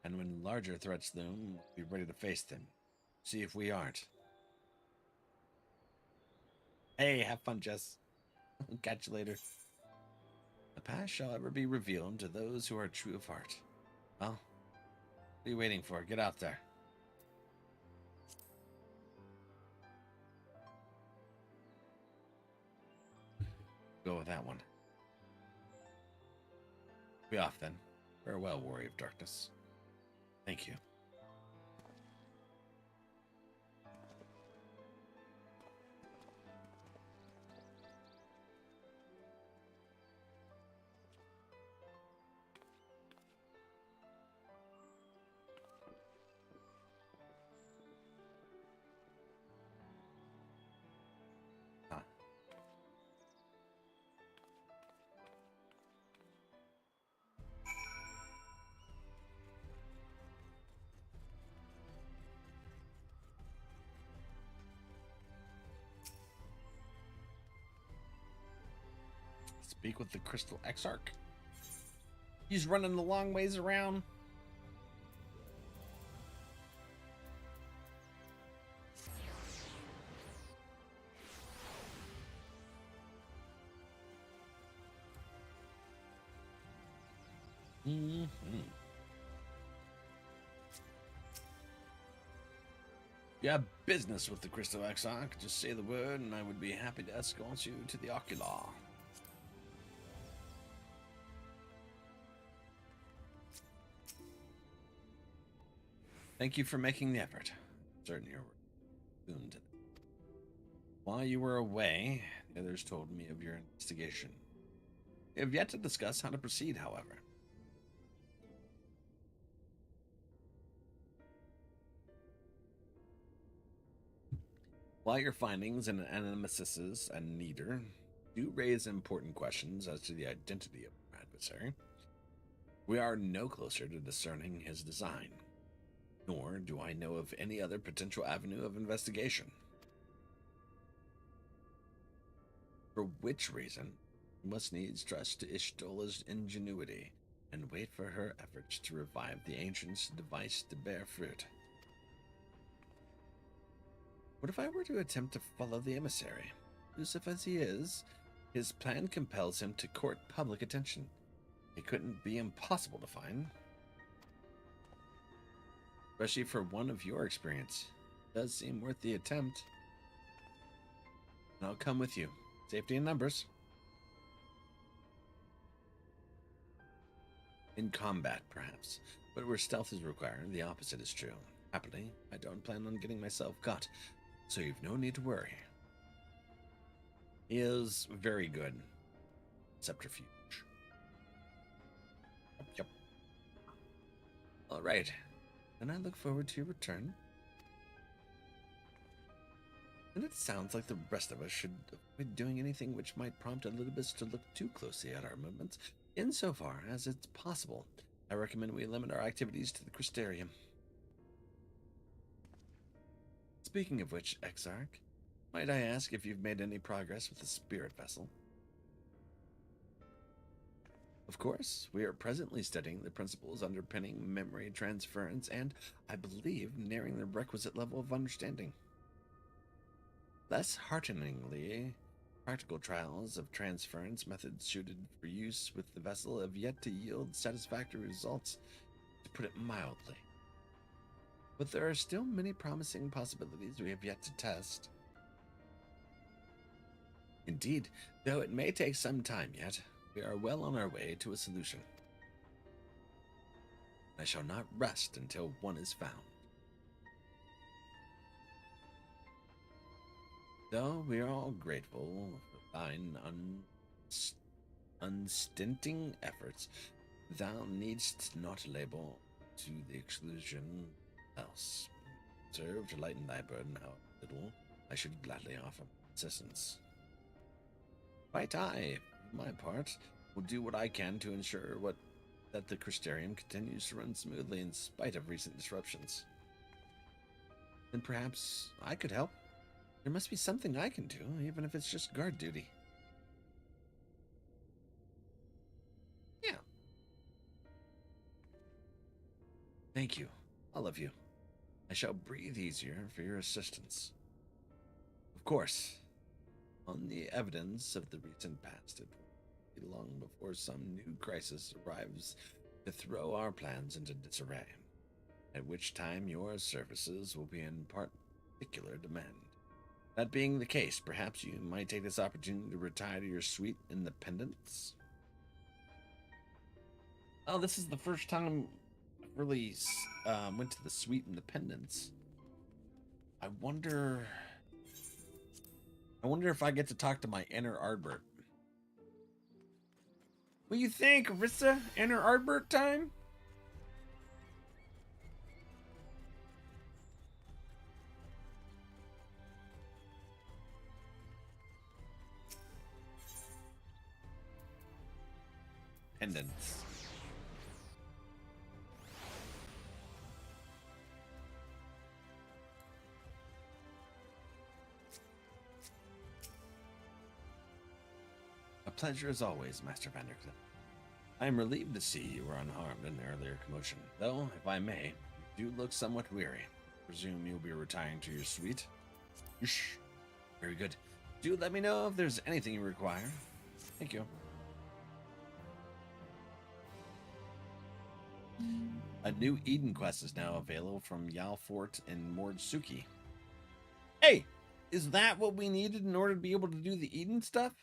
And when larger threats loom, we'll be ready to face them. See if we aren't. Hey, have fun, Jess. Catch you later. The past shall ever be revealed to those who are true of heart. Well, what are you waiting for? Get out there. Go with that one. Be off then. Farewell, Warrior of Darkness. Thank you. Speak with the Crystal Exarch. He's running the long ways around. Yeah, business with the Crystal Exarch. Just say the word and I would be happy to escort you to the Ocular. Thank you for making the effort. Certainly you're doomed. While you were away, the others told me of your investigation. We have yet to discuss how to proceed, however. While your findings and analyses and neither do raise important questions as to the identity of our adversary, we are no closer to discerning his design. Nor do I know of any other potential avenue of investigation. For which reason, we must needs trust to Ishtola's ingenuity and wait for her efforts to revive the ancient's device to bear fruit. What if I were to attempt to follow the emissary? Elusive as he is, his plan compels him to court public attention. It couldn't be impossible to find. Especially for one of your experience. It does seem worth the attempt. And I'll come with you. Safety in numbers. In combat, perhaps. But where stealth is required, the opposite is true. Happily, I don't plan on getting myself caught, so you've no need to worry. He is very good. Subterfuge. Yep. All right. And I look forward to your return. And it sounds like the rest of us should avoid doing anything which might prompt Elidibus to look too closely at our movements. Insofar as it's possible, I recommend we limit our activities to the Crystarium. Speaking of which, Exarch, might I ask if you've made any progress with the spirit vessel? Of course, we are presently studying the principles underpinning memory transference and, I believe, nearing the requisite level of understanding. Less hearteningly, practical trials of transference methods suited for use with the vessel have yet to yield satisfactory results, to put it mildly. But there are still many promising possibilities we have yet to test. Indeed, though it may take some time yet, we are well on our way to a solution. I shall not rest until one is found. Though we are all grateful for thine unstinting efforts, thou needst not labor to the exclusion else. Serve to lighten thy burden, how little I should gladly offer assistance. Right, I, for my part, will do what I can to ensure that the Crystarium continues to run smoothly in spite of recent disruptions. And perhaps I could help. There must be something I can do, even if it's just guard duty. Yeah. Thank you, all of you. I shall breathe easier for your assistance. Of course, on the evidence of the recent past, it will be long before some new crisis arrives to throw our plans into disarray, at which time your services will be in particular demand. That being the case, perhaps you might take this opportunity to retire to your sweet independence. Oh, this is the first time I really went to the sweet independence. I wonder if I get to talk to my inner Ardbert. What do you think, Arissa? Inner Ardbert time? Pendants. A pleasure as always, Master Vandercliff. I am relieved to see you were unharmed in the earlier commotion, though, if I may, you do look somewhat weary. Presume you'll be retiring to your suite? Shh. Very good. Do let me know if there's anything you require. Thank you. A new Eden quest is now available from Yalfort and Mordsuki. Hey, is that what we needed in order to be able to do the Eden stuff?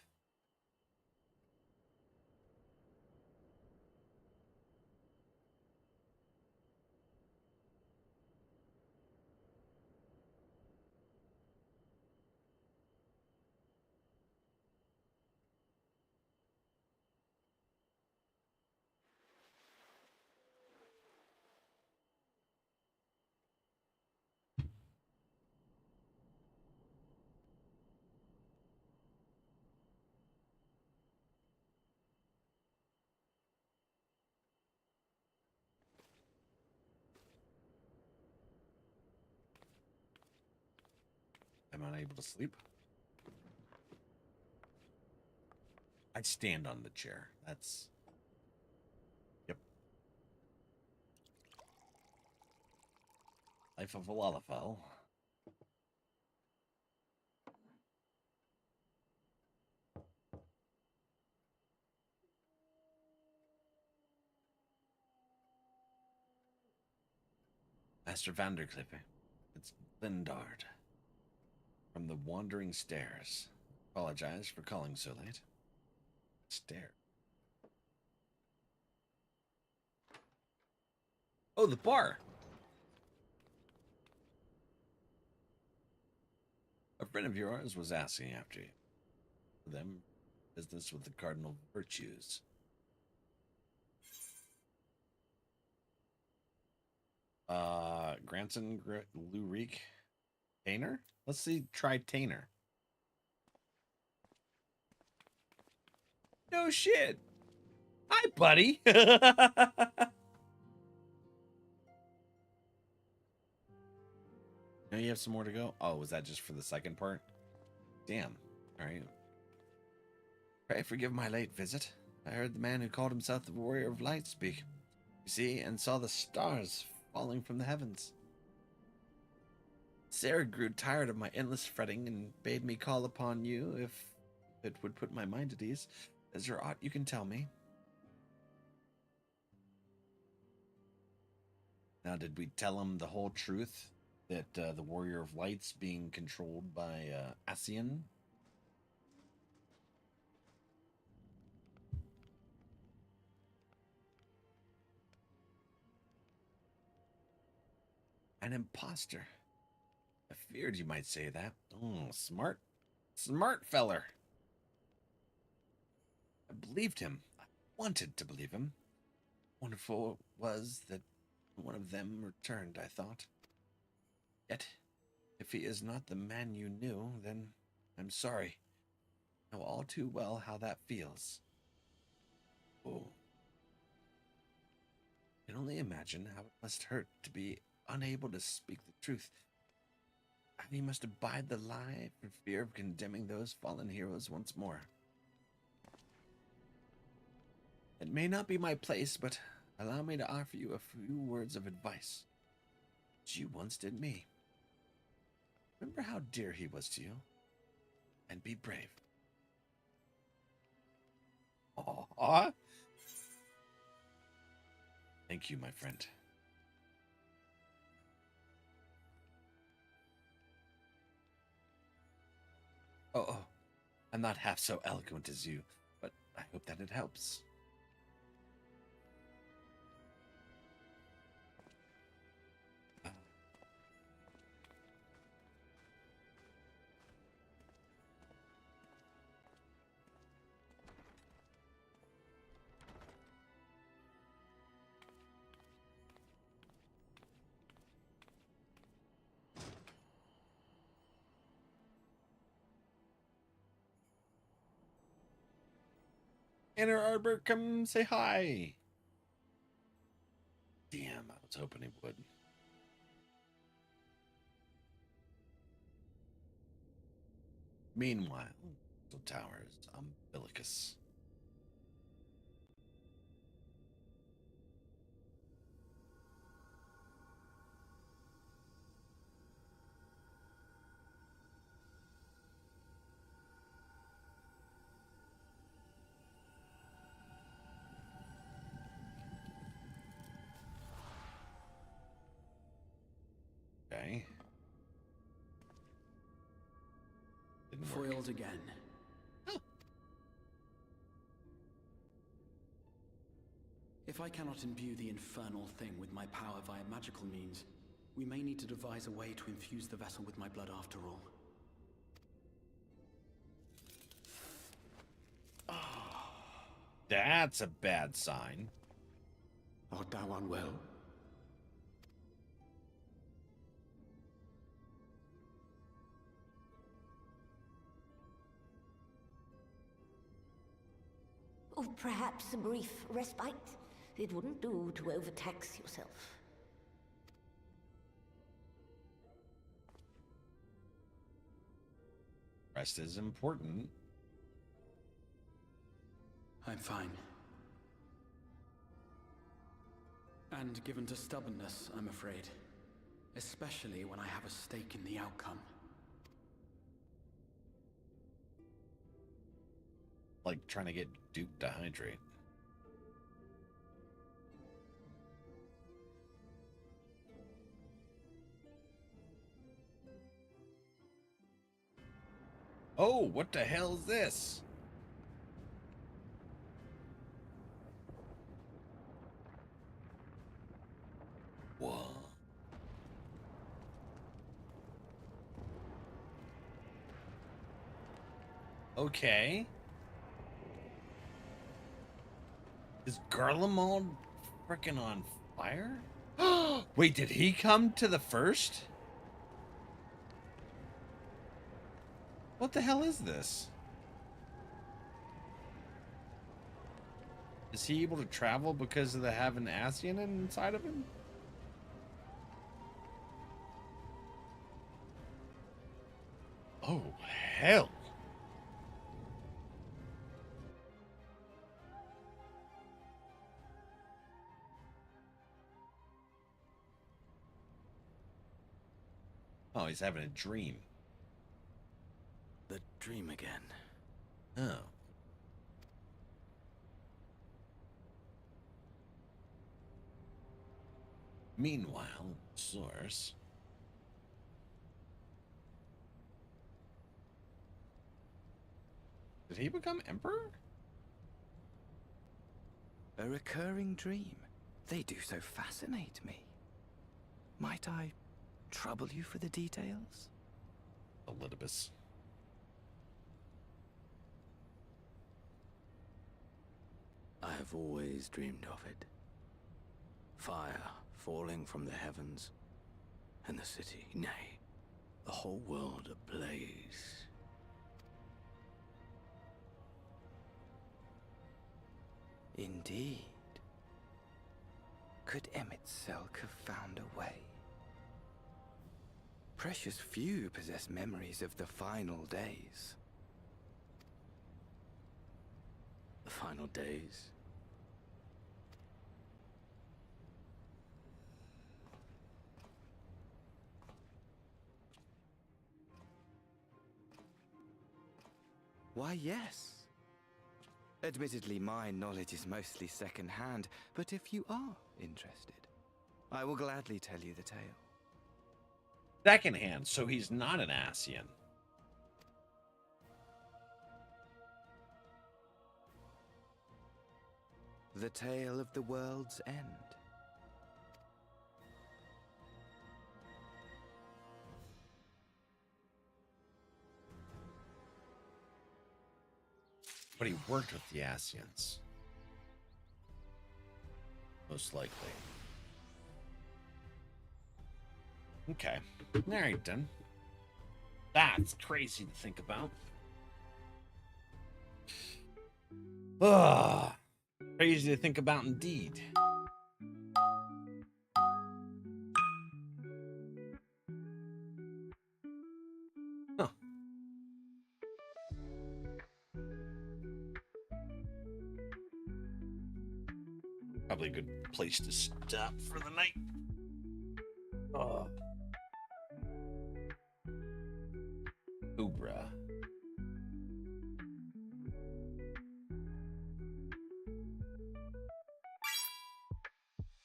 Am I able to sleep? I'd stand on the chair. That's... Yep. Life of a Lalafell. Master Vanderclippe. It's Lindard. From the Wandering Stairs. Apologize for calling so late. Stair. Oh, the bar. A friend of yours was asking after you. For them, business with the cardinal virtues. Granson Lurik Tainer? Let's see, try Tainer. No shit. Hi, buddy. Now you have some more to go? Oh, was that just for the second part? Damn. Alright. Pray forgive my late visit. I heard the man who called himself the Warrior of Light speak. You see, and saw the stars falling from the heavens. Sarah grew tired of my endless fretting and bade me call upon you if it would put my mind at ease. Is there aught you can tell me? Now, did we tell him the whole truth? That the Warrior of Light's being controlled by Ascian? An imposter. I feared you might say that. Oh, smart. Smart feller. I believed him. I wanted to believe him. Wonderful it was that one of them returned, I thought. Yet, if he is not the man you knew, then I'm sorry. I know all too well how that feels. Oh. I can only imagine how it must hurt to be unable to speak the truth. How you must abide the lie for fear of condemning those fallen heroes once more. It may not be my place, but allow me to offer you a few words of advice, as you once did me. Remember how dear he was to you, and be brave. Aww. Thank you, my friend. Oh, I'm not half so eloquent as you, but I hope that it helps. Anna Arbor, come say hi. Damn, I was hoping he would. Meanwhile, the towers, umbilicus. Okay. Foiled again. If I cannot imbue the infernal thing with my power via magical means, we may need to devise a way to infuse the vessel with my blood after all. That's a bad sign. Art thou unwell? Or perhaps a brief respite? It wouldn't do to overtax yourself. Rest is important. I'm fine. And given to stubbornness, I'm afraid. especially when I have a stake in the outcome. Like trying to get Duke to hydrate. Oh, what the hell is this? Whoa. Okay. Is Garlemald freaking on fire? Wait, did he come to the first? What the hell is this? Is he able to travel because of the having Ascian inside of him? Oh, hell. Oh, he's having a dream. The dream again. Oh. Meanwhile, source. Did he become emperor? A recurring dream. They do so fascinate me. Might I trouble you for the details? Elidibus. I have always dreamed of it. Fire falling from the heavens, and the city, nay, the whole world ablaze. Indeed. Could Emmet-Selch have found a way? Precious few possess memories of the final days. The final days? Why, yes. Admittedly, my knowledge is mostly second-hand, but if you are interested, I will gladly tell you the tale. Secondhand, so he's not an Ascian. The tale of the world's end. But he worked with the Ascians. Most likely. Okay. Alright then. That's crazy to think about. Ugh. Crazy to think about indeed. Huh. Probably a good place to stop for the night. Oh. Ubra.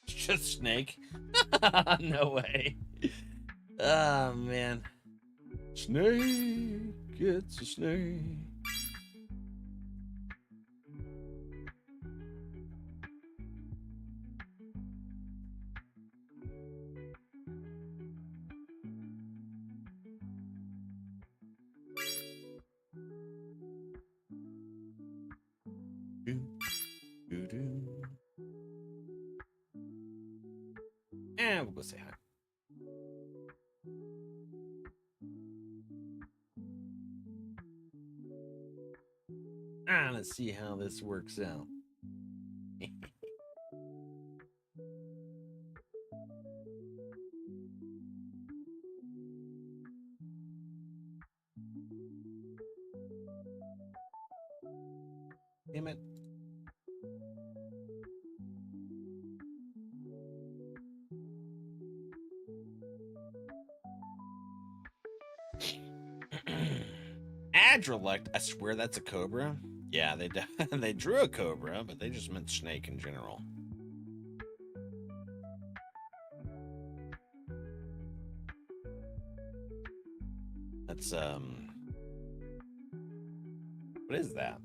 It's just Snake. No way. Oh man. Snake, it's a snake. And we'll go say hi. Let's see how this works out. Damn it. NRValeck, I swear that's a cobra. Yeah, they drew a cobra, but they just meant snake in general. That's what is that?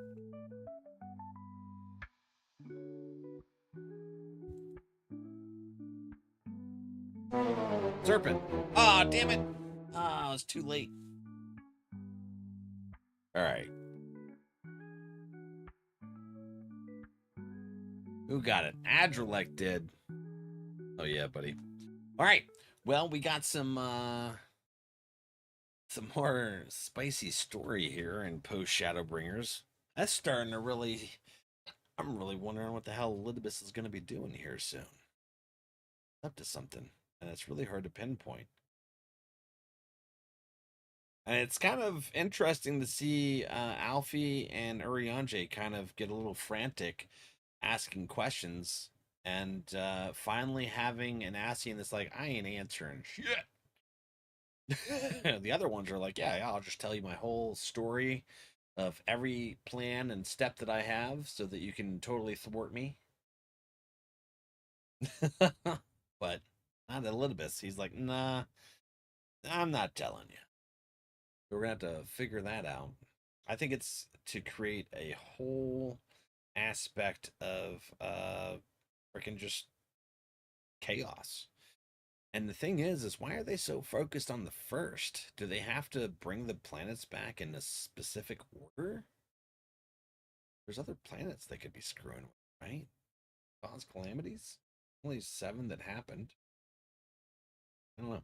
Serpent. Ah, oh, damn it. Ah, oh, it's too late. All right. Who got it? NRValeck did. Oh yeah, buddy. All right. Well, we got some more spicy story here in Post-Shadowbringers. That's starting to really... I'm really wondering what the hell Elidibus is going to be doing here soon. Up to something. And it's really hard to pinpoint. And it's kind of interesting to see Alfie and Urianger kind of get a little frantic asking questions and finally having an Ascian that's like, I ain't answering shit. The other ones are like, yeah, I'll just tell you my whole story of every plan and step that I have so that you can totally thwart me. But not Elidibus. He's like, nah, I'm not telling you. We're going to have to figure that out. I think it's to create a whole aspect of freaking just chaos. And the thing is why are they so focused on the first? Do they have to bring the planets back in a specific order? There's other planets they could be screwing with, right? Cause calamities? Only 7 that happened. I don't know.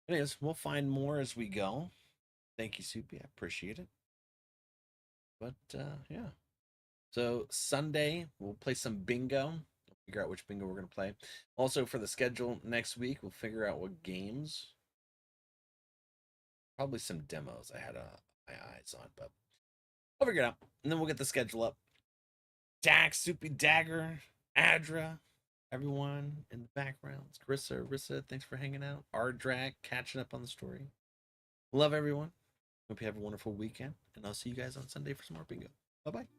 Anyways, we'll find more as we go. Thank you, Soupy. I appreciate it. But, yeah. So, Sunday, we'll play some bingo. Figure out which bingo we're going to play. Also, for the schedule next week, we'll figure out what games. Probably some demos I had my eyes on, but I'll figure it out. And then we'll get the schedule up. Dax, Soupy, Dagger, Adra, everyone in the backgrounds. Rissa, thanks for hanging out. Drag, catching up on the story. Love everyone. Hope you have a wonderful weekend. And I'll see you guys on Sunday for some more bingo. Bye-bye.